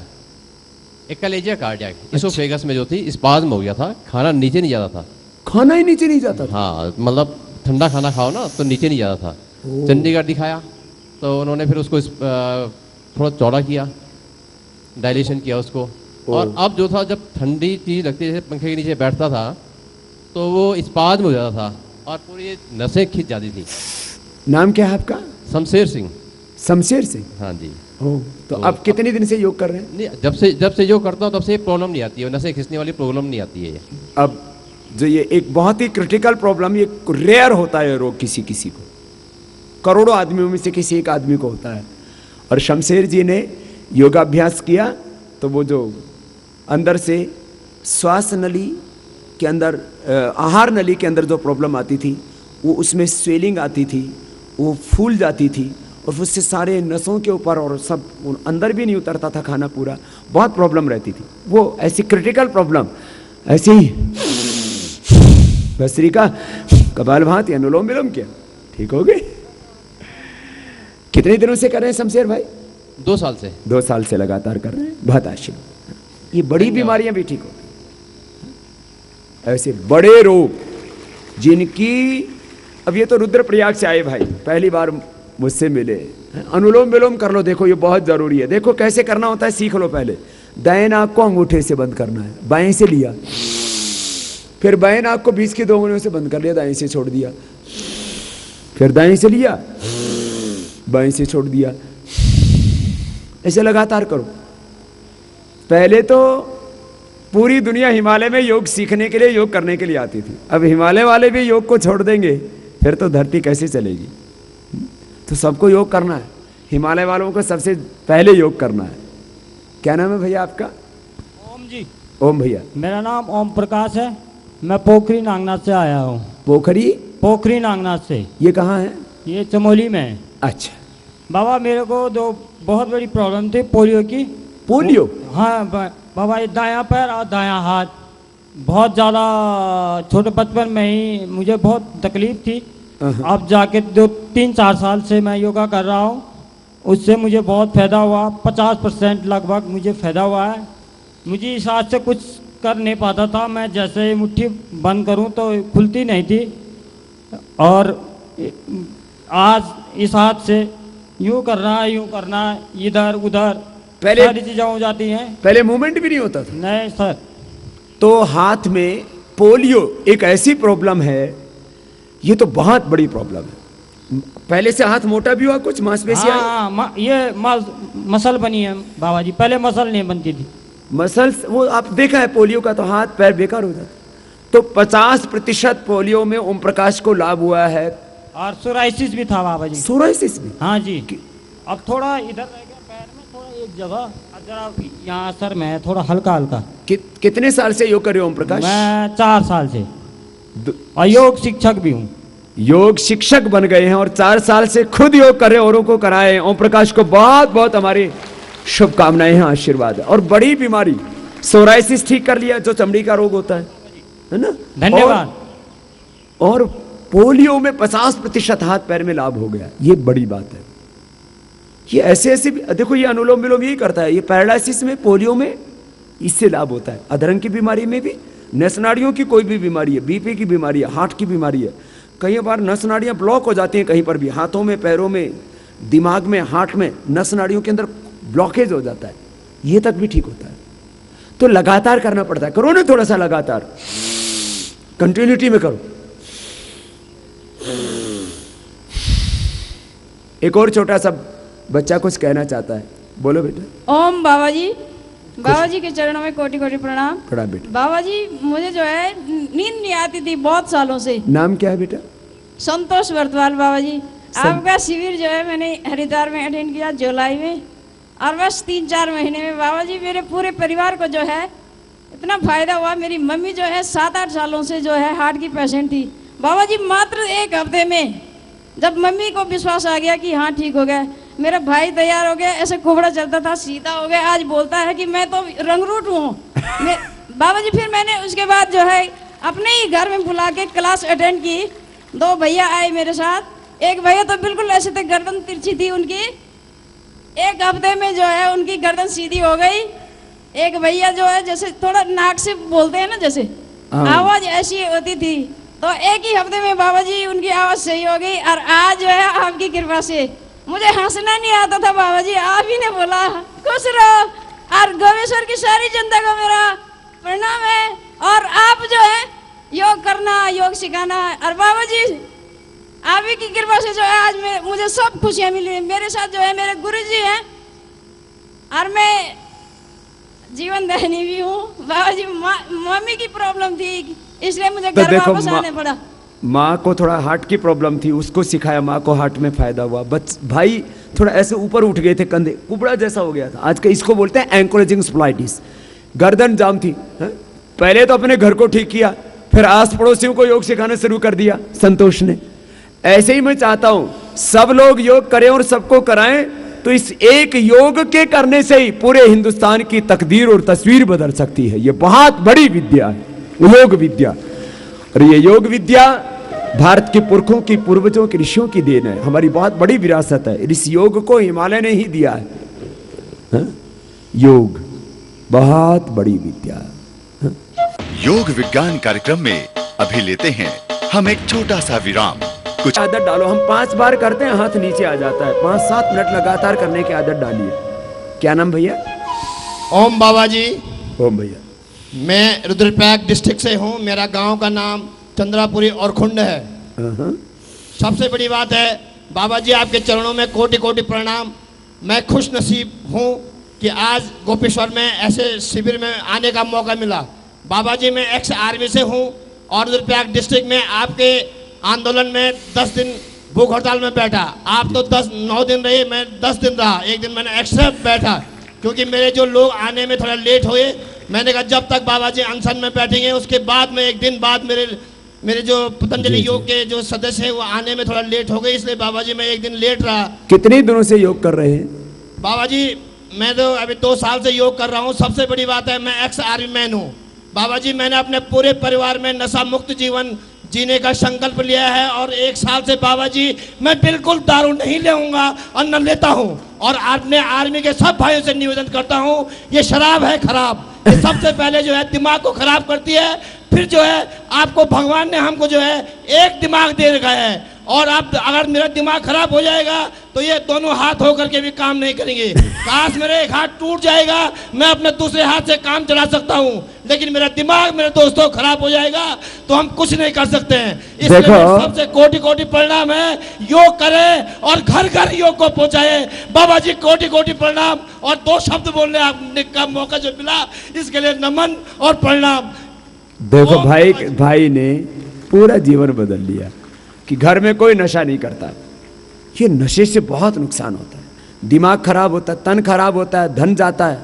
एकलेजिया कार्डिया इसोफेगस में जो थी स्पाज्म हो गया था, खाना नीचे नहीं जाता था। खाना ही नीचे नहीं जाता था? हाँ, मतलब ठंडा खाना खाओ ना तो नीचे नहीं जाता था। चंडीगढ़ दिखाया तो उन्होंने फिर उसको थोड़ा चौड़ा किया, डायलेशन किया उसको। और अब जो था, जब ठंडी चीज़ लगती जैसे पंखे के नीचे बैठता था तो वो स्पाज्म हो जाता था और पूरी नसें खिंच जाती थी। नाम क्या है आपका? शमशेर सिंह। शमशेर सिंह? हाँ जी। तो अब कितने दिन से योग कर रहे हैं? नहीं, जब से योग करता हूँ तब से प्रॉब्लम नहीं आती है, नसें खिंचने वाली प्रॉब्लम नहीं आती है। अब जो ये एक बहुत ही क्रिटिकल प्रॉब्लम, ये रेयर होता है रोग, किसी किसी को, करोड़ों आदमियों में से किसी एक आदमी को होता है। और शमशेर जी ने योगाभ्यास किया तो वो जो अंदर से श्वास नली के अंदर, आहार नली के अंदर जो प्रॉब्लम आती थी, वो उसमें स्वेलिंग आती थी, वो फूल जाती थी और उससे सारे नसों के ऊपर और सब अंदर भी नहीं उतरता था खाना पूरा, बहुत प्रॉब्लम रहती थी। वो ऐसी क्रिटिकल प्रॉब्लम, ऐसे ही भस्त्रिका कपालभाति अनुलोम विलोम किया, ठीक हो गई। कितने दिनों से कर रहे हैं शमशेर भाई? 2 साल से। 2 साल से लगातार कर रहे हैं, बहुत आशीर्वाद। ये बड़ी बीमारियां भी ठीक हो, ऐसे बड़े रोग जिनकी, अब ये तो रुद्रप्रयाग से आए भाई, पहली बार मुझसे मिले। अनुलोम विलोम कर लो, देखो ये बहुत जरूरी है। देखो कैसे करना होता है, सीख लो। पहले दाएं नाक को अंगूठे से बंद करना है, बाएं से लिया, फिर बाएं नाक को 20 की 2 उंगलियों से बंद कर लिया, दाएं से छोड़ दिया, फिर दाएं से लिया, बाएं से छोड़ दिया, ऐसे लगातार करो। पहले तो पूरी दुनिया हिमालय में योग सीखने के लिए, योग करने के लिए आती थी। अब हिमालय वाले भी योग को छोड़ देंगे फिर तो धरती कैसे चलेगी? तो सबको योग करना है, हिमालय वालों को सबसे पहले योग करना है। क्या नाम है भैया आपका? ओम जी। ओम भैया। मेरा नाम ओम प्रकाश है, मैं पोखरी नागनाथ से आया हूँ। पोखरी नागनाथ से। ये कहाँ है? ये चमोली में है। अच्छा बाबा, मेरे को दो बहुत बड़ी प्रॉब्लम थी पोलियो की। पोलियो? हाँ बाबा, ये दायां पैर और दायां हाथ बहुत ज़्यादा, छोटे बचपन में ही मुझे बहुत तकलीफ थी। अब जाके 2-3-4 साल से मैं योगा कर रहा हूँ, उससे मुझे बहुत फ़ायदा हुआ। 50% लगभग मुझे फ़ायदा हुआ है। मुझे इस हाथ से कुछ कर नहीं पाता था, मैं जैसे मुट्ठी बंद करूँ तो खुलती नहीं थी, और आज इस हाथ से यूँ करना है, इधर उधर पहले सारी चीज़ें हो जाती हैं। पहले मूवमेंट भी नहीं होता था? नहीं सर। तो हाथ में पोलियो एक ऐसी प्रॉब्लम है, ये तो बहुत बड़ी प्रॉब्लम है। पहले से हाथ मोटा भी हुआ, कुछ मांसपेशी आई? हाँ, ये मसल बनी है बाबा जी, पहले मसल नहीं बनती थी। मसल्स, वो आप देखा है पोलियो का तो हाथ पैर बेकार हो जाता। तो 50% पोलियो में ओम प्रकाश को लाभ हुआ है। और सोराइसिस भी था बाबा जी। सोराइसिस भी? हाँ जी। अब थोड़ा इधर रह गया पैर में, थोड़ा एक जगह, जरा यहाँ सर में थोड़ा हल्का हल्का। कितने साल से योग कर रहे हो ओम प्रकाश? मैं 4 साल से, और योग शिक्षक भी हूँ। योग शिक्षक बन गए हैं और 4 साल से खुद योग कर रहे हैं, औरों को कराए। ओम प्रकाश को बहुत बहुत हमारी शुभकामनाएं हैं, आशीर्वाद है। और बड़ी बीमारी सोराइसिस ठीक कर लिया, जो चमड़ी का रोग होता है ना? धन्यवाद। और पोलियो में 50% हाथ पैर में लाभ हो गया, ये बड़ी बात है। ये ऐसे ऐसे भी देखो, ये अनुलोम विलोम यही करता है। ये पैरालिसिस में, पोलियो में इससे लाभ होता है, अधरंग की बीमारी में भी, नस नाड़ियों की कोई भी बीमारी है, बीपी की बीमारी है, हार्ट की बीमारी है, कई बार नस नाड़ियाँ ब्लॉक हो जाती हैं कहीं पर भी, हाथों में, पैरों में, दिमाग में, हार्ट में नस नाड़ियों के अंदर ब्लॉकेज हो जाता है, ये तक भी ठीक होता है। तो लगातार करना पड़ता है, करो ना थोड़ा सा लगातार, कंटिन्यूटी में करो। एक और छोटा सा बच्चा कुछ कहना चाहता है, बोलो बेटा। ओम बाबा जी, बाबा जी के चरणों में कोटि कोटि प्रणाम। प्रणाम बेटा। बाबा जी मुझे जो है नींद नहीं आती थी बहुत सालों से। नाम क्या है बेटा? संतोष वर्तवाल बाबा जी। आपका शिविर जो है मैंने हरिद्वार में अटेंड किया जुलाई में, और बस 3-4 महीने में बाबा जी मेरे पूरे परिवार को जो है इतना फायदा हुआ। मेरी मम्मी जो है 7-8 सालों से जो है हार्ट की पेशेंट थी। बाबा जी मात्र 1 हफ्ते में जब मम्मी को विश्वास आ गया कि हाँ ठीक हो गया, मेरा भाई तैयार हो गया, ऐसे कुबड़ा चलता था सीधा हो गया, आज बोलता है कि मैं तो रंगरूट हूँ। बाबा जी फिर मैंने उसके बाद जो है अपने ही घर में बुला के क्लास अटेंड की। 2 भैया आए मेरे साथ, एक भैया तो बिल्कुल ऐसे थे, गर्दन तिरछी थी उनकी, 1 हफ्ते में जो है उनकी गर्दन सीधी हो गई। एक भैया जो है जैसे थोड़ा नाक से बोलते हैं ना, जैसे आवाज ऐसी होती थी, तो 1 ही हफ्ते में बाबा जी उनकी आवाज सही हो गई। और आज जो है आपकी कृपा से मुझे हंसना नहीं आता था बाबा जी, आप ही ने बोला खुश रहो। और गोवेश्वर की सारी जनता को मेरा प्रणाम है, और आप जो है योग करना, योग सिखाना, और बाबा जी आप ही की कृपा से जो है आज मुझे सब खुशियां मिली। मेरे साथ जो है मेरे गुरु जी हैं, और मैं जीवन दायिनी भी हूँ। बाबा जी मम्मी की प्रॉब्लम थी, इसलिए मुझे घर वापस आने पड़ा। माँ को थोड़ा हार्ट की प्रॉब्लम थी, उसको सिखाया, माँ को हार्ट में फायदा हुआ। भाई थोड़ा ऐसे ऊपर उठ गए थे, कंधे कुबड़ा जैसा हो गया था, आज का इसको बोलते हैं एंकोरेजिंग स्प्लाइटिस, गर्दन जाम थी। पहले तो अपने घर को ठीक किया, फिर आस पड़ोसियों को योग सिखाना शुरू कर दिया संतोष ने। ऐसे ही मैं चाहता हूं सब लोग योग करें और सबको कराएं, तो इस एक योग के करने से ही पूरे हिंदुस्तान की तकदीर और तस्वीर बदल सकती है। ये बहुत बड़ी विद्या है, योग विद्या। और ये योग विद्या भारत के पुरखों की, पूर्वजों के, ऋषियों की देन है, हमारी बहुत बड़ी विरासत है। इस योग को हिमालय ने ही दिया है। योग बहुत बड़ी विद्या है। योग विज्ञान कार्यक्रम में अभी लेते हैं हम एक छोटा सा विराम। कुछ आदत डालो, हम 5 बार करते हैं, हाथ नीचे आ जाता है। 5-7 मिनट लगातार करने की आदत डालिए। क्या नाम भैया? ओम बाबा जी। ओम भैया। मैं रुद्रप्रयाग डिस्ट्रिक्ट से हूँ, मेरा गांव का नाम चंद्रापुरी और खुंड है। सबसे बड़ी बात है बाबा जी आपके चरणों में कोटि कोटि प्रणाम। मैं खुश नसीब हूँ कि आज गोपेश्वर में ऐसे शिविर में आने का मौका मिला। बाबा जी मैं एक्स आर्मी से हूँ, और रुद्रप्रयाग डिस्ट्रिक्ट में आपके आंदोलन में 10 दिन भूख हड़ताल में बैठा। आप तो 9 दिन रहे, मैं 10 दिन रहा। एक दिन मैंने एक्स्ट्रा बैठा क्योंकि मेरे जो लोग आने में थोड़ा लेट हुए। मैंने कहा जब तक बाबा जी अनशन में बैठेंगे, उसके बाद में 1 दिन बाद मेरे जो पतंजलि योग के जो सदस्य हैं वो आने में थोड़ा लेट हो गए, इसलिए बाबा जी मैं 1 दिन लेट रहा। कितने दिनों से योग कर रहे हैं बाबा जी? मैं तो अभी 2 साल से योग कर रहा हूँ। सबसे बड़ी बात है मैं एक्स आर्मी मैन हूँ। बाबा जी मैंने अपने पूरे परिवार में नशा मुक्त जीवन जीने का संकल्प लिया है, और 1 साल से बाबा जी मैं बिल्कुल दारू नहीं लेऊंगा और न लेता हूँ। और अपने आर्मी के सब भाइयों से निवेदन करता हूँ, ये शराब है खराब, ये सबसे पहले जो है दिमाग को खराब करती है, फिर जो है आपको भगवान ने हमको जो है एक दिमाग दे रखा है, और आप अगर मेरा दिमाग खराब हो जाएगा तो ये दोनों हाथ होकर के भी काम नहीं करेंगे। काश मेरा एक हाथ टूट जाएगा, मैं अपने दूसरे हाथ से काम चला सकता हूँ, लेकिन मेरा दिमाग मेरे दोस्तों खराब हो जाएगा तो हम कुछ नहीं कर सकते हैं। इसलिए सबसे कोटि कोटि प्रणाम है, योग करें और घर घर योग को पहुंचाए। बाबा जी कोटि कोटि प्रणाम, और 2 शब्द बोलने का मौका जो मिला इसके लिए नमन और प्रणाम। देखो भाई ने पूरा जीवन बदल लिया कि घर में कोई नशा नहीं करता। ये नशे से बहुत नुकसान होता है, दिमाग खराब होता है, तन खराब होता है, धन जाता है।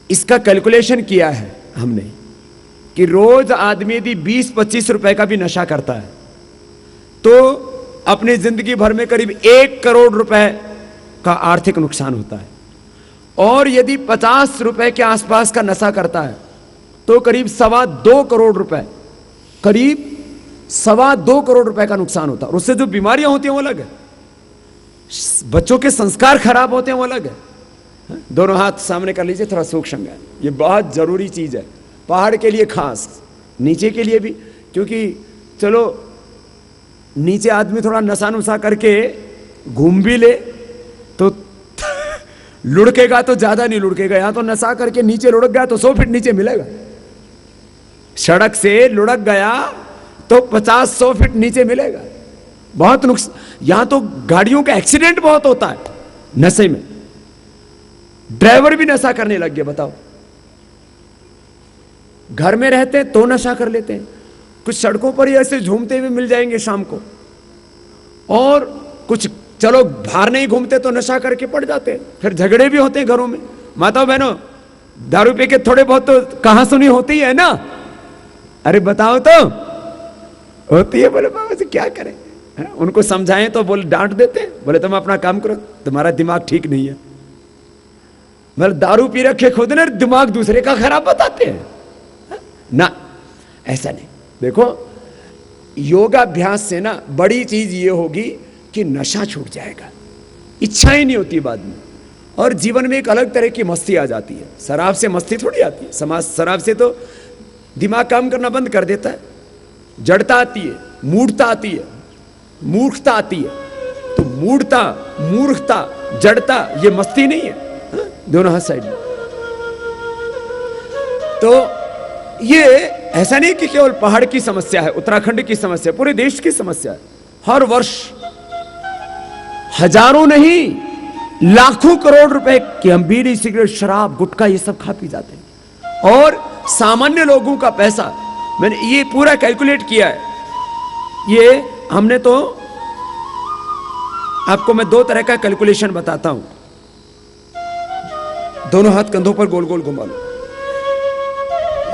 इसका कैलकुलेशन किया है हमने कि रोज आदमी यदि 20-25 रुपए का भी नशा करता है तो अपनी जिंदगी भर में करीब 1 करोड़ रुपए का आर्थिक नुकसान होता है, और यदि 50 रुपए के आसपास का नशा करता है तो करीब 2.25 करोड़ रुपए, करीब 2.25 करोड़ रुपए का नुकसान होता है। और उससे जो बीमारियां होती हैं वो अलग है, बच्चों के संस्कार खराब होते हैं वो अलग है। दोनों हाथ सामने कर लीजिए, थोड़ा सूक्ष्म है, ये बहुत जरूरी चीज है पहाड़ के लिए खास, नीचे के लिए भी, क्योंकि चलो नीचे आदमी थोड़ा नशा नुशा करके घूम भी ले तो लुढ़केगा तो ज्यादा नहीं लुढ़केगा, यहां तो नशा करके नीचे लुढ़क गया तो 100 फीट नीचे मिलेगा, सड़क से लुढ़क गया तो 50-100 फीट नीचे मिलेगा, बहुत नुकसान। यहां तो गाड़ियों का एक्सीडेंट बहुत होता है नशे में, ड्राइवर भी नशा करने लग गए, बताओ। घर में रहते हैं तो नशा कर लेते हैं, कुछ सड़कों पर ही ऐसे झूमते हुए मिल जाएंगे शाम को, और कुछ चलो बाहर नहीं घूमते तो नशा करके पड़ जाते हैं, फिर झगड़े भी होते हैं घरों में। माताओं बहनों, दारू पी के थोड़े बहुत तो कहां सुनी होती है ना, अरे बताओ तो होती है। बोले बाबा जी क्या करें, उनको समझाएं तो बोले डांट देते हैं, बोले तुम अपना काम करो, तुम्हारा दिमाग ठीक नहीं है। मतलब दारू पी रखे खुद ने, दिमाग दूसरे का खराब बताते हैं ना, ऐसा नहीं। देखो योगाभ्यास से ना बड़ी चीज ये होगी कि नशा छूट जाएगा, इच्छा ही नहीं होती बाद में, और जीवन में एक अलग तरह की मस्ती आ जाती है। शराब से मस्ती थोड़ी आती है, समाज शराब से तो दिमाग काम करना बंद कर देता है, जड़ता आती है, मूढ़ता आती है, मूर्खता आती है। तो मूढ़ता, मूर्खता, जड़ता ये मस्ती नहीं है, हा? दोनों हाथ साइड में। तो ये ऐसा नहीं कि केवल पहाड़ की समस्या है, उत्तराखंड की समस्या, पूरे देश की समस्या है। हर वर्ष हजारों नहीं लाखों करोड़ रुपए की हम बीड़ी, सिगरेट, शराब, गुटखा ये सब खा पी जाते हैं, और सामान्य लोगों का पैसा, मैंने ये पूरा कैलकुलेट किया है। ये हमने तो आपको मैं 2 तरह का कैलकुलेशन बताता हूं, दोनों हाथ कंधों पर गोल गोल घुमा लो।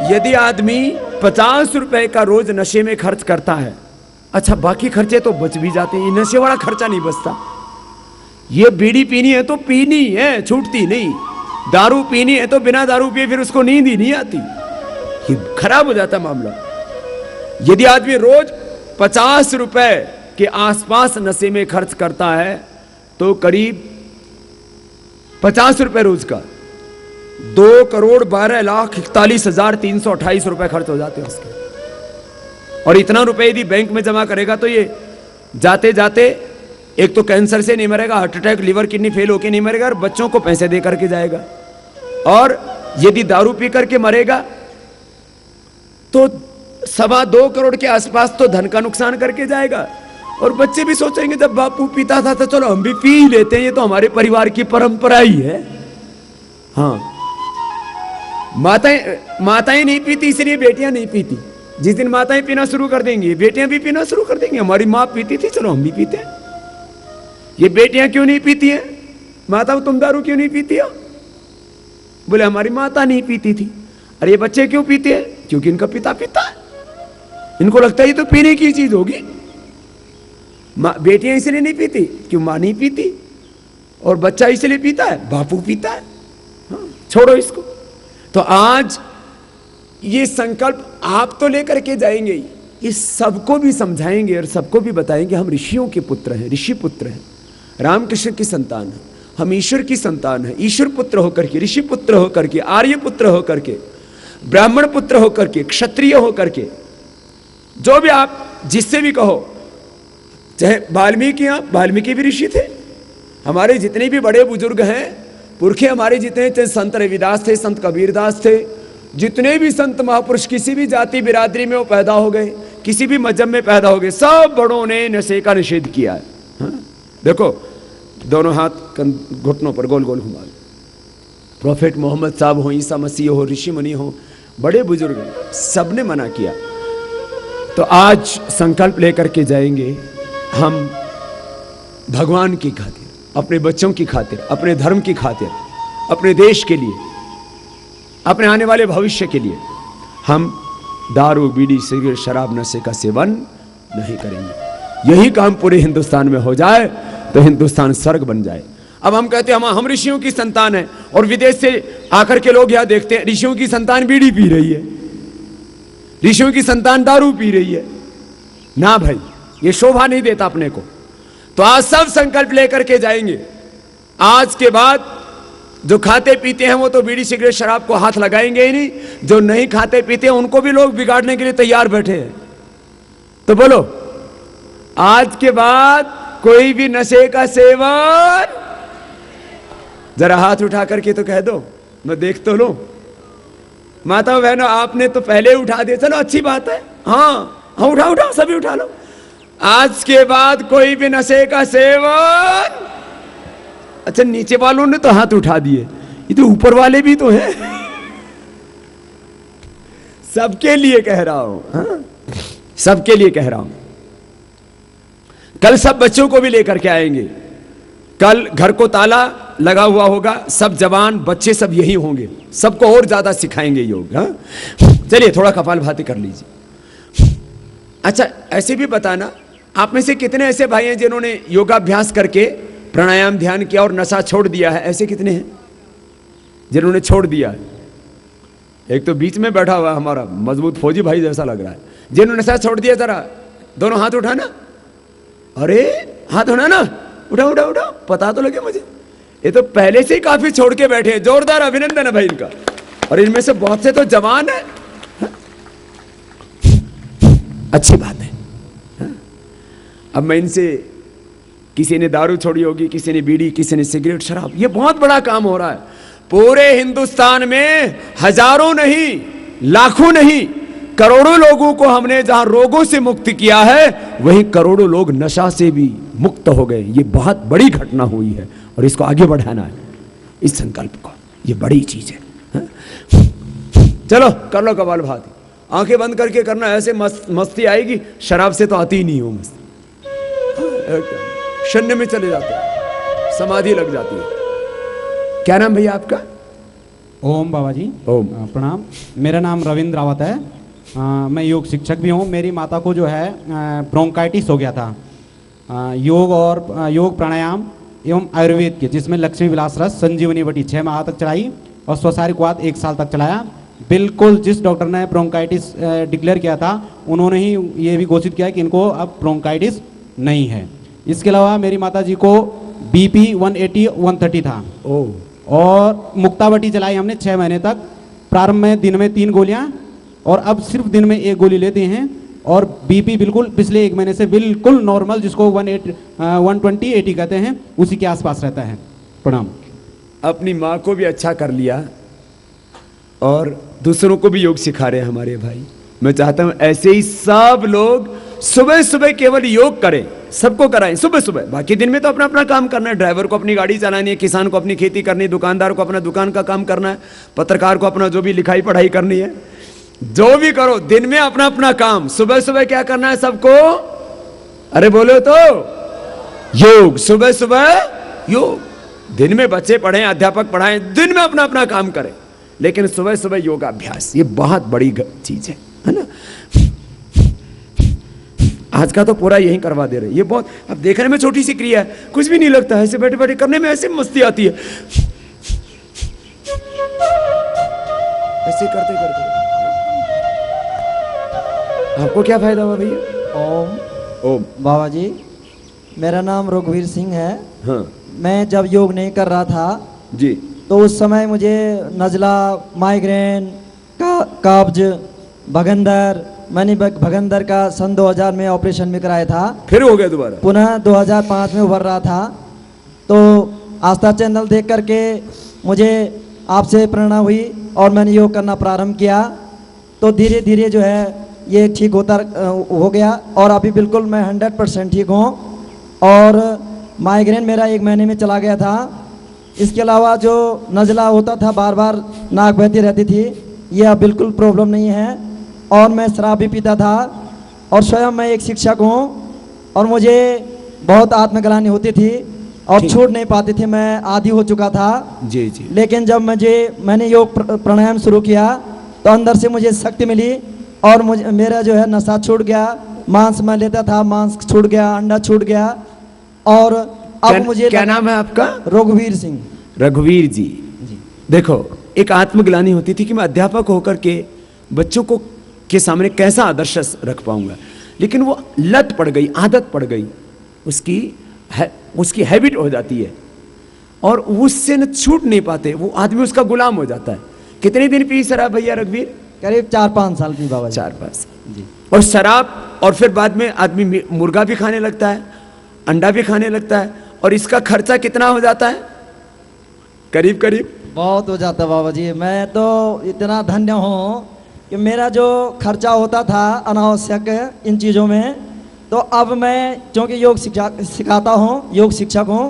यदि आदमी 50 रुपए का रोज नशे में खर्च करता है, अच्छा बाकी खर्चे तो बच भी जाते हैं, ये नशे वाला खर्चा नहीं बचता। ये बीड़ी पीनी है तो पीनी है, छूटती नहीं। दारू पीनी है तो बिना दारू पिए फिर उसको नींद ही नहीं आती, ये खराब हो जाता मामला। यदि आदमी रोज 50 रुपए के आसपास नशे में खर्च करता है तो करीब 50 रुपए रोज का 2,12,41,328 रुपए खर्च हो जाते हैं उसके। और इतना रुपए यदि बैंक में जमा करेगा तो ये जाते जाते एक तो कैंसर से नहीं मरेगा, heart attack, liver, kidney fail होके नहीं मरेगा, और बच्चों को पैसे दे करके जाएगा। और यदि दारू पी करके मरेगा तो 2.25 करोड़ के आसपास तो धन का नुकसान करके जाएगा। और बच्चे भी सोचेंगे जब बापू पीता था तो चलो हम भी पी लेते हैं, ये तो हमारे परिवार की परंपरा ही है। हाँ, माताएं नहीं पीती इसलिए बेटियां नहीं पीती। जिस दिन माताएं पीना शुरू कर देंगी बेटियां भी पीना शुरू कर देंगी। हमारी माँ पीती थी, चलो हम भी पीते हैं। ये बेटियां क्यों नहीं पीती हैं? माता तुम दारू क्यों नहीं पीती हो? बोले हमारी माता नहीं पीती थी। अरे ये बच्चे क्यों पीते हैं? क्योंकि इनका पिता पीता है, इनको लगता है ये तो पीने की चीज होगी। बेटियां इसलिए नहीं पीती क्यों मां नहीं पीती, और बच्चा इसलिए पीता है बापू पीता है। हाँ, छोड़ो इसको। तो आज ये संकल्प आप तो लेकर के जाएंगे ही, ये सबको भी समझाएंगे और सबको भी बताएंगे हम ऋषियों के पुत्र हैं, ऋषि पुत्र हैं, रामकृष्ण की संतान है, हम ईश्वर की संतान है। ईश्वर पुत्र होकर के, ऋषि पुत्र होकर के, आर्य पुत्र होकर के, ब्राह्मण पुत्र होकर के, क्षत्रिय होकर के, जो भी आप जिससे भी कहो, चाहे वाल्मीकि भी ऋषि थे। हमारे जितने भी बड़े बुजुर्ग हैं, पुरखे हमारे जितने, चाहे संत रविदास थे, संत कबीरदास थे, जितने भी संत महापुरुष किसी भी जाति बिरादरी में वो पैदा हो गए, किसी भी मजहब में पैदा हो गए, सब बड़ों ने नशे का निषेध किया है। हाँ? देखो दोनों हाथ घुटनों पर गोल गोल घुमा। प्रोफेट मोहम्मद साहब हो, ईसा मसीह हो, ऋषि मुनि हो, बड़े बुजुर्ग सबने मना किया। तो आज संकल्प लेकर के जाएंगे हम भगवान की खातिर, अपने बच्चों की खातिर, अपने धर्म की खातिर, अपने देश के लिए, अपने आने वाले भविष्य के लिए हम दारू, बीड़ी, सिगरेट, शराब, नशे का सेवन नहीं करेंगे। यही काम पूरे हिंदुस्तान में हो जाए तो हिंदुस्तान स्वर्ग बन जाए। अब हम कहते हैं हम ऋषियों की संतान है, और विदेश से आकर के लोग यहां देखते हैं ऋषियों की संतान बीड़ी पी रही है, ऋषियों की संतान दारू पी रही है। ना भाई, ये शोभा नहीं देता अपने को। तो आज सब संकल्प लेकर के जाएंगे, आज के बाद जो खाते पीते हैं वो तो बीड़ी सिगरेट शराब को हाथ लगाएंगे ही नहीं, जो नहीं खाते पीते हैं उनको भी लोग बिगाड़ने के लिए तैयार बैठे हैं। तो बोलो, आज के बाद कोई भी नशे का सेवन, जरा हाथ उठा करके तो कह दो, मैं देख तो लूं। माताओं बहनों, आपने तो पहले उठा दिया, चलो अच्छी बात है। हाँ हाँ, उठाओ उठाओ, सभी उठा लो। आज के बाद कोई भी नशे का सेवन। अच्छा, नीचे वालों ने तो हाथ उठा दिए, ये तो ऊपर वाले भी तो हैं। सबके लिए कह रहा हूं, हाँ? सबके लिए कह रहा हूं। कल सब बच्चों को भी लेकर के आएंगे। कल घर को ताला लगा हुआ होगा, सब जवान बच्चे सब यही होंगे, सबको और ज्यादा सिखाएंगे योग। हाँ, चलिए थोड़ा कपालभाति कर लीजिए। अच्छा, ऐसे भी बताना, आप में से कितने ऐसे भाई हैं जिन्होंने योगाभ्यास करके प्राणायाम ध्यान किया और नशा छोड़ दिया है? ऐसे कितने हैं जिन्होंने छोड़ दिया है? एक तो बीच में बैठा हुआ हमारा मजबूत फौजी भाई जैसा लग रहा है, जिन्होंने नशा छोड़ दिया। जरा दोनों हाथ उठाना। अरे हाथ उठाना, उठाओ उठाओ उठाओ, पता तो लगे मुझे। ये तो पहले से ही काफी छोड़ के बैठे हैं, जोरदार अभिनंदन है भाई इनका। और इनमें से बहुत से तो जवान है। अच्छी बात है। अब मैं इनसे, किसी ने दारू छोड़ी होगी, किसी ने बीड़ी, किसी ने सिगरेट शराब, ये बहुत बड़ा काम हो रहा है। पूरे हिंदुस्तान में हजारों नहीं, लाखों नहीं, करोड़ों लोगों को हमने जहां रोगों से मुक्त किया है, वहीं करोड़ों लोग नशा से भी मुक्त हो गए। ये बहुत बड़ी घटना हुई है और इसको आगे बढ़ाना है, इस संकल्प को। ये बड़ी चीज है। हाँ? चलो कर लो कपालभाति, आंखें बंद करके करना, ऐसे मस्ती आएगी। शराब से तो आती ही नहीं हो मस्ती, शून्य में चले जाते हैं, समाधि लग जाती है। क्या नाम भैया आपका? ओम बाबा जी। ओम। प्रणाम। मेरा नाम रविंद्र रावत है। मैं योग शिक्षक भी हूँ। मेरी माता को जो है ब्रोंकाइटिस हो गया था। योग और योग प्राणायाम एवं आयुर्वेद के, जिसमें लक्ष्मी विलास रस संजीवनी बटी 6 माह तक चलाई और स्वसारी क्वाथ 1 साल तक चलाया। बिल्कुल जिस डॉक्टर ने ब्रोंकाइटिस डिक्लेयर किया था, उन्होंने ही ये भी घोषित किया कि इनको अब ब्रोंकाइटिस नहीं है। इसके अलावा मेरी माता जी को BP 180-130 था। और मुक्तावटी चलाई हमने 6 महीने तक। प्रारंभ में दिन में 3 गोलियां और अब सिर्फ दिन में 1 गोली लेते हैं। और BP बिल्कुल पिछले 1 महीने से बिल्कुल नॉर्मल, जिसको 120-80 कहते हैं, उसी के आसपास रहता है। प्रणाम। अपनी माँ को भी अच्छा कर लिया और दूसरों को भी योग सिखा रहे हैं हमारे भाई। मैं चाहता हूं ऐसे ही सब लोग सुबह सुबह केवल योग करें, सबको कराएं सुबह सुबह। बाकी दिन में तो अपना अपना काम करना है। ड्राइवर को अपनी गाड़ी चलानी है, किसान को अपनी खेती करनी है, दुकानदार को अपना दुकान का काम करना है, पत्रकार को अपना जो भी लिखाई पढ़ाई करनी है, जो भी करो दिन में अपना अपना काम। सुबह सुबह क्या करना है सबको? अरे बोलो तो योग। सुबह सुबह योग। दिन में बच्चे पढ़ें, अध्यापक पढ़ाएं, दिन में अपना अपना काम करें, लेकिन सुबह सुबह योगाभ्यास, ये बहुत बड़ी चीज है ना। आज का तो पूरा यही करवा दे रहे। ये बहुत, अब देखने में छोटी सी क्रिया है, कुछ भी नहीं लगता है, ऐसे बैठे बैठे करने में ऐसे मस्ती आती है। ऐसे करते करते आपको क्या फायदा हुआ भैया? ओम। ओम। बाबा जी, मेरा नाम रघुवीर सिंह है। हाँ। मैं जब योग नहीं कर रहा था जी, तो उस समय मुझे नज़ला, माइग्रेन, कब्ज, भगंदर, मैंने भगंदर का सन 2000 में ऑपरेशन भी कराया था। फिर हो गया दोबारा? पुनः 2005 में उभर रहा था। तो आस्था चैनल देख करके मुझे आपसे प्रेरणा हुई और मैंने योग करना प्रारंभ किया। तो धीरे धीरे जो है ये ठीक होता हो गया और अभी बिल्कुल मैं 100% ठीक हूँ। और माइग्रेन मेरा 1 महीने में चला गया था। इसके अलावा जो नज़ला होता था, बार बार नाक बहती रहती थी, ये अब बिल्कुल प्रॉब्लम नहीं है। और मैं शराब भी पीता था और स्वयं मैं एक शिक्षक हूँ और मुझे बहुत आत्मग्लानि होती थी और छूट नहीं पाती थी, मैं आदी हो चुका था। जी जी। लेकिन जब मैंने योग प्राणायाम शुरू किया तो अंदर से मुझे शक्ति मिली और मुझे मेरा जो है नशा छूट गया। मांस मैं लेता था, मांस छूट गया, अंडा छूट गया। और अब मुझे क्या नाम है आपका? रघुवीर सिंह। रघुवीर जी। देखो, एक आत्मग्लानि होती थी कि मैं अध्यापक होकर के बच्चों को के सामने कैसा आदर्श रख पाऊंगा, लेकिन वो लत पड़ गई, आदत पड़ गई, उसकी हैबिट हो जाती है। और उससे न छूट नहीं पाते, वो आदमी उसका गुलाम हो जाता है। कितने दिन पी शराब भैया रघुवीर? करीब 4-5 साल की बाबा जी। 4-5 साल जी। और शराब, और फिर बाद में आदमी मुर्गा भी खाने लगता है, अंडा भी खाने लगता है, और इसका खर्चा कितना हो जाता है? करीब करीब बहुत हो जाता है बाबा जी। मैं तो इतना धन्य हूँ कि मेरा जो खर्चा होता था अनावश्यक इन चीज़ों में, तो अब मैं क्योंकि योग सिखाता हूँ, योग शिक्षक हूँ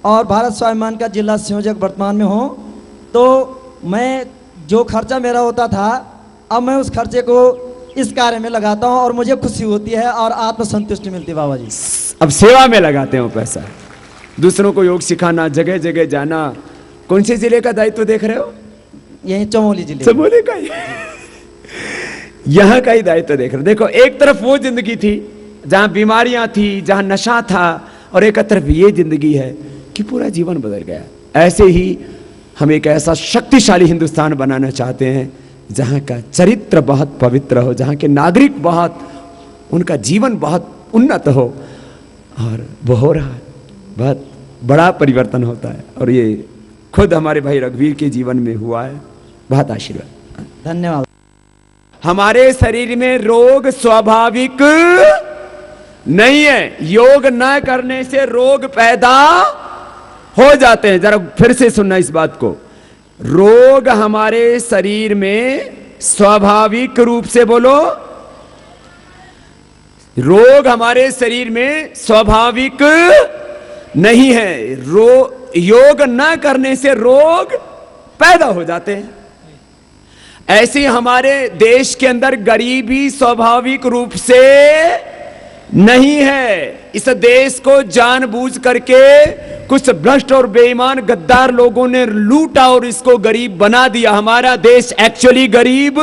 और भारत स्वाभिमान का जिला संयोजक वर्तमान में हूँ, तो मैं जो खर्चा मेरा होता था अब मैं उस खर्चे को इस कार्य में लगाता हूँ और मुझे खुशी होती है और आत्मसंतुष्टि मिलती है बाबा जी। अब सेवा में लगाते हैं वो पैसा, दूसरों को योग सिखाना, जगह जगह जाना। कौन से जिले का दायित्व देख रहे हो? यही चमोली जिले। चमोली का ही यहाँ का ही दायित्व देख रहे हो। देखो, एक तरफ वो जिंदगी थी जहां बीमारियां थी, जहां नशा था, और एक तरफ ये जिंदगी है कि पूरा जीवन बदल गया। ऐसे ही हम एक ऐसा शक्तिशाली हिंदुस्तान बनाना चाहते हैं जहां का चरित्र बहुत पवित्र हो, जहां के नागरिक बहुत, उनका जीवन बहुत उन्नत हो, और वो हो रहा है। बहुत बड़ा परिवर्तन होता है और ये खुद हमारे भाई रघुवीर के जीवन में हुआ है। बहुत आशीर्वाद, धन्यवाद। हमारे शरीर में रोग स्वाभाविक नहीं है, योग न करने से रोग पैदा हो जाते हैं। जरा फिर से सुनना इस बात को, रोग हमारे शरीर में स्वाभाविक रूप से, बोलो, रोग हमारे शरीर में स्वाभाविक नहीं है। योग न करने से रोग पैदा हो जाते हैं। ऐसे ही हमारे देश के अंदर गरीबी स्वाभाविक रूप से नहीं है। इस देश को जानबूझ करके कुछ भ्रष्ट और बेईमान गद्दार लोगों ने लूटा और इसको गरीब बना दिया। हमारा देश एक्चुअली गरीब,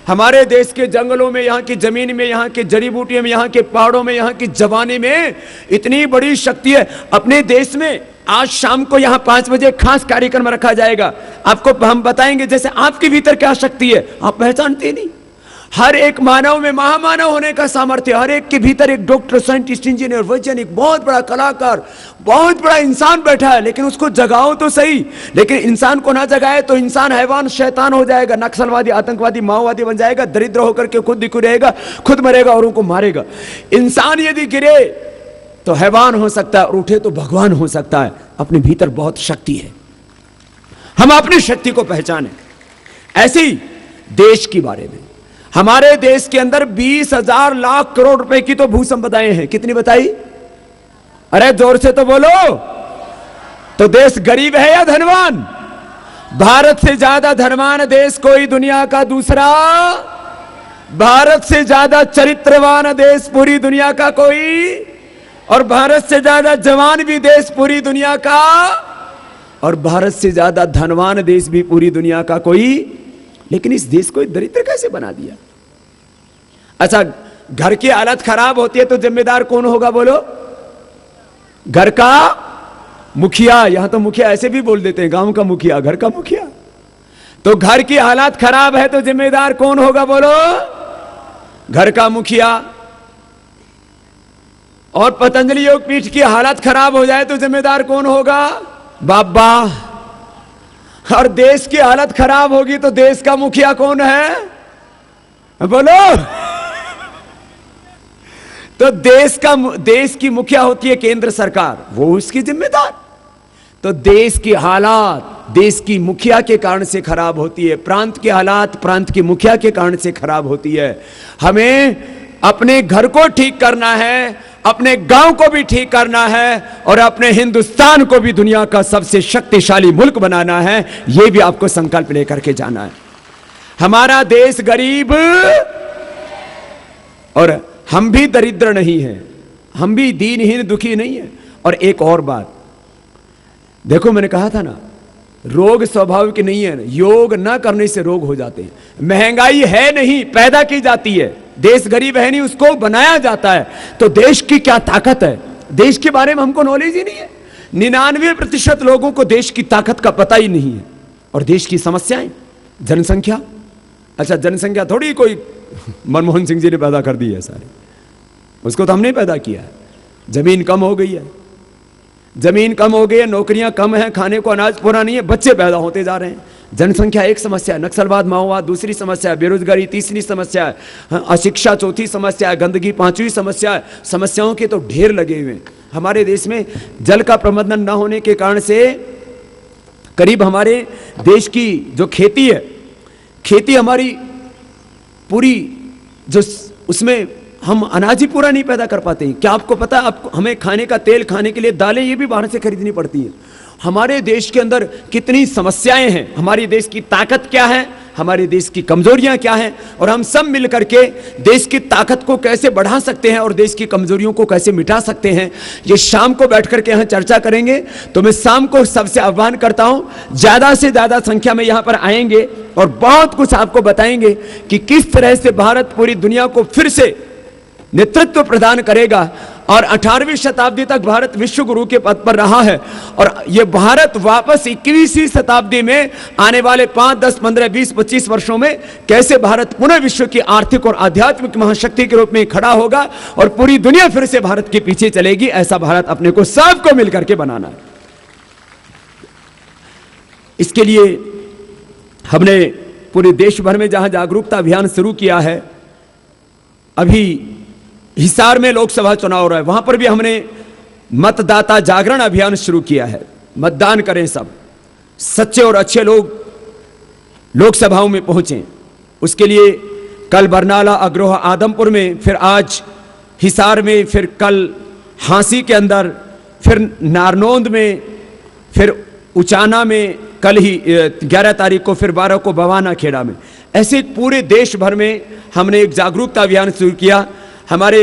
हमारे देश के जंगलों में, यहाँ की जमीन में, यहाँ के जड़ी बूटियों में, यहाँ के पहाड़ों में, यहाँ की जवानी में इतनी बड़ी शक्ति है। अपने देश में आज शाम को यहाँ 5 बजे खास कार्यक्रम रखा जाएगा, आपको हम बताएंगे जैसे आपके भीतर क्या शक्ति है, आप पहचानते नहीं। हर एक मानव में महामानव होने का सामर्थ्य, हर एक के भीतर एक डॉक्टर, साइंटिस्ट, इंजीनियर, वैज्ञानिक, बहुत बड़ा कलाकार, बहुत बड़ा इंसान बैठा है। लेकिन उसको जगाओ तो सही, लेकिन इंसान को ना जगाए तो इंसान हैवान, शैतान हो जाएगा, नक्सलवादी, आतंकवादी, माओवादी बन जाएगा, दरिद्र होकर के खुद दिखू रहेगा, खुद मरेगा और उनको मारेगा। इंसान यदि गिरे तो हैवान हो सकता है और उठे तो भगवान हो सकता है। अपने भीतर बहुत शक्ति है, हम अपनी शक्ति को पहचाने। ऐसे ही देश के बारे में, हमारे देश के अंदर 20,000 लाख करोड़ रुपए की तो भू संपदाएं हैं। कितनी बताई? अरे जोर से तो बोलो। तो देश गरीब है या धनवान? भारत से ज्यादा धनवान देश कोई दुनिया का दूसरा, भारत से ज्यादा चरित्रवान देश पूरी दुनिया का कोई, और भारत से ज्यादा जवान भी देश पूरी दुनिया का, और भारत से ज्यादा धनवान देश भी पूरी दुनिया का कोई। लेकिन इस देश को दरिद्र कैसे बना दिया? अच्छा, घर की हालत खराब होती है तो जिम्मेदार कौन होगा बोलो? घर का मुखिया। यहां तो मुखिया ऐसे भी बोल देते हैं, गांव का मुखिया, घर का मुखिया। तो घर की हालत खराब है तो जिम्मेदार कौन होगा बोलो? घर का मुखिया। और पतंजलि योग पीठ की हालत खराब हो जाए तो जिम्मेदार कौन होगा? बाबा। और देश की हालत खराब होगी तो देश का मुखिया कौन है बोलो? तो देश की मुखिया होती है केंद्र सरकार, वो उसकी जिम्मेदार। तो देश की हालात देश की मुखिया के कारण से खराब होती है, प्रांत की हालात प्रांत की मुखिया के कारण से खराब होती है। हमें अपने घर को ठीक करना है, अपने गांव को भी ठीक करना है, और अपने हिंदुस्तान को भी दुनिया का सबसे शक्तिशाली मुल्क बनाना है। यह भी आपको संकल्प लेकर के जाना है। हमारा देश गरीब, और हम भी दरिद्र नहीं हैं, हम भी दीनहीन दुखी नहीं है। और एक और बात देखो, मैंने कहा था ना, रोग स्वाभाविक नहीं है, योग न करने से रोग हो जाते हैं। महंगाई है नहीं, पैदा की जाती है। देश गरीब है नहीं, उसको बनाया जाता है। तो देश की क्या ताकत है, देश के बारे में हमको नॉलेज ही नहीं है। 99% लोगों को देश की ताकत का पता ही नहीं है। और देश की समस्याएं, जनसंख्या। अच्छा, जनसंख्या थोड़ी कोई मनमोहन सिंह जी ने पैदा कर दी है सारी, उसको तो हमने पैदा किया है। जमीन कम हो गई है, जमीन कम हो गई है, नौकरियां कम हैं, खाने को अनाज पूरा नहीं है, बच्चे पैदा होते जा रहे हैं। जनसंख्या एक समस्या है, नक्सलवाद माओवाद दूसरी समस्या है, बेरोजगारी तीसरी समस्या है, अशिक्षा चौथी समस्या है, गंदगी पांचवी समस्या है। समस्याओं के तो ढेर लगे हुए हैं। हमारे देश में जल का प्रबंधन न होने के कारण से करीब हमारे देश की जो खेती है, खेती हमारी पूरी जो उसमें हम अनाज ही पूरा नहीं पैदा कर पाते हैं। क्या आपको पता है, आपको हमें खाने का तेल, खाने के लिए दालें, ये भी बाहर से खरीदनी पड़ती हैं। हमारे देश के अंदर कितनी समस्याएं हैं, हमारे देश की ताकत क्या है, हमारे देश की कमजोरियां क्या हैं, और हम सब मिलकर के देश की ताकत को कैसे बढ़ा सकते हैं और देश की कमजोरियों को कैसे मिटा सकते हैं, ये शाम को बैठ करके यहाँ चर्चा करेंगे। तो मैं शाम को सबसे आह्वान करता हूं, ज्यादा से ज्यादा संख्या में यहाँ पर आएंगे और बहुत कुछ आपको बताएंगे कि किस तरह से भारत पूरी दुनिया को फिर से नेतृत्व प्रदान करेगा। और 18वीं शताब्दी तक भारत विश्व गुरु के पद पर रहा है, और ये भारत वापस 21वीं शताब्दी में आने वाले 5, 10, 15, 20, 25 वर्षों में कैसे भारत पुनः विश्व की आर्थिक और आध्यात्मिक महाशक्ति के रूप में खड़ा होगा और पूरी दुनिया फिर से भारत के पीछे चलेगी। ऐसा भारत अपने को सबको मिलकर के बनाना है। इसके लिए हमने पूरे देश भर में जहां जागरूकता अभियान शुरू किया है, अभी हिसार में लोकसभा चुनाव हो रहा है, वहां पर भी हमने मतदाता जागरण अभियान शुरू किया है। मतदान करें, सब सच्चे और अच्छे लोग लोकसभाओं में पहुंचे। उसके लिए कल बरनाला, अग्रोहा, आदमपुर में, फिर आज हिसार में, फिर कल हांसी के अंदर, फिर नारनौंद में, फिर उचाना में, कल ही 11 तारीख को, फिर 12 को बवाना खेड़ा में। ऐसे पूरे देश भर में हमने एक जागरूकता अभियान शुरू किया। हमारे